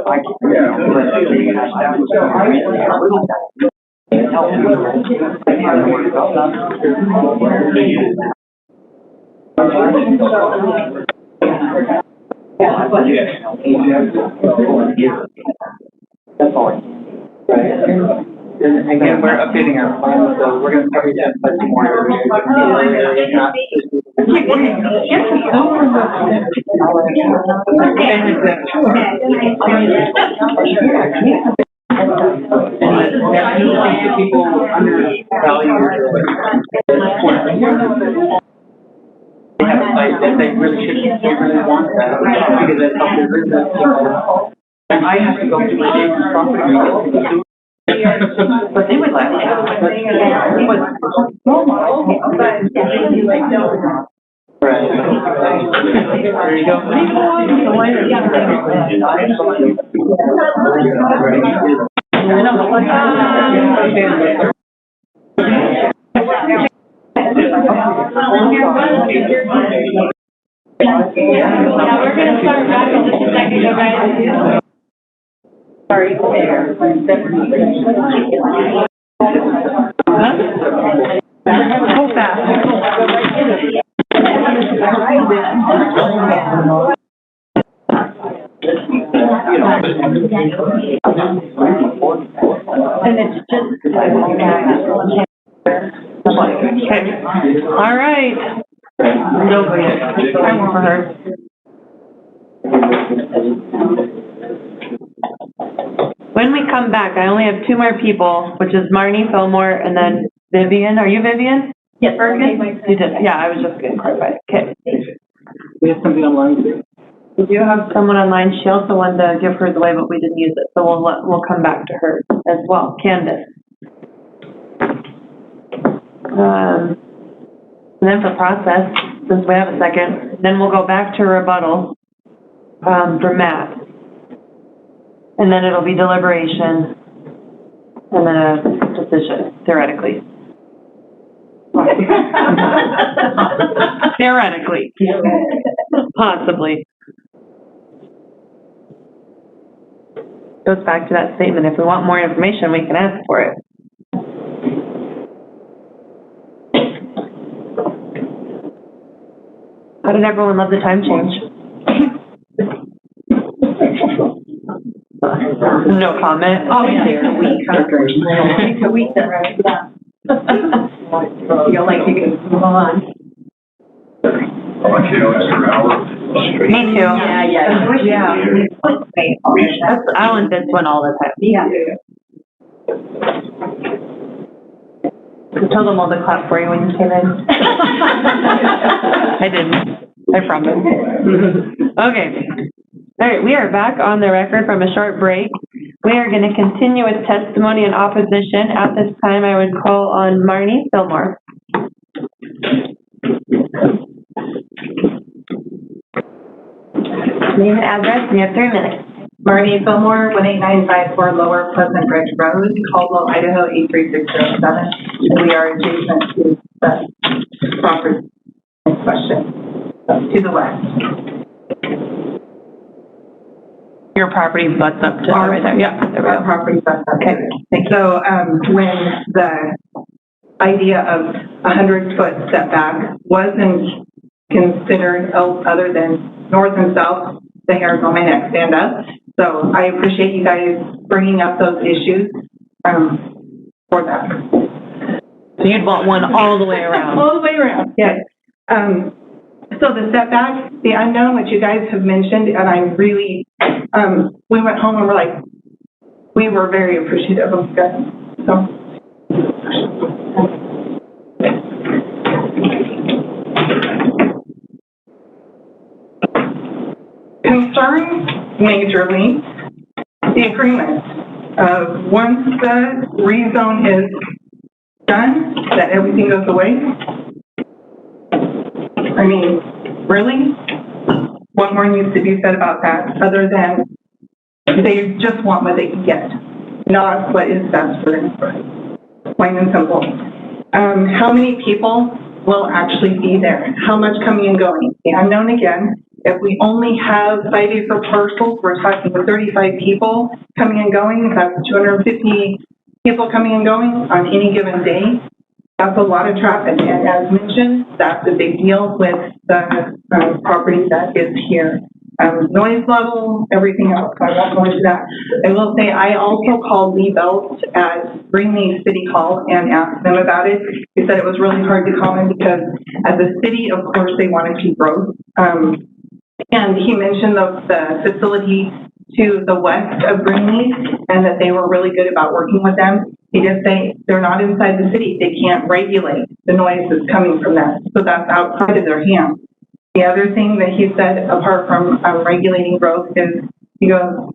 That's all. And again, we're updating our plan, so we're gonna cover that much more. People undervalue they have a site that they really shouldn't, they really want that, because that's how their business. And I have to go to my neighbor's property. But they would like that. Right. There you go. We're gonna start back in just a second, guys. Sorry, there. So fast. And it's just. Okay. All right. Nobody. I'm over her. When we come back, I only have two more people, which is Marnie, Fillmore, and then Vivian. Are you Vivian? Yes. Bergen? You did. Yeah, I was just getting clarified. Okay. We have something online too. We do have someone online. She also wanted to give hers away, but we didn't use it, so we'll come back to her as well. Candace. And then for process, since we have a second, then we'll go back to rebuttal for Matt. And then it'll be deliberation, and then a decision, theoretically. Theoretically. Possibly. Goes back to that statement, if we want more information, we can ask for it. How did everyone love the time change? No comment. Oh, yeah. It's a week, right? Yeah. Feel like you can move on. Me too. Yeah. I want this one all the time. Yeah. I told them all to clap for you when you came in. I didn't. I promise. Okay. All right, we are back on the record from a short break. We are going to continue with testimony and opposition. At this time, I would call on Marnie Fillmore. Name and address, and you have 3 minutes. Marnie Fillmore, 18954 Lower Pleasant Ridge Road, Caldwell, Idaho, 83607. We are adjacent to the property in question, to the west. Your property butts up to right there. Yeah, there we go. Our property butts up. Okay. So when the idea of 100-foot setback wasn't considered other than north and south, the hairs on my neck stand up. So I appreciate you guys bringing up those issues for that. So you'd want one all the way around? All the way around, yes. So the setback, the unknown, which you guys have mentioned, and I really, we went home and we're like, we were very appreciative of that. So. Concerns majorly the agreement of once the rezone is done, that everything goes away. I mean, really? What more needs to be said about that other than they just want what they can get, not what is best for them, plain and simple. How many people will actually be there? How much coming and going? The unknown again. If we only have 5 acre parcels, we're talking 35 people coming and going. That's 250 people coming and going on any given day, that's a lot of traffic. And as mentioned, that's a big deal with the property that is here. Noise level, everything else. I won't go into that. I will say I also called Lee Belt at Greenleaf City Hall and asked them about it. He said it was really hard to call them because as a city, of course, they want to see growth. And he mentioned the facility to the west of Greenleaf and that they were really good about working with them. He did say they're not inside the city. They can't regulate the noise that's coming from that. So that's outside of their hands. The other thing that he said, apart from regulating growth, is he goes,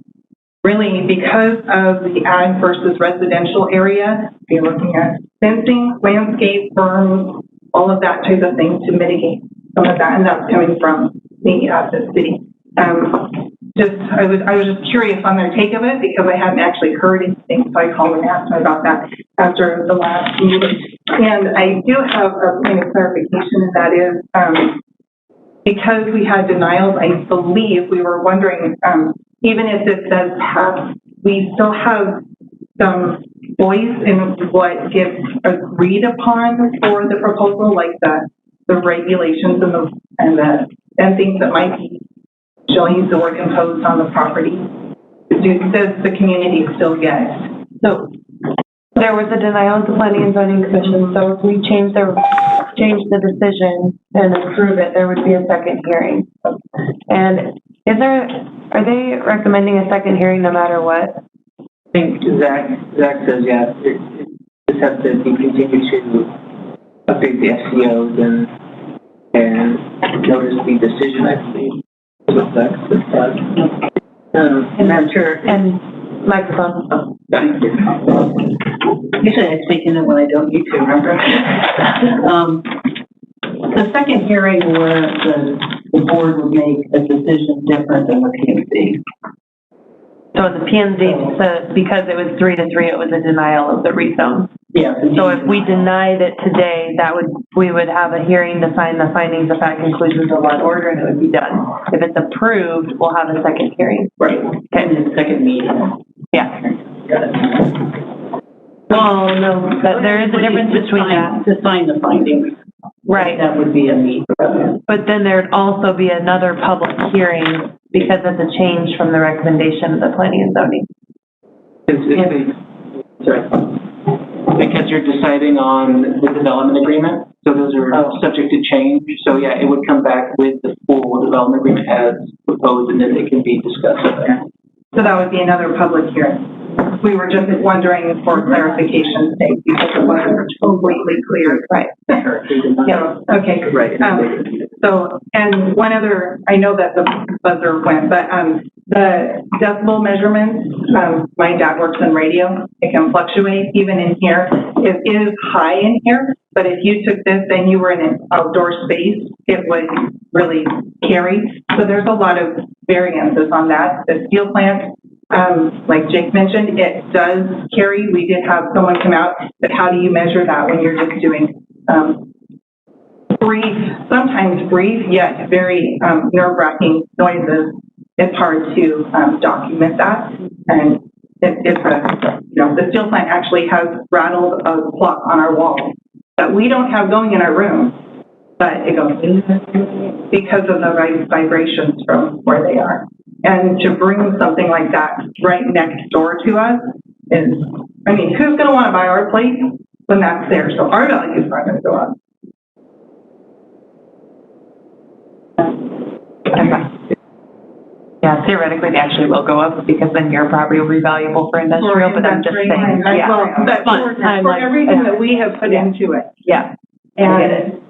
really, because of the ag versus residential area, you're looking at fencing, landscape, berms, all of that type of thing to mitigate some of that, and that's coming from the city. I was just curious on their take of it because I hadn't actually heard anything, so I called and asked them about that after the last meeting. And I do have a point of clarification, and that is, because we had denials, I believe we were wondering, even if this does pass, we still have some voice in what gets agreed upon for the proposal, like the regulations and things that might be, shall use the word imposed on the property. Does the community still get? So there was a denial of the Planning and Zoning Commission, so if we change the decision and approve it, there would be a second hearing. And are they recommending a second hearing no matter what? I think Zach says, yeah, it just has to be continued to update the FCOs and notice the decision, I believe. Madam Chair. And microphone. Oh, thank you. Usually I speak in it when I don't need to, remember? The second hearing where the board would make a decision different than the P&Z. So the P&Z said because it was 3-3, it was a denial of the rezone. Yeah. So if we denied it today, we would have a hearing to find the findings of fact, conclusions of law and order, and it would be done. If it's approved, we'll have a second hearing. Right. Okay. And the second meeting. Yeah. Got it. Well, no, there is a difference between that. To find the findings. Right. That would be a meet. But then there'd also be another public hearing because it's a change from the recommendation of the Planning and Zoning. Because you're deciding on the development agreement, so those are subject to change. So yeah, it would come back with the full development agreement as proposed, and then it can be discussed. So that would be another public hearing. We were just wondering for clarification's sake because it wasn't completely clear. Right. Yeah. Okay. Right. So, and one other, I know that the buzzer went, but the decibel measurements, my dad works in radio. It can fluctuate even in here. It is high in here, but if you took this and you were in an outdoor space, it would really carry. So there's a lot of variances on that. The steel plant, like Jake mentioned, it does carry. We did have someone come out, but how do you measure that when you're just doing sometimes brief, yet very nerve-wracking noises? It's hard to document that. And the steel plant actually has rattled a clock on our wall that we don't have going in our room, but it goes because of the vibrations from where they are. And to bring something like that right next door to us is, I mean, who's going to want to buy our place when that's there? So our values aren't going to go up. Yeah, theoretically, they actually will go up because then your property will be valuable for industrial, but I'm just saying, yeah. Well, but for everything that we have put into it. Yeah. And,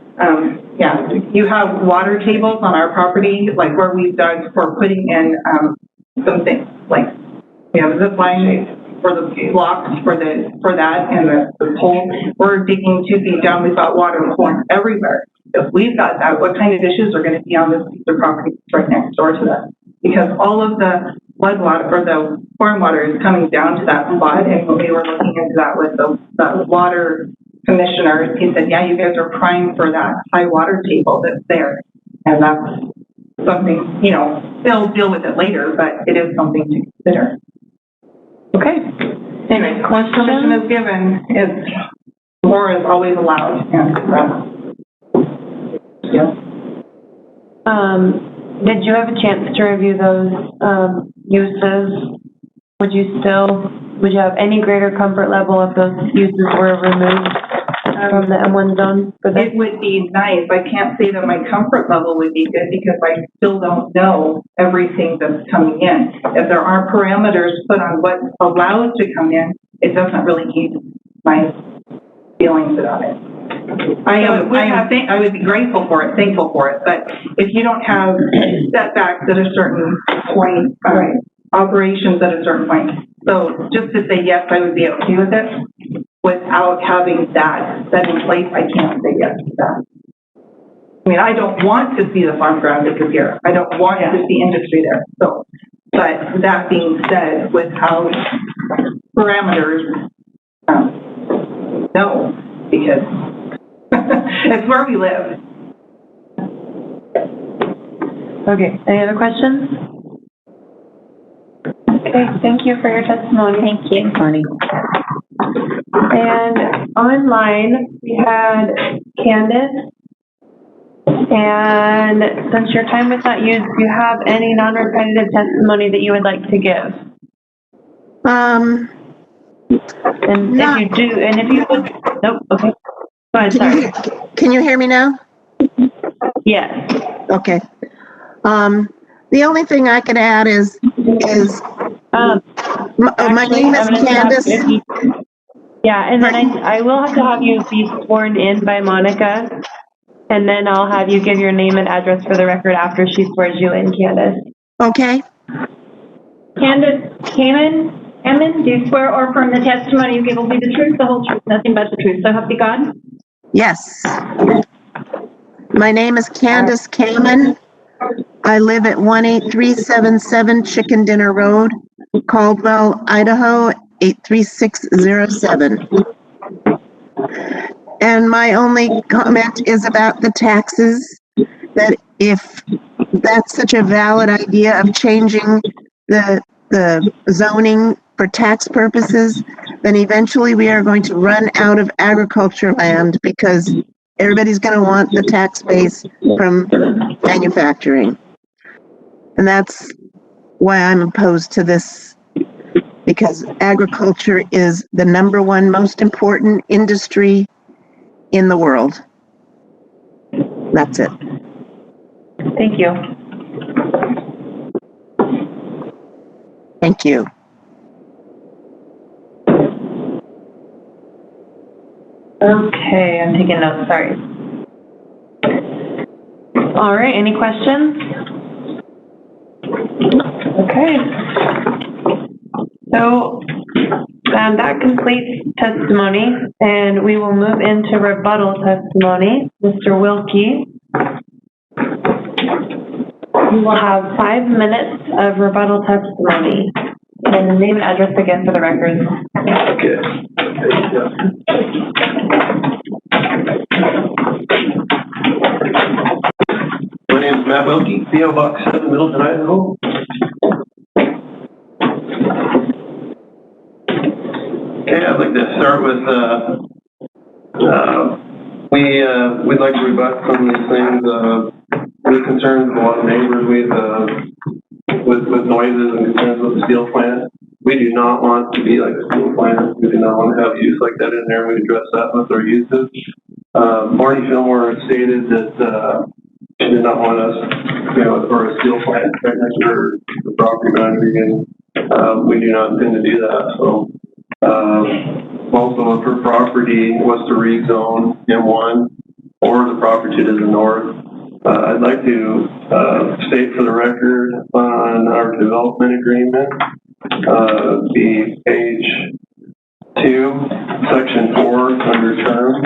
you have water tables on our property, like where we've dug for putting in, some things, like we have a zip line for the blocks for that and the pole. We're digging 2 feet down, we've got water pouring everywhere. If we've got that, what kind of issues are going to be on this piece of property right next door to that? Because all of the flood water or the storm water is coming down to that spot. And when we were looking into that with the water commissioner, he said, yeah, you guys are primed for that high water table that's there. And that's something, they'll deal with it later, but it is something to consider. Okay. Anyway, once permission is given, more is always allowed, and, yeah. Did you have a chance to review those, uses? Would you have any greater comfort level if those uses were removed from the M1 zone for this? It would be nice. I can't say that my comfort level would be good because I still don't know everything that's coming in. If there aren't parameters put on what's allowed to come in, it doesn't really ease my feelings about it. I would be grateful for it, thankful for it, but if you don't have setbacks at a certain point, operations at a certain point, so just to say yes, I would be okay with it, without having that set in place, I can't say yes to that. I mean, I don't want to see the farm ground disappear. I don't want to see industry there, so, but that being said, without parameters, no, because it's where we live. Okay, any other questions? Okay, thank you for your testimony. Thank you, Marnie. And online, we had Candace. And since your time was not used, do you have any non-repetitive testimony that you would like to give? And if you do, and if you would, nope, okay. Go ahead, sorry. Can you hear me now? Yes. Okay. The only thing I can add is my name is Candace. Yeah, and then I will have to have you be sworn in by Monica, and then I'll have you give your name and address for the record after she swears you in, Candace. Okay. Candace Hammond, do you swear or affirm the testimony you give will be the truth, the whole truth, nothing but the truth, so help you God? Yes. My name is Candace Kamen. I live at 18377 Chicken Dinner Road, Caldwell, Idaho, 83607. And my only comment is about the taxes, that if that's such a valid idea of changing the zoning for tax purposes, then eventually we are going to run out of agriculture land because everybody's going to want the tax base from manufacturing. And that's why I'm opposed to this, because agriculture is the #1 most important industry in the world. That's it. Thank you. Thank you. Okay, I'm taking notes, sorry. All right, any questions? Okay. So that completes testimony, and we will move into rebuttal testimony. Mr. Wilkie, you will have 5 minutes of rebuttal testimony. And the name and address again for the record. Okay. My name is Matt Wilkie, P.O. Box 7, Middleton, Idaho. Okay, I'd like to start with, we'd like to rebut some of these things, with concerns of a lot of neighbors with noises and concerns with the steel plant. We do not want to be like a steel plant. We do not want to have use like that in there. We address that with our uses. Marty Fillmore stated that, she did not want us, or a steel plant right next to her property boundary, and we do not intend to do that. So, also if her property was to rezone M1 or the property to the north, I'd like to state for the record on our development agreement, the page 2, section 4 under term.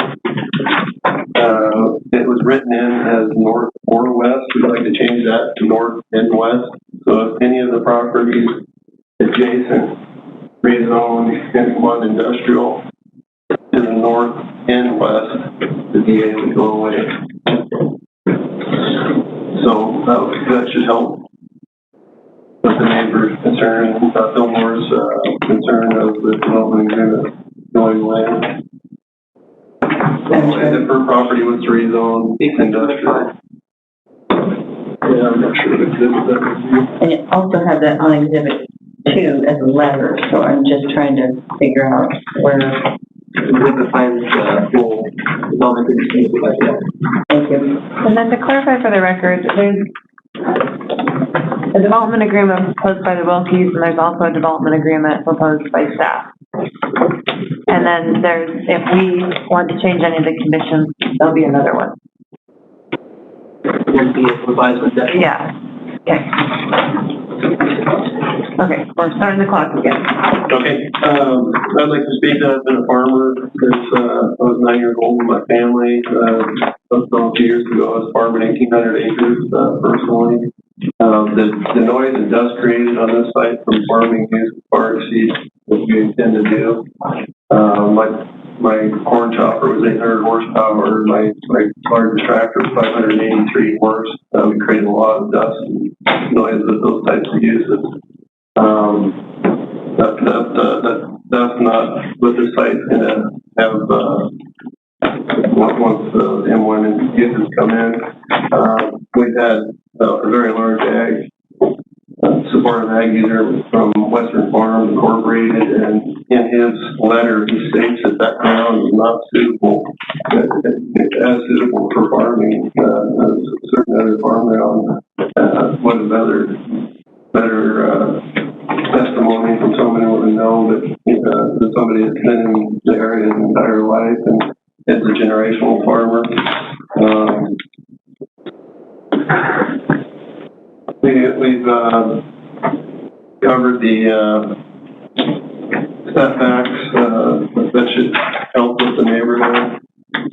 It was written in as north or west. We'd like to change that to north and west. So if any of the properties adjacent rezone M1 industrial to the north and west, the DA would go away. So that should help with the neighbors' concerns. Fillmore's concern of the development agreement going land. And if her property was rezoned industrial. Yeah, I'm not sure what exhibit that would be. And it also has that on exhibit 2 as a letter, so I'm just trying to figure out where. Exhibit 5 is full development agreement. Thank you. And then to clarify for the record, there's a development agreement proposed by the Wilkies, and there's also a development agreement proposed by staff. And then there's, if we want to change any of the conditions, there'll be another one. Would be a revised with that. Yeah. Okay. Okay, we're starting the clock again. Okay, I'd like to speak. I've been a farmer since I was 9 years old with my family. A few years ago, I was farming 1,800 acres personally. The noise and dust created on this site from farming is far exceeds what we intend to do. My corn chopper was 800 horsepower. My largest tractor was 583 horse. We created a lot of dust and noise with those types of uses. That's not what the site's gonna have, once the M1 uses come in. We've had a very large supportive ag user from Western Farms Incorporated, and in his letter, he states that ground is not suitable, as suitable for farming, as certain other farm ground. What a better testimony from somebody who would know that somebody has been in the area his entire life and is a generational farmer. We've covered the setbacks that should help with the neighborhood.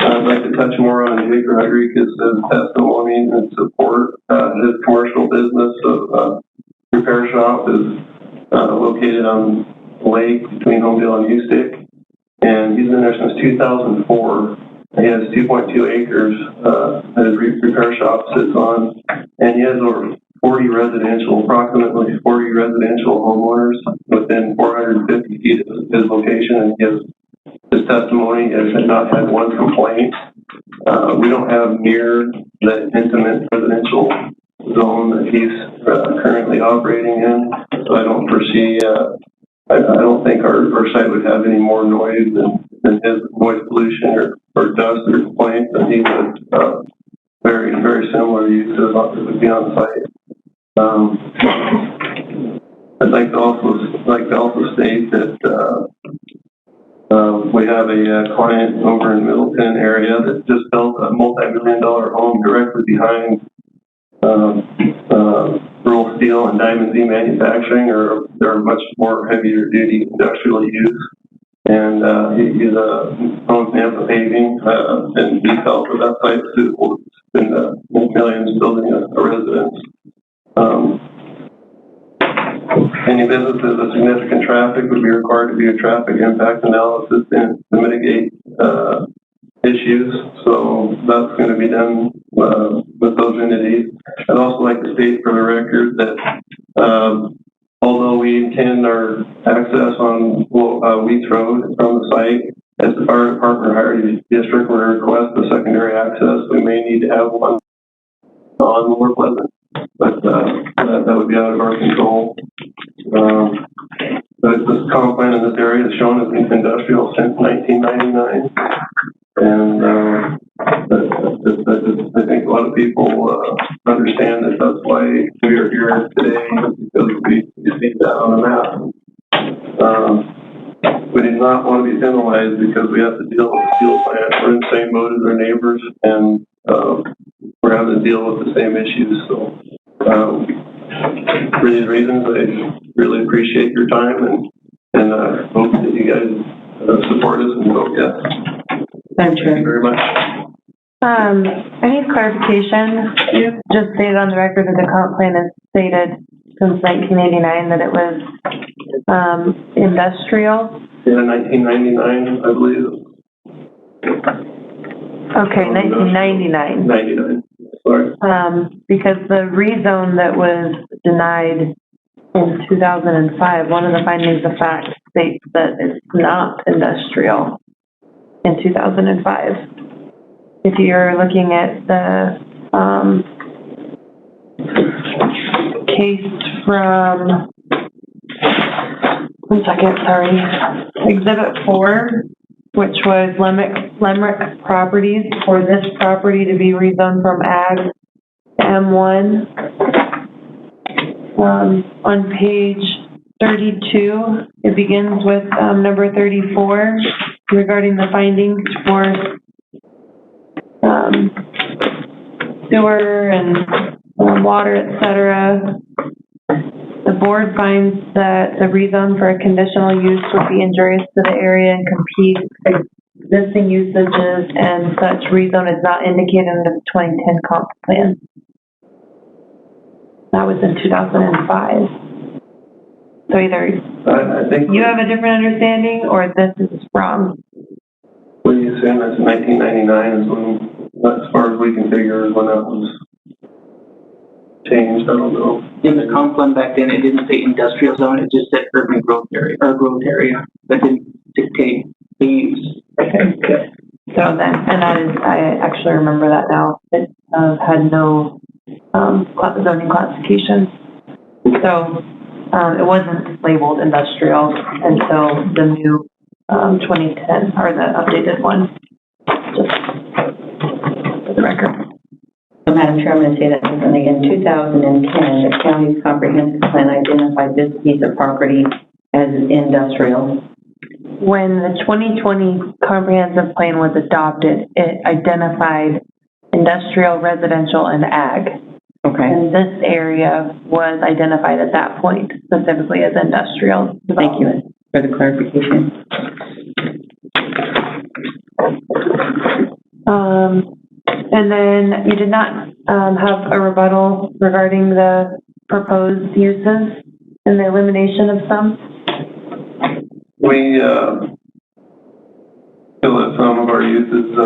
I'd like to touch more on Jake Rodriguez's testimony and support. His commercial business of repair shop is located on the lake between Homedale and Ustick, and he's been there since 2004. He has 2.2 acres that his repair shop sits on, and he has over approximately 40 residential homeowners within 450 feet of his location, and his testimony has not had one complaint. We don't have near the intimate residential zone that he's currently operating in, so I don't foresee, I don't think our site would have any more noise than his noise pollution or dust or complaints, and he would, very, very similar uses would be on site. I'd like to also state that we have a client over in Middleton area that just built a multi-million-dollar home directly behind Rural Steel and Diamond Z Manufacturing, or they're much more heavier duty industrial use. And he's owns Nampa Paving, and he felt that that site is suitable to spend millions building a residence. Any businesses with significant traffic would be required to do a traffic impact analysis to mitigate issues. So that's going to be done with those entities. I'd also like to state for the record that although we intend our access on Wheats Road from the site, as the fire department or heritage district were to request a secondary access, we may need to have one on Lower Pleasant. But that would be out of our control. This comp plan in this area is shown as industrial since 1999. And I think a lot of people understand that that's why we are here today, because we see that on the map. We do not want to be penalized because we have to deal with the steel plant. We're in the same boat as our neighbors, and we're having to deal with the same issues. So for these reasons, I really appreciate your time, and hope that you guys support us and vote yes. Thank you very much. I need clarification. You just stated on the record that the comp plan is stated since 1989 that it was industrial. Yeah, 1999, I believe. Okay, 1999. 99, sorry. Because the rezone that was denied in 2005, one of the findings of fact states that it's not industrial in 2005. If you're looking at the, case from, one second, sorry, Exhibit 4, which was Lemrick Properties, for this property to be rezoned from Ag to M1. On page 32, it begins with number 34 regarding the findings for sewer and water, et cetera. The board finds that the rezone for a conditional use would be injurious to the area and compete with existing usages, and such rezone is not indicated in the 2010 comp plan. That was in 2005. So either I think you have a different understanding or this is wrong. what are you saying? That's 1999 is when, as far as we can figure, is when that was changed. I don't know. In the comp plan back then, it didn't say industrial zone, it just said urban growth area, or growth area. That didn't dictate the use. Okay. So then, and that is, I actually remember that now. It had no zoning classification. So it wasn't labeled industrial until the new 2010, or the updated one, just for the record. So, Madam Chair, I'm going to say that differently. In 2010, the county's comprehensive plan identified this piece of property as industrial. When the 2020 comprehensive plan was adopted, it identified industrial, residential, and ag. Okay. And this area was identified at that point specifically as industrial. Thank you for the clarification. And then you did not have a rebuttal regarding the proposed uses and the elimination of some? We feel that some of our uses,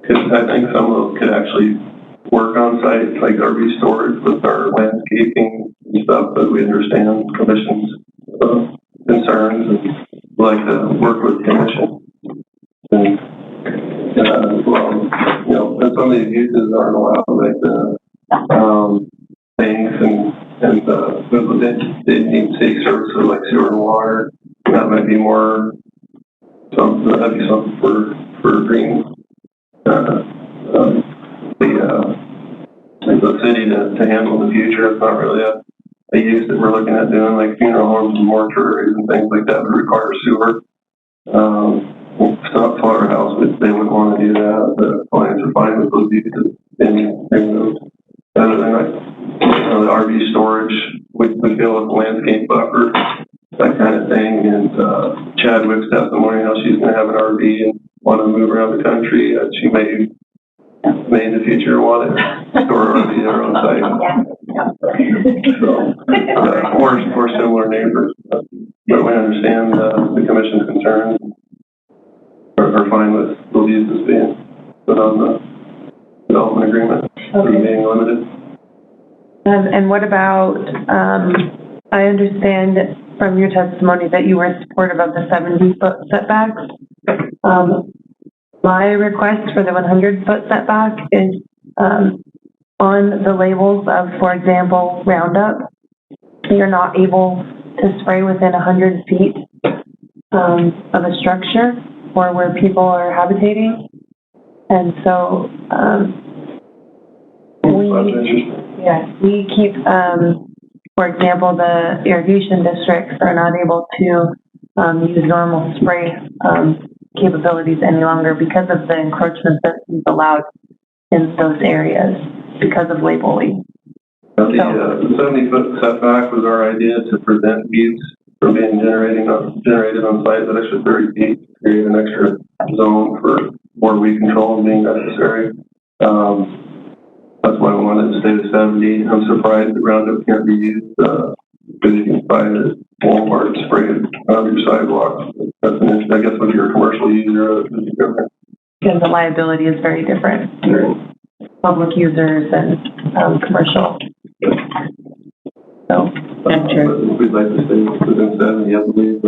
I think some of those could actually work on site, like RV storage with our landscaping and stuff, but we understand commission's concerns and like to work with commission. And, well, you know, and some of these uses aren't allowed, like the banks and they need city services like sewer and water. That might be more something, that'd be something for green, the city to handle in the future. It's not really a use that we're looking at doing, like funeral homes and mortuaries and things like that would require sewer. Stop slaughterhouse, they wouldn't want to do that. The clients are fine with those uses and those. Other than like, the RV storage, we feel with the landscape buffer, that kind of thing. And Chadwick's testimony, she's going to have an RV and want to move around the country. She may in the future want to store an RV on her own site. So, or similar neighbors. But we understand the commission's concerns. Are fine with those uses being put on the development agreement, being limited. And what about, I understand from your testimony that you were supportive of the 70-foot setbacks. My request for the 100-foot setback is on the labels of, for example, Roundup. You're not able to spray within 100 feet of a structure or where people are habitating. And so we keep, for example, the irrigation districts are not able to use normal spray capabilities any longer because of the encroachment that is allowed in those areas because of labeling. The 70-foot setback was our idea to prevent weeds from being generated on site that actually very deep, create an extra zone for more weed control being necessary. That's why we wanted to stay to 70. I'm surprised that Roundup can't be used because you can buy it at Walmart and spray it on your sidewalk. That's an issue. I guess with your commercial user, it's different. Because the liability is very different for public users and commercial. So We'd like to stay within 70, I believe,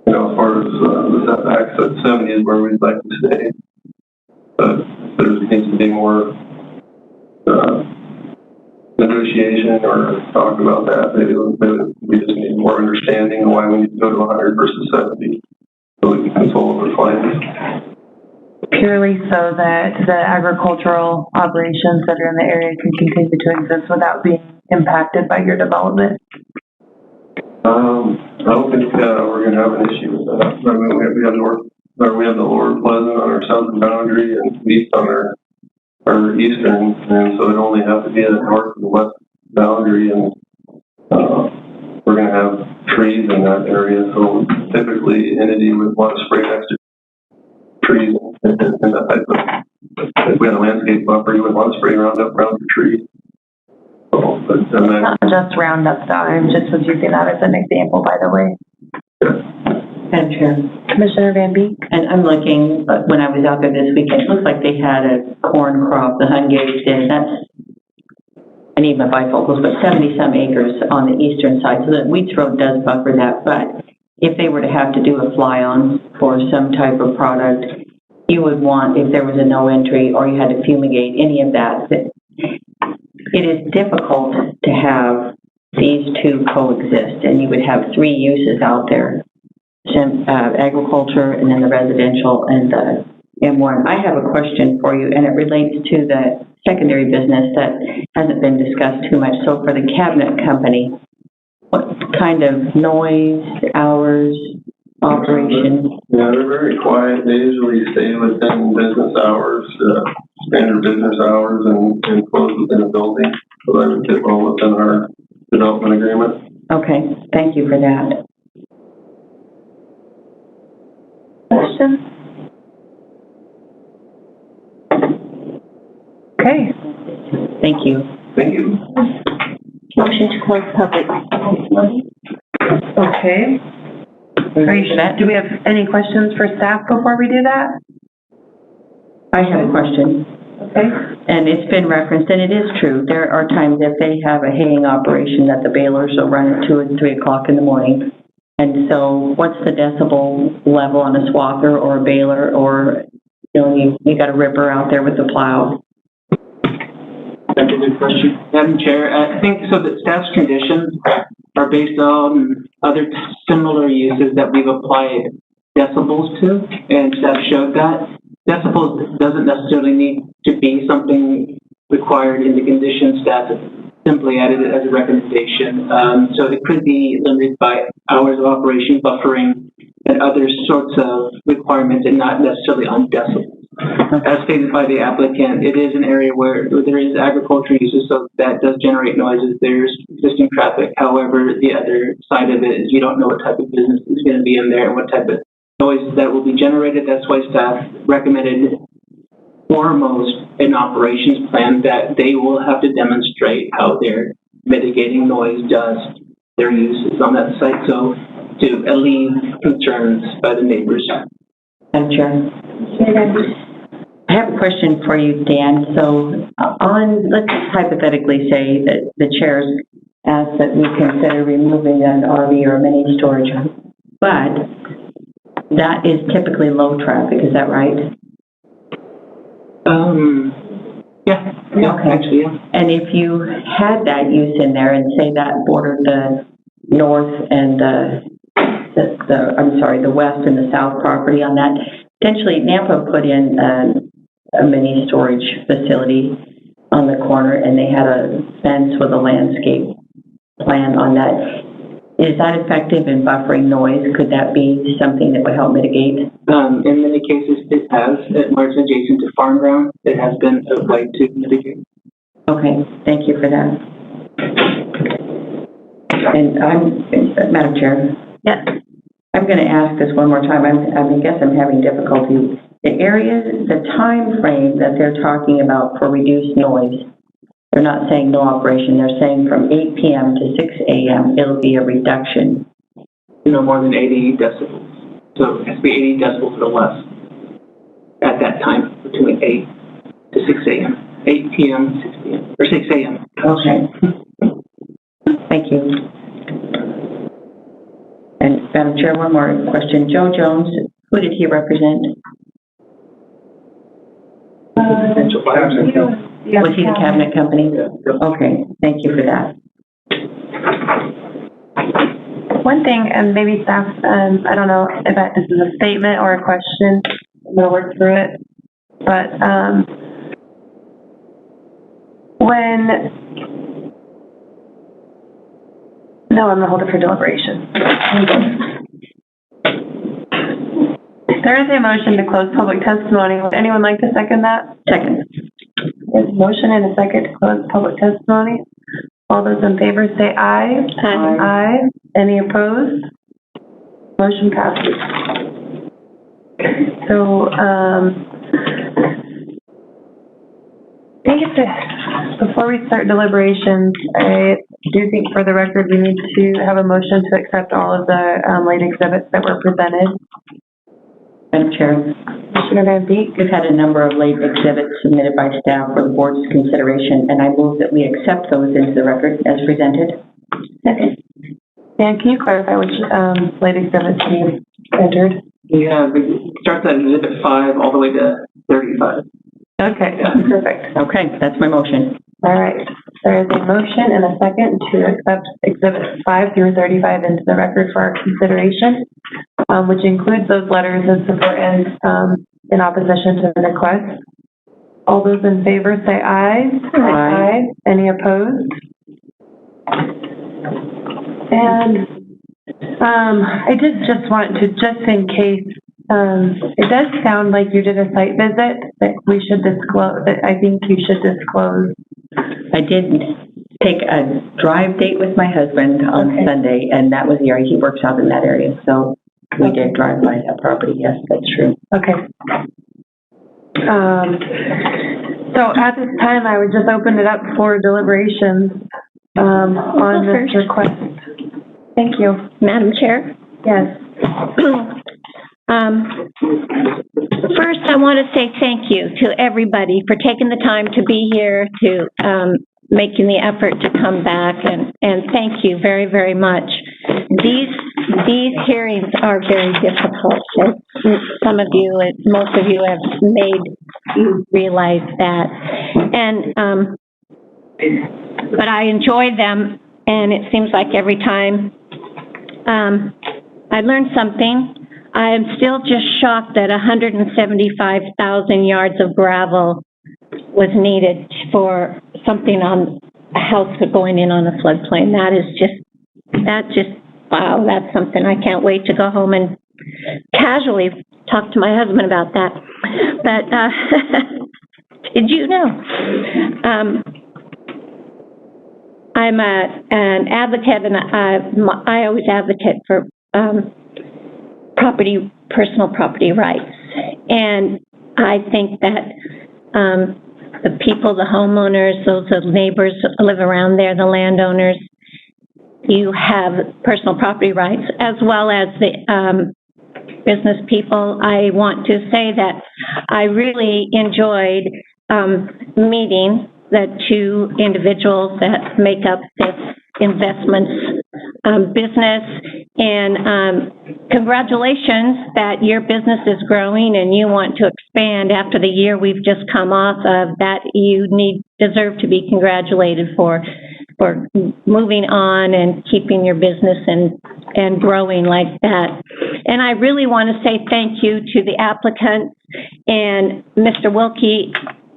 as far as the setbacks, at 70 is where we'd like to stay. But there needs to be more negotiation or talk about that. Maybe we just need more understanding of why we need to go to 100 versus 70 so we can control over clients. Purely so that the agricultural operations that are in the area can continue to exist without being impacted by your development? I don't think we're going to have an issue with that. I mean, we have the Lower Pleasant on our southern boundary and east on our eastern, and so it only has to be the north and the west boundary, and we're going to have trees in that area. So typically, entity would want to spray next to trees and that type of. If we had a landscape buffer, you would want to spray Roundup around your trees. Not just Roundup, though. I just was using that as an example, by the way. Madam Chair. Commissioner Van Beek? And I'm looking, when I was out there this weekend, it looks like they had a corn crop, the Hungate, and that's, I need my bifocals, but 70-some acres on the eastern side. So that Wheats Road does buffer that, but if they were to have to do a fly-on for some type of product, you would want, if there was a no entry or you had to fumigate any of that, it is difficult to have these two coexist, and you would have three uses out there, agriculture and then the residential and the M1. I have a question for you, and it relates to the secondary business that hasn't been discussed too much. So for the cabinet company, what kind of noise, hours, operation? Yeah, they're very quiet. They usually stay within business hours, standard business hours, and close within a building. So that would fit well within our development agreement. Okay, thank you for that. Questions? Okay. Thank you. Thank you. Motion to close public. Okay. Are you set? Do we have any questions for staff before we do that? I have a question. Okay. And it's been referenced, and it is true. There are times if they have a haying operation that the balers will run at 2 and 3 o'clock in the morning. And so what's the decibel level on a swather or a baler, or, you got a ripper out there with the plow? That's a good question. Madam Chair, I think so that staff's conditions are based on other similar uses that we've applied decibels to, and staff showed that. Decibels doesn't necessarily need to be something required in the condition. Staff simply added it as a recommendation. So it could be limited by hours of operation, buffering, and other sorts of requirements, and not necessarily on decibels. As stated by the applicant, it is an area where there is agriculture uses, so that does generate noises. There's existing traffic. However, the other side of it is you don't know what type of business is going to be in there and what type of noise that will be generated. That's why staff recommended foremost an operations plan that they will have to demonstrate how they're mitigating noise, dust, their uses on that site, so to alleviate concerns by the neighbors. Madam Chair. I have a question for you, Dan. So let's hypothetically say that the chairs asked that we consider removing an RV or a mini storage, but that is typically low traffic, is that right? Yeah, okay. Actually, yeah. And if you had that use in there and say that bordered the north and the west and the south property on that, potentially Nampa put in a mini storage facility on the corner, and they had a fence with a landscape plan on that. Is that effective in buffering noise? Could that be something that would help mitigate? In many cases, it has. Where it's adjacent to farm ground, it has been a way to mitigate. Okay, thank you for that. And Madam Chair. Yes. I'm going to ask this one more time. I guess I'm having difficulty. The time frame that they're talking about for reduced noise, they're not saying no operation. They're saying from 8 p.m. to 6 a.m. it'll be a reduction. No more than 80 decibels. So it has to be 80 decibels or less at that time, between 8 to 6 a.m. 8 PM, 6 PM, or 6 AM. Okay. Thank you. And Madam Chair, one more question. Joe Jones, who did he represent? Was he the cabinet company? Okay, thank you for that. One thing, and maybe staff, I don't know if this is a statement or a question, I'm gonna work through it, but, I'm gonna hold it for deliberation. There is a motion to close public testimony. Would anyone like to second that? Second. There's a motion and a second to close public testimony. All those in favor say aye. Aye. Aye. Any opposed? Motion passes. So, I think before we start deliberations, I do think for the record, we need to have a motion to accept all of the late exhibits that were presented. Madam Chair. Commissioner Van Beek? We've had a number of late exhibits submitted by staff for the board's consideration, and I move that we accept those into the record as presented. Second. Dan, can you clarify which late exhibits you entered? Yeah, we start at exhibit 5 all the way to 35. Okay, perfect. Okay, that's my motion. All right. There is a motion and a second to accept exhibits 5 through 35 into the record for our consideration, which includes those letters of support and in opposition to the request. All those in favor say aye. Aye. Any opposed? And I did just want to, just in case, it does sound like you did a site visit that we should disclose, that I think you should disclose. I did take a drive date with my husband on Sunday, and that was the area, he works out in that area, so we did drive by that property, yes, that's true. Okay. So at this time, I would just open it up for deliberations on this request. Thank you. Madam Chair? Yes. First, I want to say thank you to everybody for taking the time to be here, to making the effort to come back, and thank you very, very much. These hearings are very difficult. Some of you, most of you have made you realize that. And, but I enjoy them, and it seems like every time I learned something. I am still just shocked that 175,000 yards of gravel was needed for something on a house going in on a floodplain. Wow, that's something. I can't wait to go home and casually talk to my husband about that. But did you know? I'm an advocate, and I always advocate for personal property rights. And I think that the people, the homeowners, those the neighbors who live around there, the landowners, you have personal property rights, as well as the business people. I want to say that I really enjoyed meeting the two individuals that make up this investments business, and congratulations that your business is growing and you want to expand after the year we've just come off of. That you deserve to be congratulated for moving on and keeping your business and growing like that. And I really want to say thank you to the applicants and Mr. Wilkie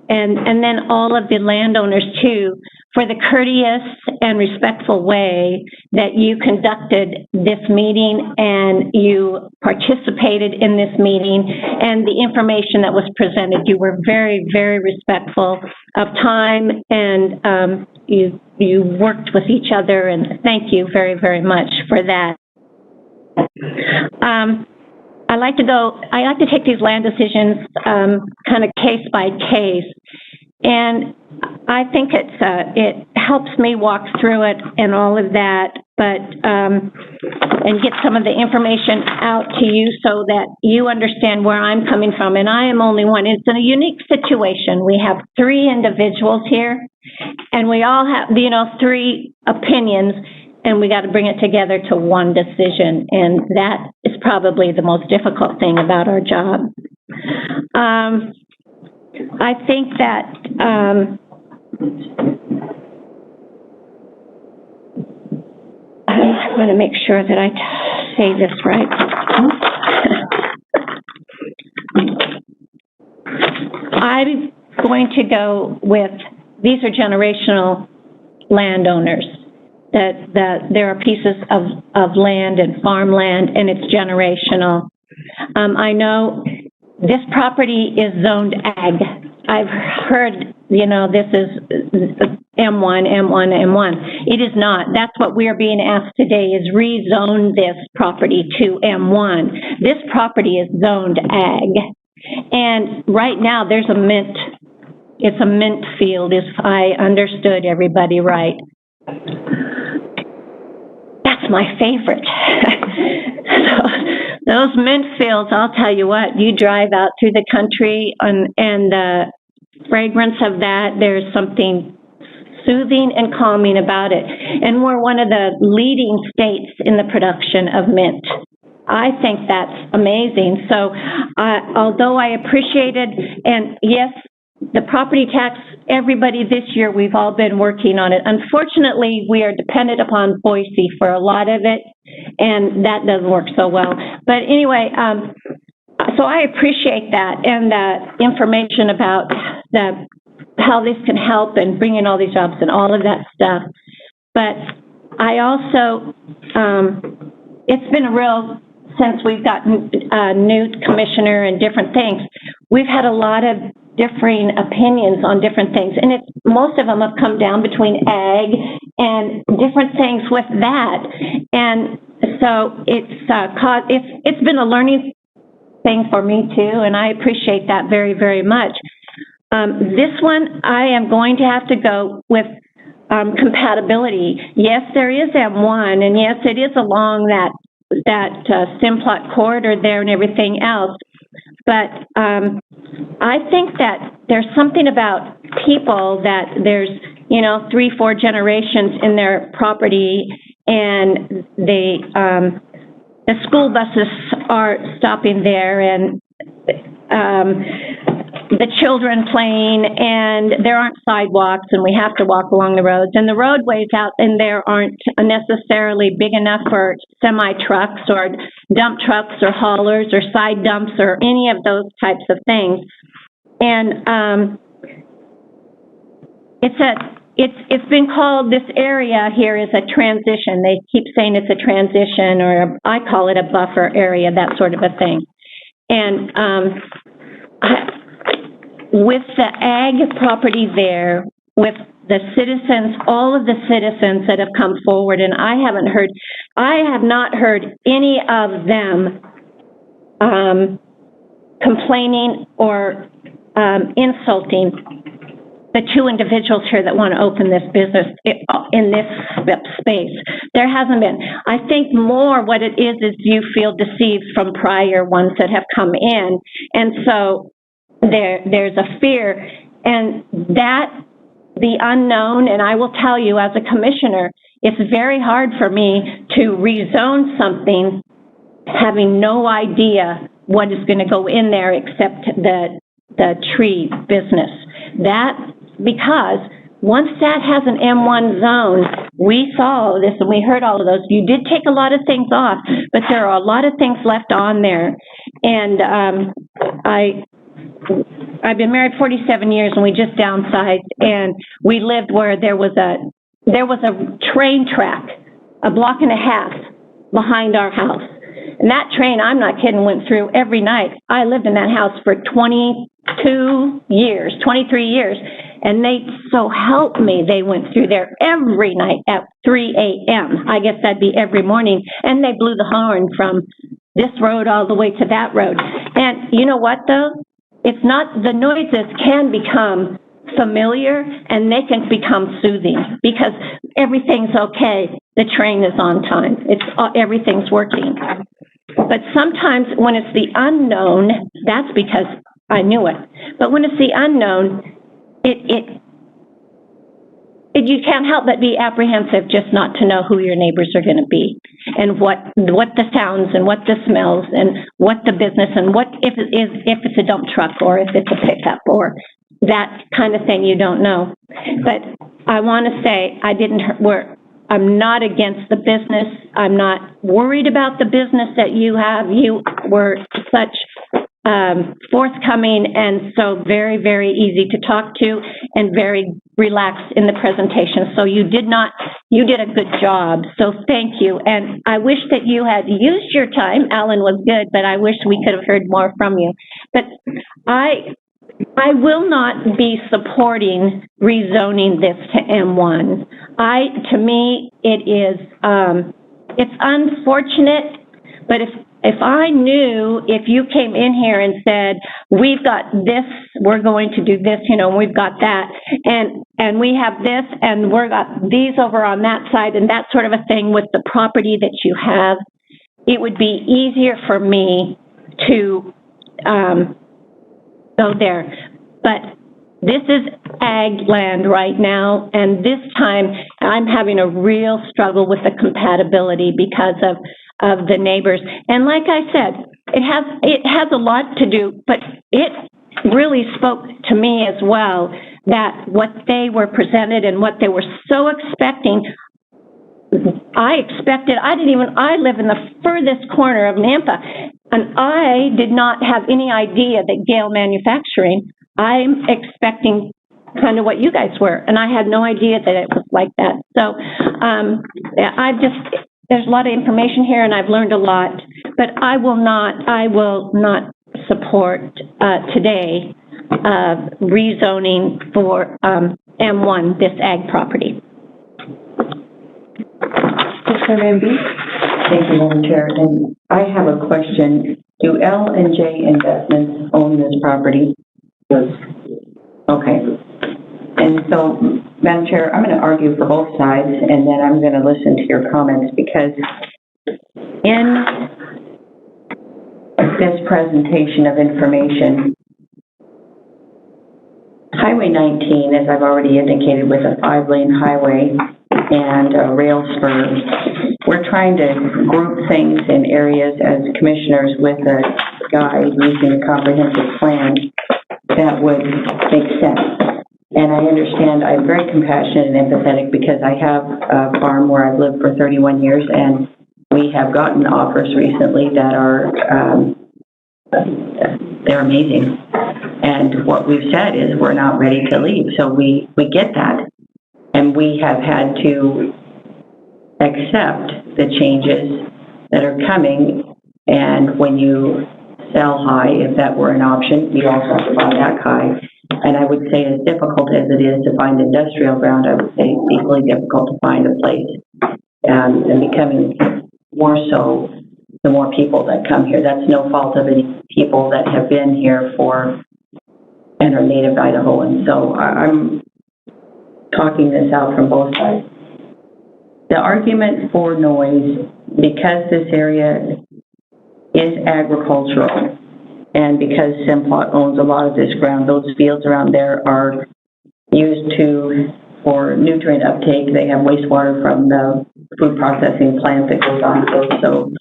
and then all of the landowners too, for the courteous and respectful way that you conducted this meeting and you participated in this meeting and the information that was presented. You were very, very respectful of time, and you worked with each other, and thank you very, very much for that. I like to take these land decisions kind of case by case, and I think it helps me walk through it and all of that but, and get some of the information out to you so that you understand where I'm coming from. And I am only one. It's a unique situation. We have 3 individuals here, and we all have, 3 opinions, and we got to bring it together to one decision. And that is probably the most difficult thing about our job. I think that, I'm going to make sure that I say this right. I'm going to go with, these are generational landowners, that there are pieces of land and farmland, and it's generational. I know this property is zoned ag. I've heard, this is M1, M1, M1. It is not. That's what we are being asked today, is rezone this property to M1. This property is zoned ag. And right now there's it's a mint field, if I understood everybody right. That's my favorite. So, those mint fields, I'll tell you what, you drive out through the country and the fragrance of that, there's something soothing and calming about it. And we're one of the leading states in the production of mint. I think that's amazing. So, although I appreciated, and yes, the property tax, everybody this year, we've all been working on it. Unfortunately, we are dependent upon Boise for a lot of it, and that doesn't work so well. But anyway, so I appreciate that and the information about how this can help and bring in all these jobs and all of that stuff. But I also, it's been a real, since we've gotten a new commissioner and different things, we've had a lot of differing opinions on different things. And most of them have come down between ag and different things with that. And so it's been a learning thing for me too, and I appreciate that very, very much. This one, I am going to have to go with compatibility. Yes, there is M1, and yes, it is along that Simplot corridor there and everything else. But I think that there's something about people that there's, 3-4 generations in their property, and the school buses are stopping there, and the children playing, and there aren't sidewalks, and we have to walk along the roads, and the roadways out in there aren't necessarily big enough for semi-trucks or dump trucks or haulers or side dumps or any of those types of things. And it's been called, this area here is a transition. They keep saying it's a transition, or I call it a buffer area, that sort of a thing. And with the ag property there, with the citizens, all of the citizens that have come forward, and I have not heard any of them complaining or insulting the 2 individuals here that want to open this business in this space. There hasn't been. I think more what it is you feel deceived from prior ones that have come in. And so there's a fear, and that, the unknown, and I will tell you as a commissioner, it's very hard for me to rezone something having no idea what is going to go in there except the tree business. Because once that has an M1 zone, we saw this and we heard all of those. You did take a lot of things off, but there are a lot of things left on there. And I've been married 47 years, and we just downsized, and we lived where there was a train track, a block and a half behind our house. And that train, I'm not kidding, went through every night. I lived in that house for 23 years, and they, so help me, they went through there every night at 3 a.m. I guess that'd be every morning, and they blew the horn from this road all the way to that road. And you know what, though? It's not, the noises can become familiar, and they can become soothing, because everything's okay. the train is on time. Everything's working. But sometimes when it's the unknown, that's because I knew it. But when it's the unknown, you can't help but be apprehensive just not to know who your neighbors are going to be, and what the sounds and what the smells and what the business and what if it's a dump truck or if it's a pickup or that kind of thing you don't know. But I want to say I'm not against the business. I'm not worried about the business that you have. You were such forthcoming and so very, very easy to talk to and very relaxed in the presentation. So you did a good job. So thank you. And I wish that you had used your time. Alan was good, but I wish we could have heard more from you. But I will not be supporting rezoning this to M1. To me, it is, it's unfortunate, but if I knew, if you came in here and said, we've got this, we're going to do this, we've got that, and we have this, and we've got these over on that side, and that sort of a thing with the property that you have, it would be easier for me to go there. But this is ag land right now, and this time I'm having a real struggle with the compatibility because of the neighbors. And like I said, it has a lot to do, but it really spoke to me as well that what they were presented and what they were so expecting, I live in the furthest corner of Nampa, and I did not have any idea that Gale Manufacturing, I'm expecting kind of what you guys were, and I had no idea that it was like that. So there's a lot of information here, and I've learned a lot, but I will not support today rezoning for M1, this ag property. Mr. Van Beek? Thank you, Madam Chair. And I have a question. Do L&J Investments own this property? Yes. Okay. And so, Madam Chair, I'm going to argue for both sides, and then I'm going to listen to your comments, because in this presentation of information, Highway 19, as I've already indicated, was a 5-lane highway and a rail spur. We're trying to group things in areas as commissioners with a guide using a comprehensive plan that would make sense. And I understand, I'm very compassionate and empathetic because I have a farm where I've lived for 31 years, and we have gotten offers recently that are, they're amazing. And what we've said is we're not ready to leave. So we get that. And we have had to accept the changes that are coming. And when you sell high, if that were an option, you also have to buy back high. And I would say as difficult as it is to find industrial ground, I would say it's equally difficult to find a place. And becoming more so the more people that come here. That's no fault of any people that have been here and are native Idahoans. So I'm talking this out from both sides. The argument for noise, because this area is agricultural, and because Simplot owns a lot of this ground, those fields around there are used for nutrient uptake. They have wastewater from the food processing plant that goes on those. So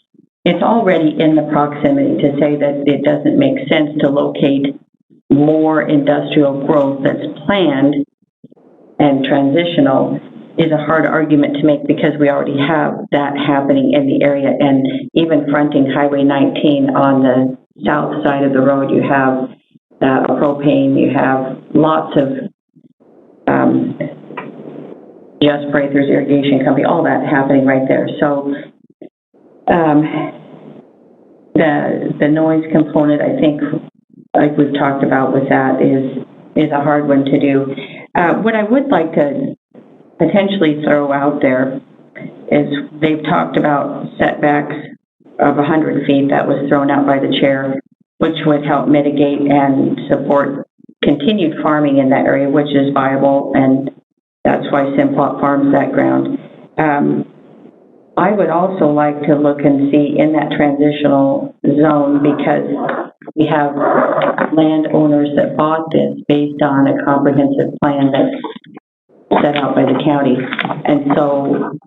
it's already in the proximity. To say that it doesn't make sense to locate more industrial growth that's planned and transitional is a hard argument to make, because we already have that happening in the area. And even fronting Highway 19 on the south side of the road, you have propane, you have lots of Just Braithers Irrigation Company, all that happening right there. So the noise component, I think, like we've talked about with that, is a hard one to do. What I would like to potentially throw out there is they've talked about setbacks of 100 feet. That was thrown out by the chair, which would help mitigate and support continued farming in that area, which is viable, and that's why Simplot farms that ground. I would also like to look and see in that transitional zone, because we have landowners that bought this based on a comprehensive plan that's set out by the county. And so,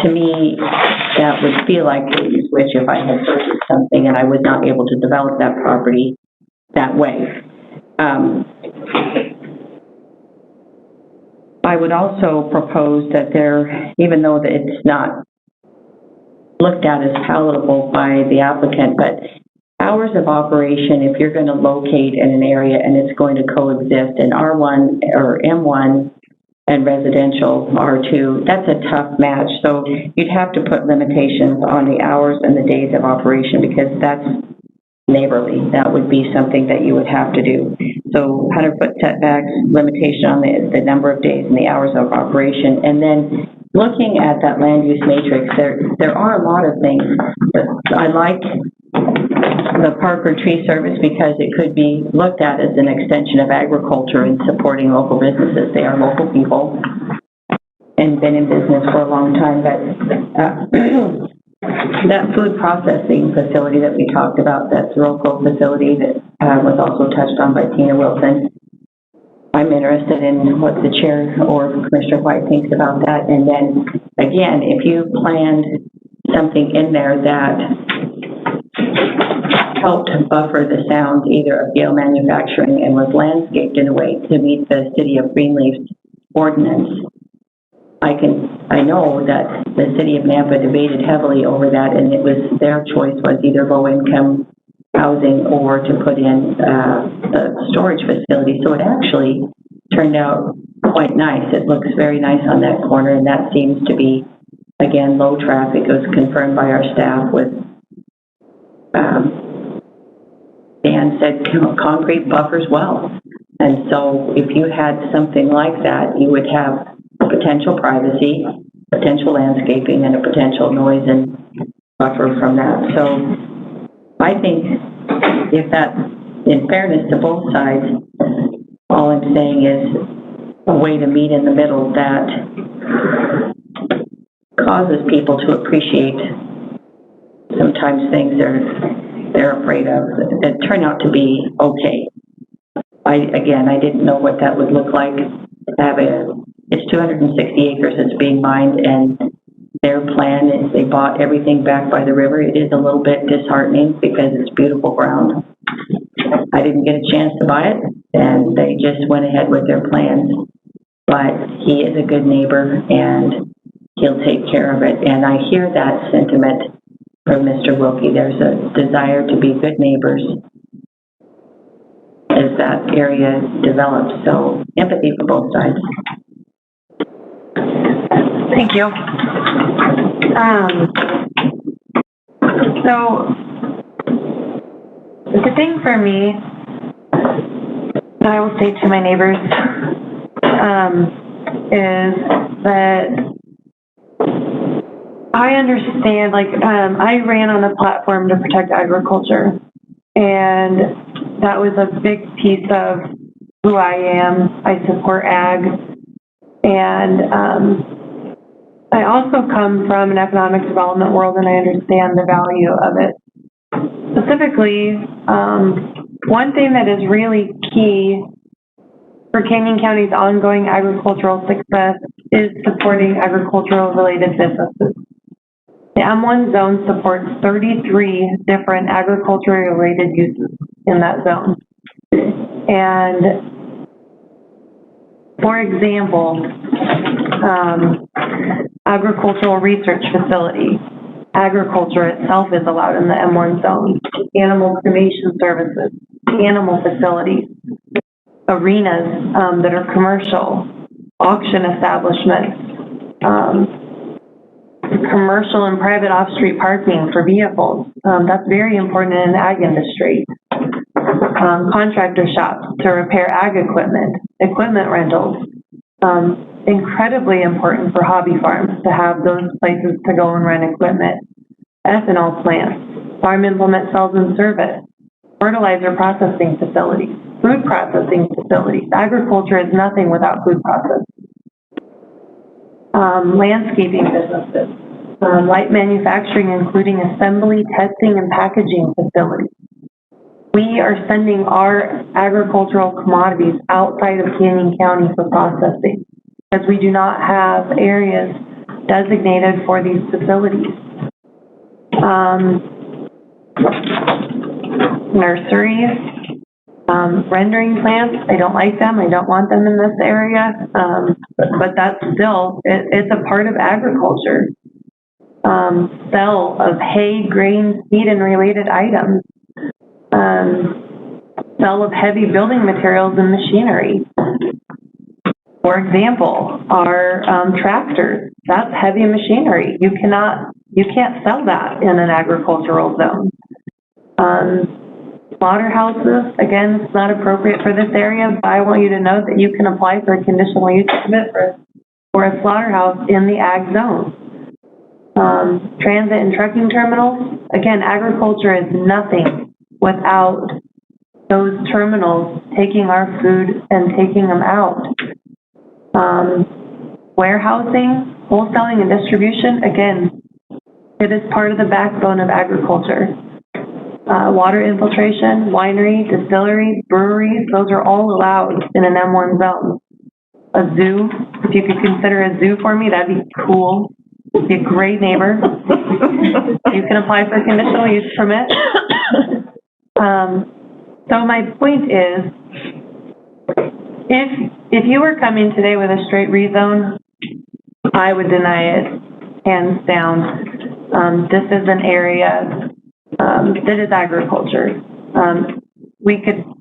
to me, that would feel like a switch if I had purchased something and I was not able to develop that property that way. I would also propose that there, even though that it's not looked at as palatable by the applicant, but hours of operation, if you're going to locate in an area and it's going to coexist in R1 or M1 and residential R2, that's a tough match. So you'd have to put limitations on the hours and the days of operation, because that's neighborly. That would be something that you would have to do. So 100-foot setbacks, limitation on the number of days and the hours of operation. And then looking at that land use matrix, there are a lot of things. I like the Parker Tree Service because it could be looked at as an extension of agriculture and supporting local businesses. They are local people and been in business for a long time. But that food processing facility that we talked about, that Sirocco facility that was also touched on by Tina Wilson, I'm interested in what the chair or Commissioner White thinks about that. And then, again, if you planned something in there that helped buffer the sound either of Gale manufacturing and was landscaped in a way to meet the City of Greenleaf's ordinance, I know that the City of Nampa debated heavily over that, and it was their choice was either low-income housing or to put in a storage facility. So it actually turned out quite nice. It looks very nice on that corner, and that seems to be, again, low traffic. It was confirmed by our staff with, Dan said, concrete buffers well. And so if you had something like that, you would have potential privacy, potential landscaping, and a potential noise and buffer from that. So I think if that, in fairness to both sides, all I'm saying is a way to meet in the middle that causes people to appreciate sometimes things they're afraid of that turn out to be okay. I didn't know what that would look like. It's 260 acres that's being mined, and their plan is they bought everything back by the river. It is a little bit disheartening because it's beautiful ground. I didn't get a chance to buy it, and they just went ahead with their plans. But he is a good neighbor, and he'll take care of it. And I hear that sentiment from Mr. Wilkie. There's a desire to be good neighbors as that area develops. So empathy for both sides. Thank you. So the thing for me that I will say to my neighbors is that I understand, I ran on a platform to protect agriculture, and that was a big piece of who I am. I support ag, and I also come from an economic development world, and I understand the value of it. Specifically, one thing that is really key for Canyon County's ongoing agricultural success is supporting agricultural-related businesses. The M1 zone supports 33 different agriculture-related uses in that zone. And for example, agricultural research facility. Agriculture itself is allowed in the M1 zone. Animal cremation services, animal facilities, arenas that are commercial, auction establishments, commercial and private off-street parking for vehicles. That's very important in the ag industry. Contractor shops to repair ag equipment, equipment rentals. Incredibly important for hobby farms to have those places to go and rent equipment. Ethanol plants, farm implement sales and service, fertilizer processing facilities, food processing facilities. Agriculture is nothing without food processing. Landscaping businesses. light manufacturing, including assembly, testing, and packaging facilities. We are sending our agricultural commodities outside of Canyon County for processing because we do not have areas designated for these facilities. Nurseries, rendering plants, I don't like them. I don't want them in this area. But that's still, it's a part of agriculture. Sale of hay, grain, seed, and related items. Sale of heavy building materials and machinery. For example, our tractors, that's heavy machinery. You can't sell that in an agricultural zone. Slaughterhouses, again, it's not appropriate for this area, but I want you to know that you can apply for a conditional use permit for a slaughterhouse in the ag zone. Transit and trucking terminals, again, agriculture is nothing without those terminals taking our food and taking them out. Warehousing, wholesaling, and distribution, again, it is part of the backbone of agriculture. Water infiltration, winery, distillery, breweries, those are all allowed in an M1 zone. A zoo, if you could consider a zoo for me, that'd be cool. Be a great neighbor. You can apply for a conditional use permit. So my point is, if you were coming today with a straight rezone, I would deny it, hands down. This is an area that is agriculture. We can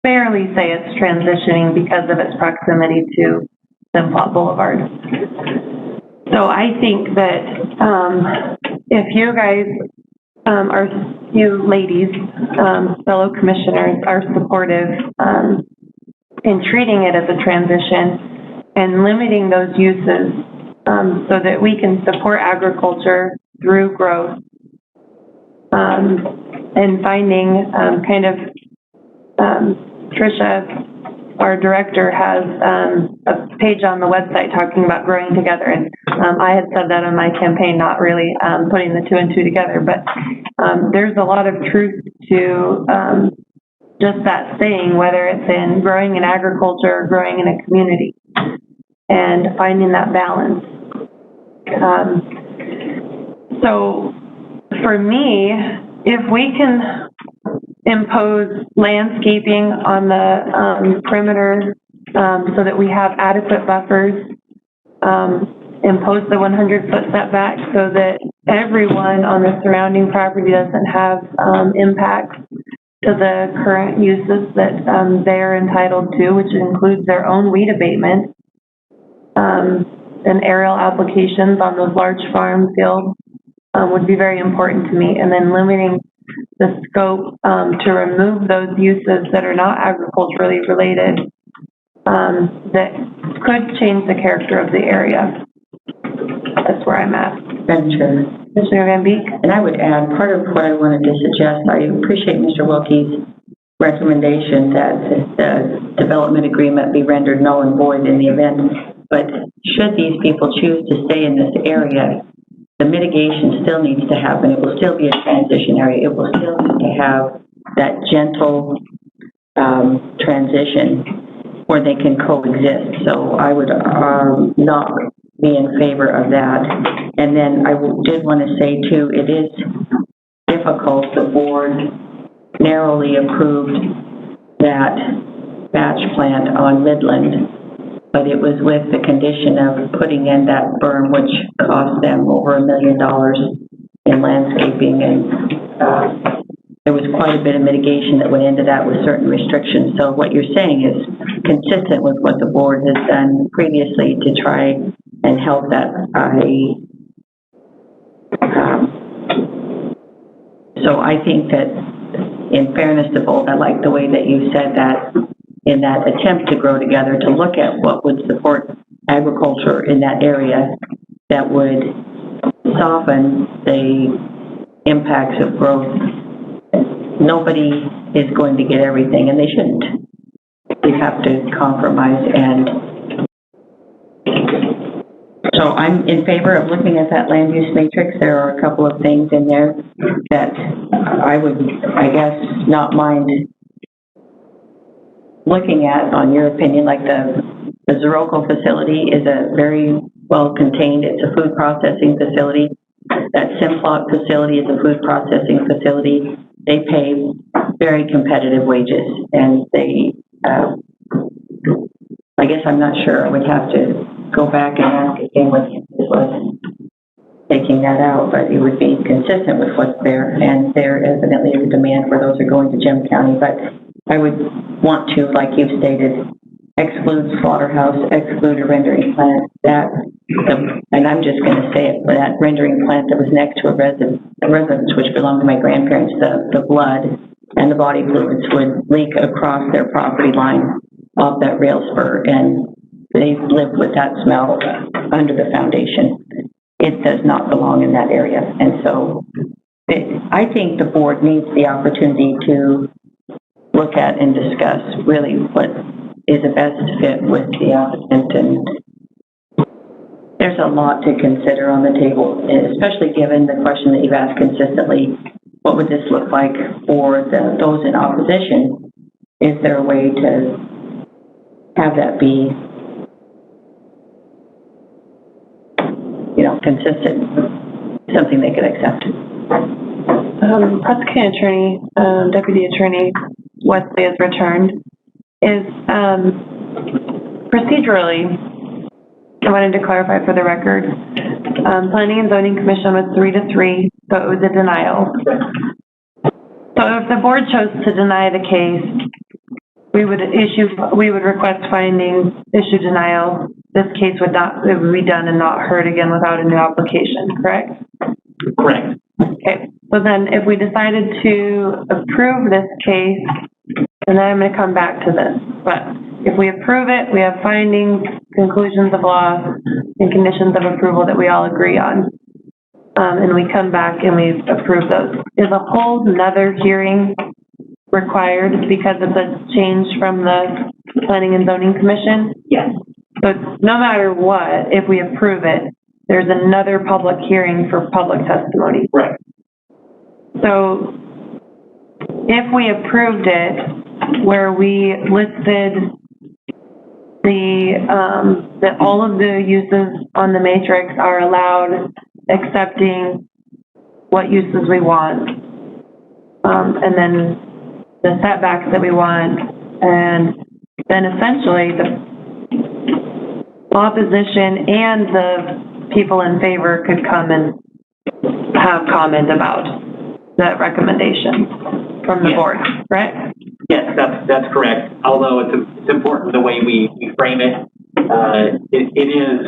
barely say it's transitioning because of its proximity to Simplot Boulevard. So I think that if you guys you ladies, fellow commissioners, are supportive in treating it as a transition and limiting those uses so that we can support agriculture through growth and finding Tricia, our director, has a page on the website talking about growing together, and I had said that on my campaign, not really putting the two and two together, but there's a lot of truth to just that saying, whether it's in growing in agriculture or growing in a community, and finding that balance. So for me, if we can impose landscaping on the perimeter so that we have adequate buffers, impose the 100-foot setback so that everyone on the surrounding property doesn't have impacts to the current uses that they're entitled to, which includes their own weed abatement and aerial applications on those large farm fields would be very important to me. And then limiting the scope to remove those uses that are not agriculturally related that could change the character of the area. That's where I'm at. Madam Chair. Commissioner Van Beek? And I would add, part of what I wanted to suggest, I appreciate Mr. Wilkie's recommendation that the development agreement be rendered null and void in the event, but should these people choose to stay in this area, the mitigation still needs to happen. It will still be a transition area. It will still need to have that gentle transition where they can coexist. So I would not be in favor of that. And then I did want to say too, it is difficult. The board narrowly approved that batch plant on Midland, but it was with the condition of putting in that berm, which cost them over $1 million in landscaping, and there was quite a bit of mitigation that went into that with certain restrictions. So what you're saying is consistent with what the board has done previously to try and help that. So I think that, in fairness to both, I like the way that you said that in that attempt to grow together, to look at what would support agriculture in that area that would soften the impacts of growth. Nobody is going to get everything, and they shouldn't. We have to compromise, and so So I'm in favor of looking at that land use matrix. There are a couple of things in there that I would, I guess, not mind looking at, on your opinion, like the Zeroko facility is a very well contained, it's a food processing facility. That Simplot facility is a food processing facility. They pay very competitive wages, and they, I guess I'm not sure. I would have to go back and ask again what it was taking that out, but it would be consistent with what's there, and there evidently is a demand for those who are going to Gem County, but I would want to, like you've stated, exclude slaughterhouse, exclude a rendering plant, and I'm just going to say it, that rendering plant that was next to a residence which belonged to my grandparents, the blood and the body fluids would leak across their property line off that rail spur, and they've lived with that smell under the foundation. It does not belong in that area, and so I think the board needs the opportunity to look at and discuss really what is the best fit with the applicant, and there's a lot to consider on the table, especially given the question that you've asked consistently, what would this look like for those in opposition? Is there a way to have that be, consistent, something they could accept? Prosecuting attorney, deputy attorney Wesley has returned. Is procedurally, I wanted to clarify for the record, Planning and Zoning Commission was 3-3, so it was a denial. So if the board chose to deny the case, we would request findings, issue denial. This case it would be done and not heard again without a new application, correct? Correct. Okay, so then if we decided to approve this case, and then I'm going to come back to this, but if we approve it, we have findings, conclusions of law, and conditions of approval that we all agree on. And we come back and we approve those. Is a whole nother hearing required because of the change from the Planning and Zoning Commission? Yes. So no matter what, if we approve it, there's another public hearing for public testimony. Right. So if we approved it, where we listed that all of the uses on the matrix are allowed, accepting what uses we want, and then the setbacks that we want, and then essentially the opposition and the people in favor could come and have comment about that recommendation from the board, right? Yes, that's correct. Although it's important the way we frame it. It is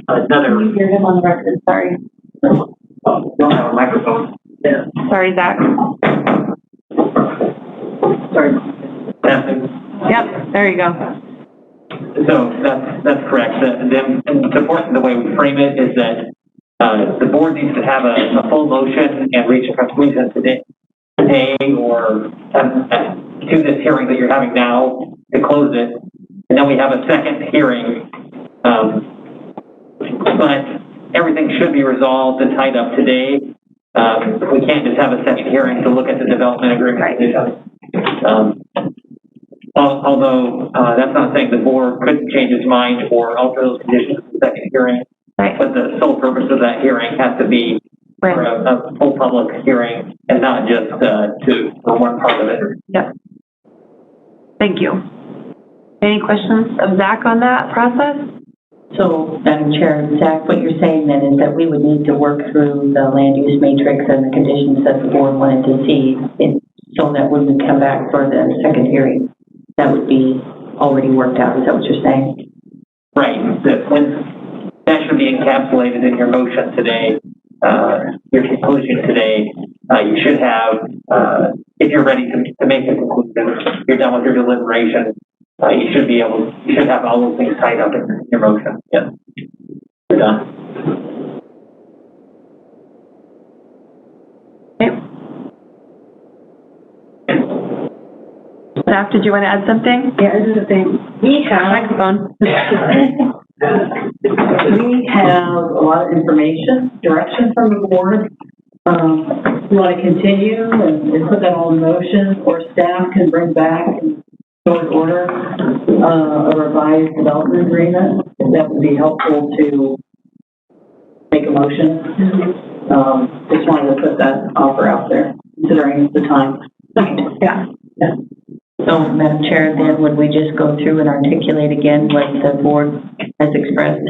another. You hear him on the record. Sorry. Oh, don't have a microphone. Yeah. Sorry, Zach. Sorry. Yep. There you go. So that's correct. And it's important the way we frame it is that the board needs to have a full motion and reach a conclusion today or to this hearing that you're having now to close it. And then we have a second hearing. But everything should be resolved and tied up today. We can't just have a second hearing to look at the development agreement conditions. Although that's not saying the board couldn't change its mind or alter those conditions in the second hearing. Right. But the sole purpose of that hearing has to be for a full public hearing and not just for one part of it. Yep. Thank you. Any questions of Zach on that process? So, Madam Chair, Zach, what you're saying then is that we would need to work through the land use matrix and the conditions that the board wanted to see, so that when we come back for the second hearing, that would be already worked out. Is that what you're saying? Right. That should be encapsulated in your motion today, your conclusion today. You should have, if you're ready to make a conclusion, you're done with your deliberation, you should have all those things tied up in your motion. Yes. You're done. Okay. Zach, did you want to add something? Yeah, this is the thing. We have, microphone. We have a lot of information, direction from the board. We want to continue and put that all in motion, or staff can bring back in short order a revised development agreement. That would be helpful to make a motion. Just wanted to put that offer out there, considering the time. Yeah. So, Madam Chair, then would we just go through and articulate again what the board has expressed?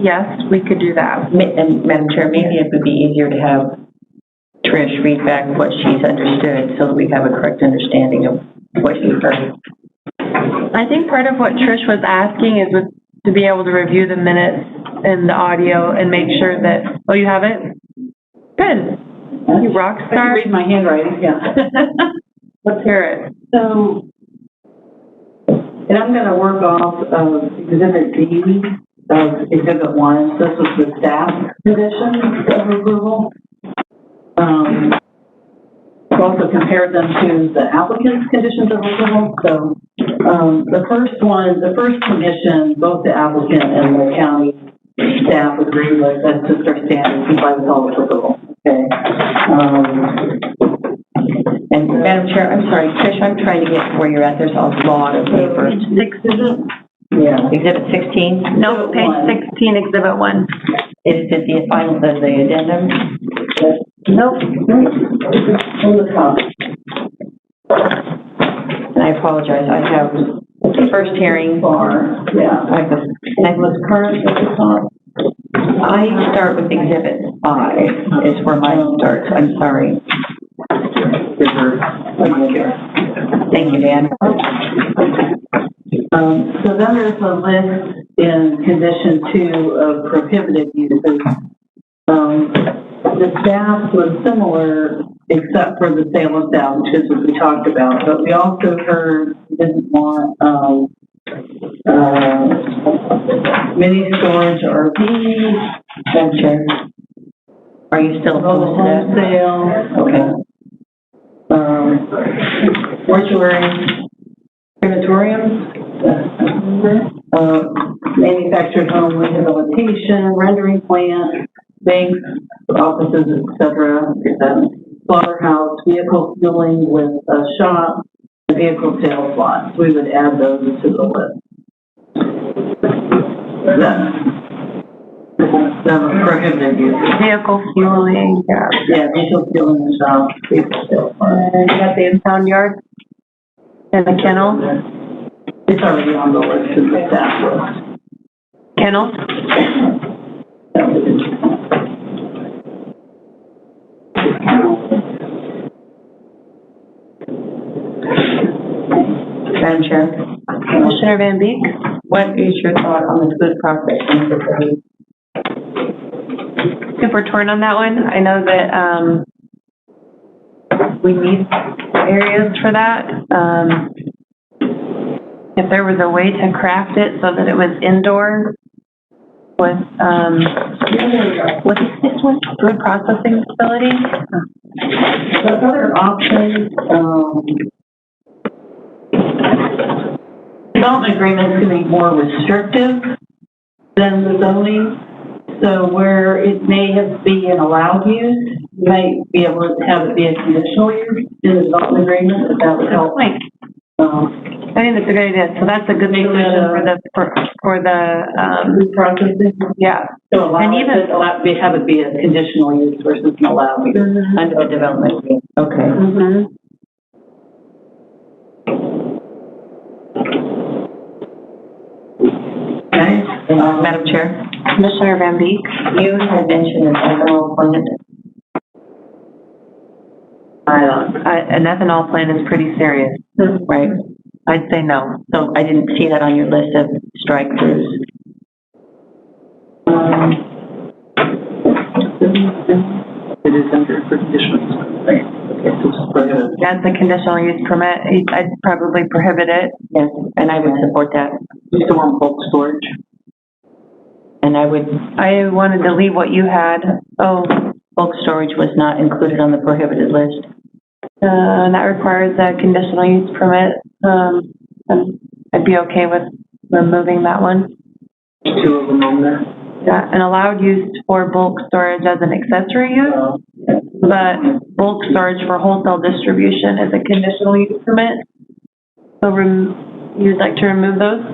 Yes, we could do that. And Madam Chair, maybe it would be easier to have Trish read back what she's understood so that we have a correct understanding of what she heard. I think part of what Trish was asking is to be able to review the minutes and the audio and make sure that, oh, you have it? Good. You rock star. Read my handwriting, yeah. Let's hear it. So, and I'm going to work off of Exhibit D of Exhibit 1. This was the staff conditions of approval. Also compared them to the applicant's conditions of approval. So, the first condition, both the applicant and the county staff agree with. That's just our standard, comply with all applicable. Okay. And Madam Chair, I'm sorry, Trish, I'm trying to get where you're at. There's a lot of paper. Page 6, is it? Yeah. Exhibit 16? No, page 16, Exhibit 1. Is it the final, the addendum? Nope. On the top. And I apologize. I have the first hearing. Yeah. I was current at the top. I start with Exhibit 5 is where mine starts. I'm sorry. Thank you, Dan. So then there's a list in condition 2 of prohibited uses. The staff was similar except for the sale of sandwiches, as we talked about, but we also heard we didn't want mini storage RVs. Sure. Are you still opposed to that? Sale. Okay. Mortuaries, crematoriums, manufactured home rehabilitation, rendering plant, banks, offices, etc. Slaughterhouse, vehicle fueling with a shop, and vehicle sales lots. We would add those to the list. The prohibited use. Vehicle fueling, yeah. Yeah, vehicle fueling and shop, vehicle sales lots. You got the impound yard and the kennel? It's already on the list in the staff list. Kennel? Madam Chair. Commissioner Van Beek? What is your thought on the food processing facility? Super torn on that one. I know that, we need areas for that. If there was a way to craft it so that it was indoor with, what is this one? Food processing facility? The other option, development agreements can be more restrictive than the zoning. So where it may have be an allowed use, you might be able to have it be a conditional use in the development agreement, if that would help. I think that's a good idea. So that's a good solution for the food processing. Yeah. So have it be a conditional use versus an allowed use under the development agreement. Okay. Okay. Madam Chair. Commissioner Van Beek. You had mentioned an ethanol plant. An ethanol plant is pretty serious. Right. I'd say no. So I didn't see that on your list of strike-throughs. It is under conditional. That's a conditional use permit. I'd probably prohibit it. Yes, and I would support that. You still want bulk storage? And I wanted to leave what you had. Oh, bulk storage was not included on the prohibited list. That requires a conditional use permit. I'd be okay with removing that one. Two of them on there. Yeah, and allowed use for bulk storage as an accessory use, but bulk storage for wholesale distribution is a conditional use permit. So you'd like to remove those?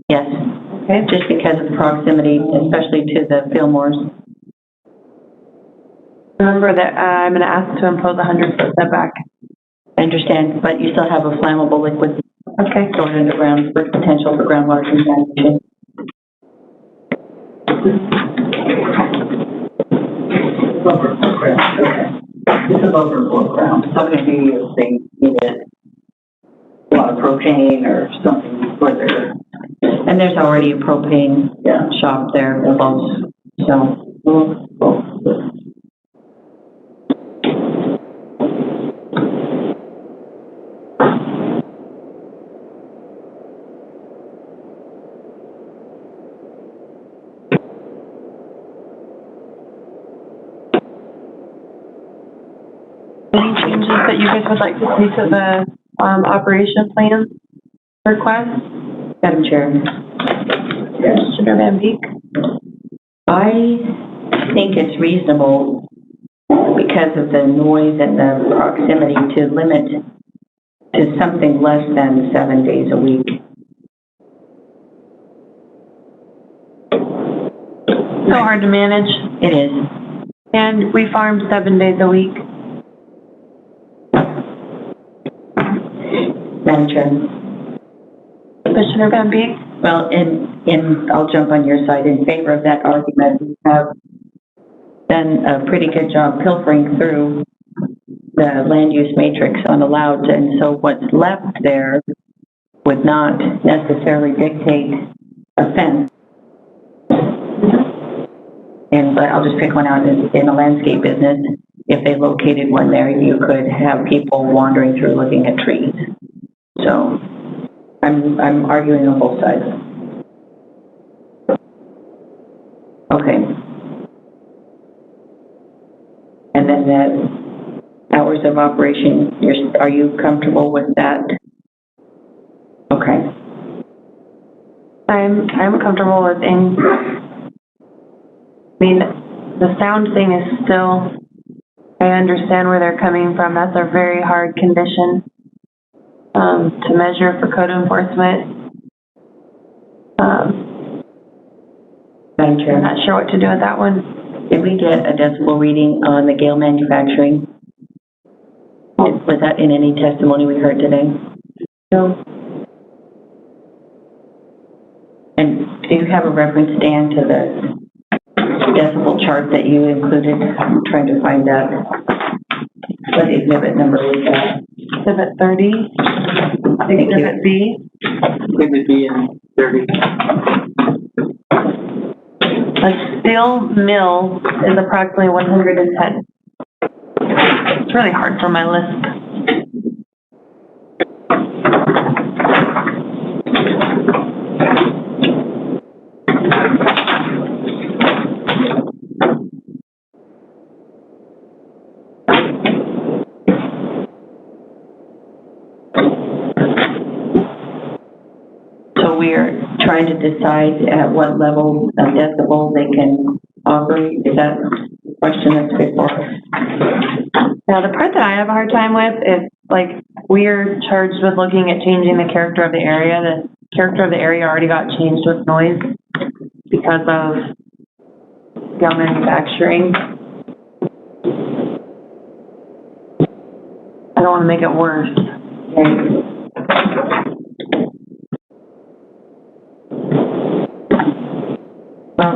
Yes. Okay. Just because of proximity, especially to the Fillmores. Remember that I'm going to ask to impose a 100-foot setback. I understand, but you still have a flammable liquid. Okay. Stored underground with potential for groundwater contamination. This is overflow ground. How can you use things needed? A lot of propane or something further. And there's already a propane shop there close, so. Any changes that you guys would like to see to the operation plan request? Madam Chair. Commissioner Van Beek? I think it's reasonable because of the noise and the proximity to limit to something less than 7 days a week. So hard to manage. It is. And we farm 7 days a week. Madam Chair. Commissioner Van Beek? Well, I'll jump on your side in favor of that argument. We have done a pretty good job pilfering through the land use matrix on allowed, and so what's left there would not necessarily dictate a fence. But I'll just pick one out in the landscape business. If they located one there, you could have people wandering through looking at trees. So I'm arguing on both sides. Okay. And then the hours of operation, are you comfortable with that? Okay. I'm comfortable with the sound thing is still, I understand where they're coming from. That's a very hard condition to measure for code enforcement. Madam Chair. I'm not sure what to do with that one. Did we get a decibel reading on the Gale manufacturing? Was that in any testimony we heard today? No. And do you have a reference, Dan, to the decibel chart that you included? I'm trying to find that. What exhibit number was that? Exhibit 30. Exhibit B. Exhibit B and 30. A steel mill is approximately 110. It's really hard for my list. So we are trying to decide at what level of decibel they can operate. Is that the question that's before us? Now, the part that I have a hard time with is, we're charged with looking at changing the character of the area. The character of the area already got changed with noise because of gum manufacturing. I don't want to make it worse. Right. Well,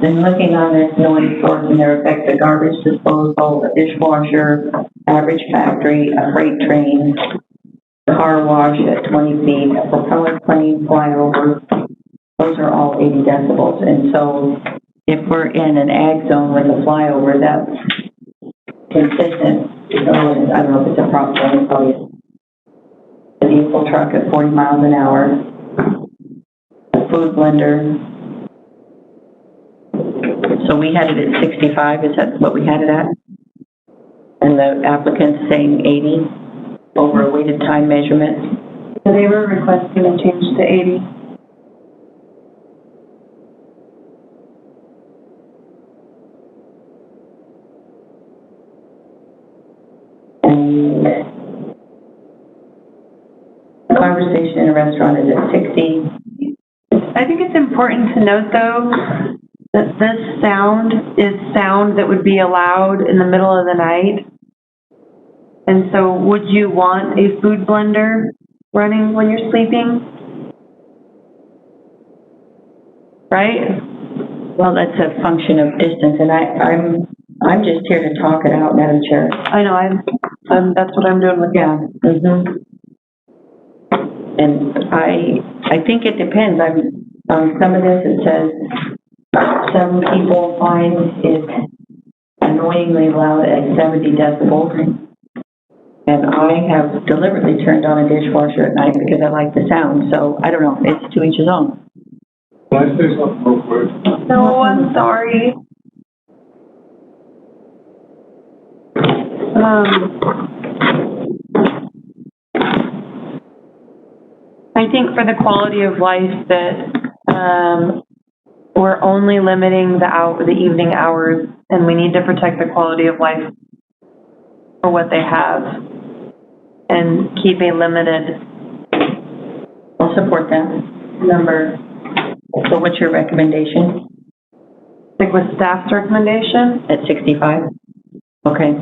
then looking on this noise source and their effect to garbage disposal, a dishwasher, average factory, a freight train, car wash at 20 feet, a propeller plane flyover, those are all 80 decibels. And so if we're in an ag zone with a flyover, that's consistent. I don't know if it's a prop plane, probably a diesel truck at 40 miles an hour, a food blender. So we had it at 65, is that what we had it at? And the applicant's saying 80 over a weighted time measurement? So they were requesting a change to 80. conversation in a restaurant is at 60. I think it's important to note, though, that this sound is sound that would be allowed in the middle of the night. And so would you want a food blender running when you're sleeping? Right? Well, that's a function of distance, and I'm just here to talk it out, Madam Chair. I know, that's what I'm doing with you. Yeah. And I think it depends. On some of this, it says some people find it annoyingly loud at 70 decibels. And I have deliberately turned on a dishwasher at night because I like the sound. So I don't know. It's to each his own. Can I say something real quick? No, I'm sorry. I think for the quality of life that we're only limiting the evening hours, and we need to protect the quality of life for what they have and keep a limited. I'll support that. Number. So what's your recommendation? Stick with staff's recommendation? At 65? Okay.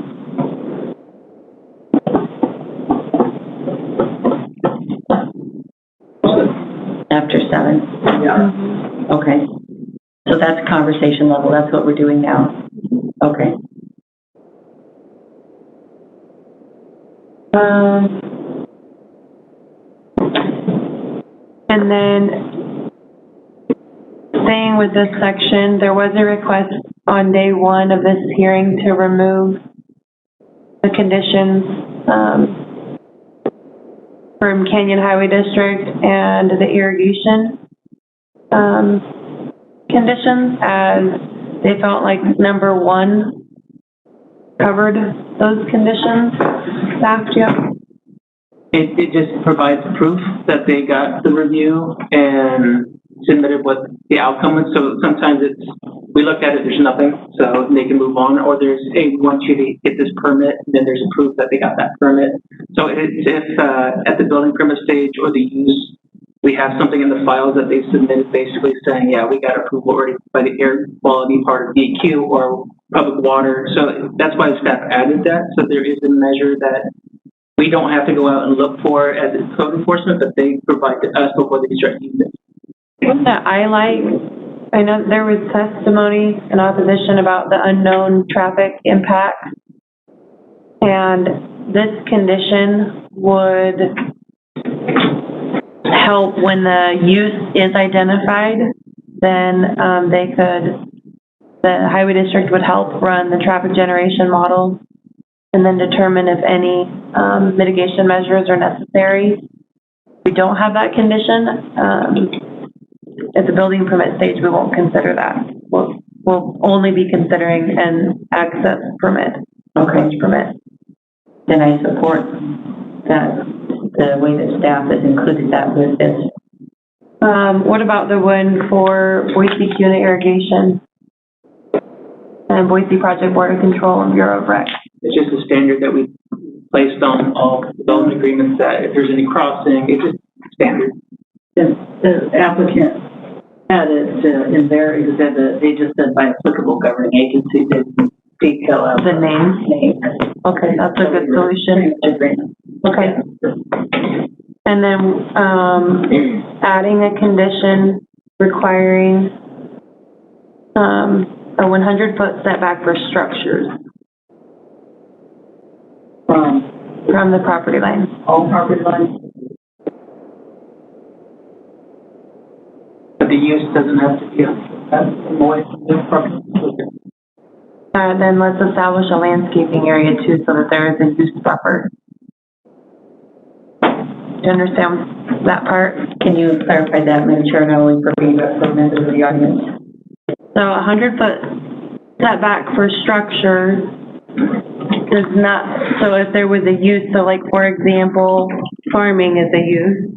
After 7? Yeah. Okay. So that's conversation level. That's what we're doing now. Okay. And then, staying with this section, there was a request on day 1 of this hearing to remove the conditions from Canyon Highway District and the irrigation conditions, as they felt like number 1 covered those conditions. Staff, do you have? It just provides proof that they got the review and submitted what the outcome was. So sometimes we look at it, there's nothing, so they can move on, or there's, hey, we want you to get this permit, and then there's a proof that they got that permit. So it's if at the building permit stage or the use, we have something in the files that they've submitted basically saying, yeah, we got approval already by the air quality part of BOCC or public water. So that's why staff added that. So there is a measure that we don't have to go out and look for as code enforcement, but they provide to us before they start using it. One that I like, I know there was testimony in opposition about the unknown traffic impact. And this condition would help when the use is identified, then the highway district would help run the traffic generation model and then determine if any mitigation measures are necessary. We don't have that condition. At the building permit stage, we won't consider that. We'll only be considering an access permit, range permit. Then I support that, the way that staff has included that with this. What about the one for Boise CUNA irrigation and Boise Project Border Control and Bureau of Rec? It's just a standard that we placed on all development agreements that if there's any crossing, it's just standard. The applicant had it in their exhibit, they just said by applicable governing agency, they didn't detail out the name. Okay, that's a good solution. Okay. And then adding a condition requiring a 100-foot setback for structures from the property line. All property lines. But the use doesn't have to be on the property. Then let's establish a landscaping area too, so that there is a use buffer. Do you understand that part? Can you clarify that, Madam Chair, not only for me, but for members of the audience? So a 100-foot setback for structure does not, so if there was a use, so like, for example, farming is a use.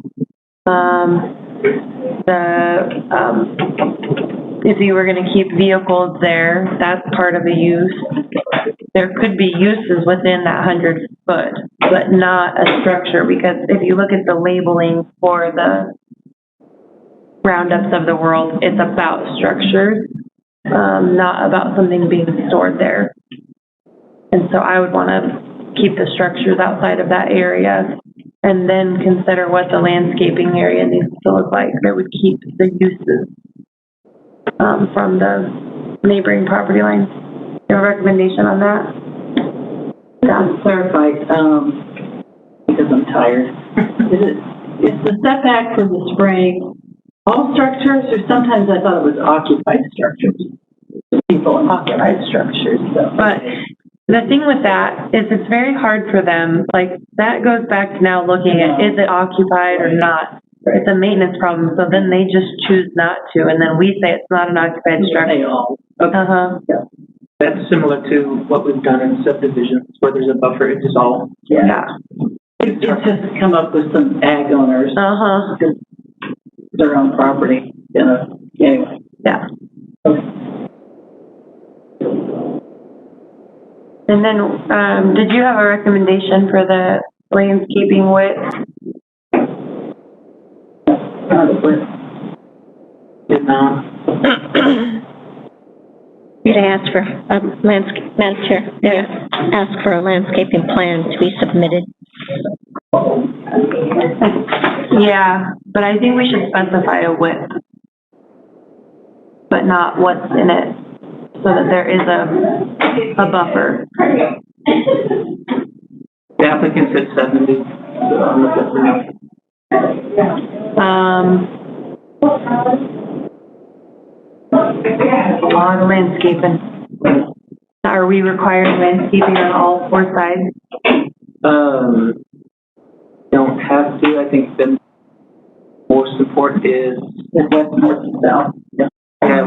If you were going to keep vehicles there, that's part of the use. There could be uses within that 100-foot. but not a structure, because if you look at the labeling for the roundups of the world, it's about structures, not about something being stored there. And so I would want to keep the structures outside of that area and then consider what the landscaping area needs to look like that would keep the uses from the neighboring property lines. Do you have a recommendation on that? To clarify, because I'm tired, is the setback for the spraying all structures, or sometimes I thought it was occupied structures? People in occupied structures, so. But the thing with that is it's very hard for them, like, that goes back to now looking at, is it occupied or not? It's a maintenance problem, so then they just choose not to, and then we say it's not an occupied structure. Uh-huh. That's similar to what we've done in subdivisions, where there's a buffer, it's all. Yeah. It's just come up with some ag owners. Uh-huh. Their own property, you know, anyway. Yeah. And then, did you have a recommendation for the landscaping width? You'd ask for ask for a landscaping plan to be submitted. Yeah, but I think we should specify a width, but not what's in it, so that there is a buffer. The applicant said 70. A lot of landscaping. Are we requiring landscaping on all four sides? Don't have to. I think the most important is west, north, and south. Yeah,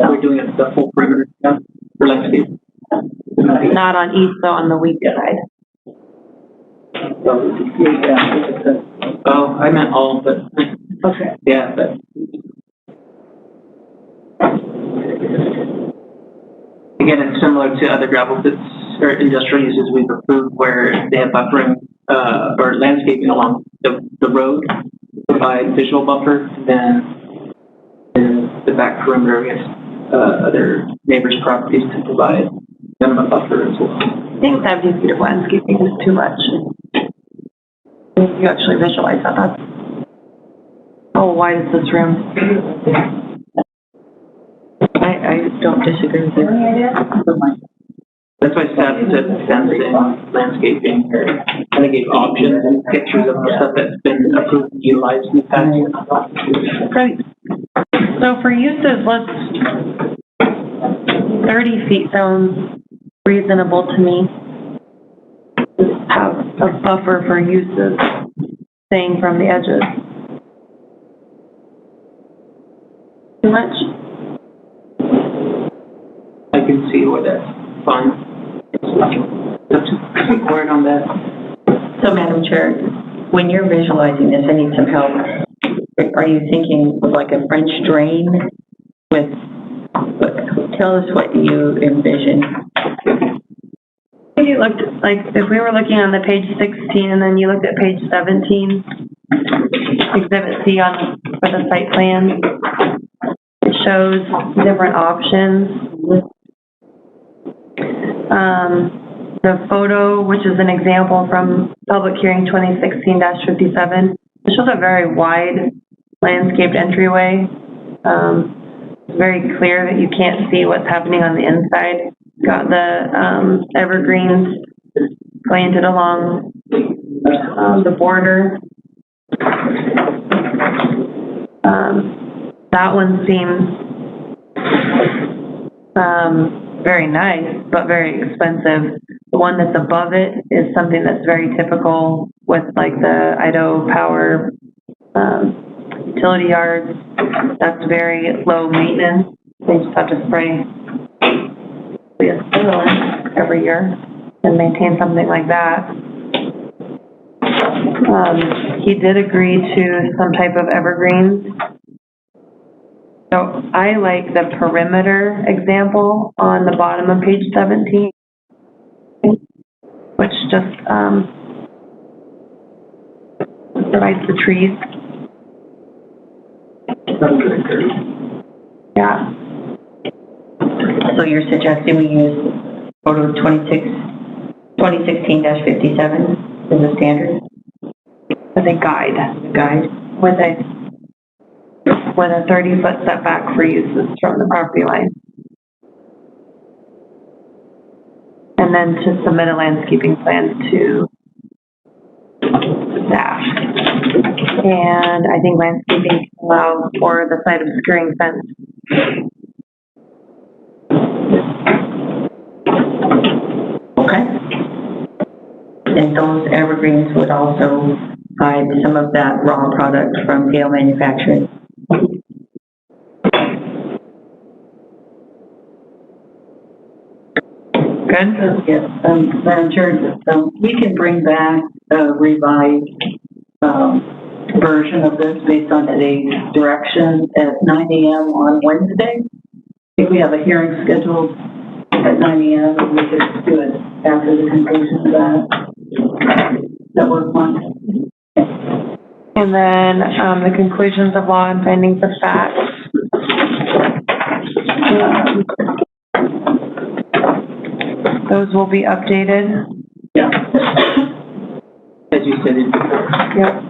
we're doing it the full perimeter for landscape. Not on east, though, on the west side. Oh, I meant all, but okay. Yeah, but again, it's similar to other gravel pits or industrial uses we've approved where they have buffering or landscaping along the road to provide visual buffer, then the back perimeter against other neighbors' properties to provide them a buffer as well. I think 70 feet of landscaping is too much. You actually visualize that. That's, how wide is this room? I don't disagree with you. That's why staff said fencing, landscaping, or kind of gave options and pictures of stuff that's been approved and utilized in the past. Great. So for uses, 30 feet sounds reasonable to me. Have a buffer for uses, staying from the edges. Too much? I can see where that's fine. Word on that. So, Madam Chair, when you're visualizing this, I need some help. Are you thinking of like a French drain with, tell us what you envision. If you looked, like, if we were looking on the page 16 and then you looked at page 17, Exhibit C for the site plan, it shows different options. The photo, which is an example from Public Hearing 2016-57, it shows a very wide landscaped entryway. It's very clear that you can't see what's happening on the inside. Got the evergreens planted along the border. That one seems very nice, but very expensive. The one that's above it is something that's very typical with like the Idaho Power utility yards. That's very low maintenance. They just have to spray every year and maintain something like that. He did agree to some type of evergreens. So I like the perimeter example on the bottom of page 17, which just, provides the trees. Yeah. So you're suggesting we use photo 2016-57 as a standard? As a guide. With a 30-foot setback for uses from the property line. And then to submit a landscaping plan to staff. And I think landscaping can allow for the site obscuring fence. Okay. And those evergreens would also hide some of that raw product from Gale Manufacturing. Good? Yes, Madam Chair, we can bring back a revised, version of this based on today's direction at 9 a.m. on Wednesday. If we have a hearing scheduled at 9 a.m., we could do it after the conclusion of that. That work fine? And then, the conclusions of law and findings of fact. Those will be updated. Yeah. As you said it before. Yep.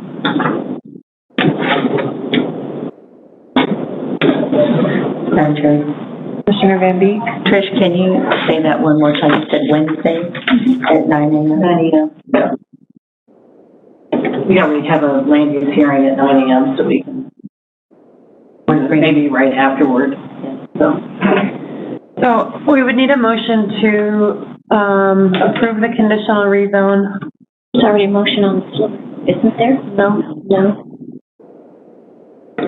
Madam Chair. Commissioner Van Beek? Trish, can you say that one more time? You said Wednesday at 9 a.m.? 9 a.m. Yeah. Yeah, we have a land use hearing at 9 a.m. so we can, maybe right afterward. So we would need a motion to, approve the conditional rezone. There's already a motion on the floor, isn't there? No.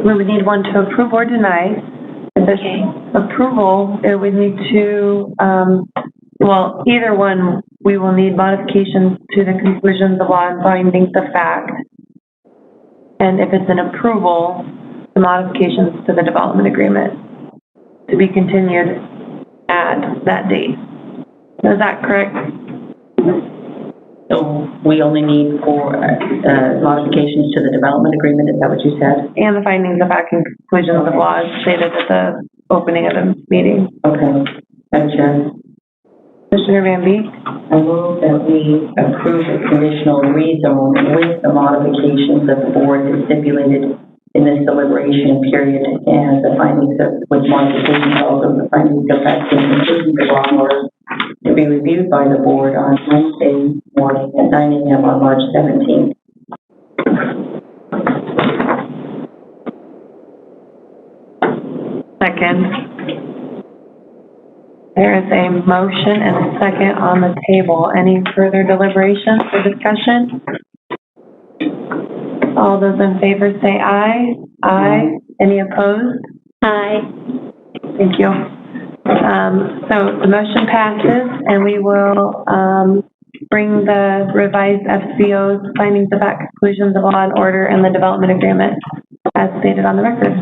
We would need one to approve or deny. If it's approval, it would need to, well, either one, we will need modifications to the conclusions of law and findings of fact. And if it's an approval, the modifications to the development agreement to be continued at that date. Is that correct? So we only need four modifications to the development agreement, is that what you said? And the findings of fact and conclusions of law as stated at the opening of the meeting. Okay. Madam Chair. Commissioner Van Beek? I move that we approve the conditional rezone with the modifications that the board has stipulated in this deliberation period and the findings of, with modifications also the findings of fact and conclusions of law in order to be reviewed by the board on Wednesday morning at 9 a.m. on March 17th. Second. There is a motion and a second on the table. Any further deliberation or discussion? All those in favor say aye. Aye. Any opposed? Aye. Thank you. So the motion passes and we will, bring the revised FCO's findings of fact, conclusions of law and order and the development agreement as stated on the record.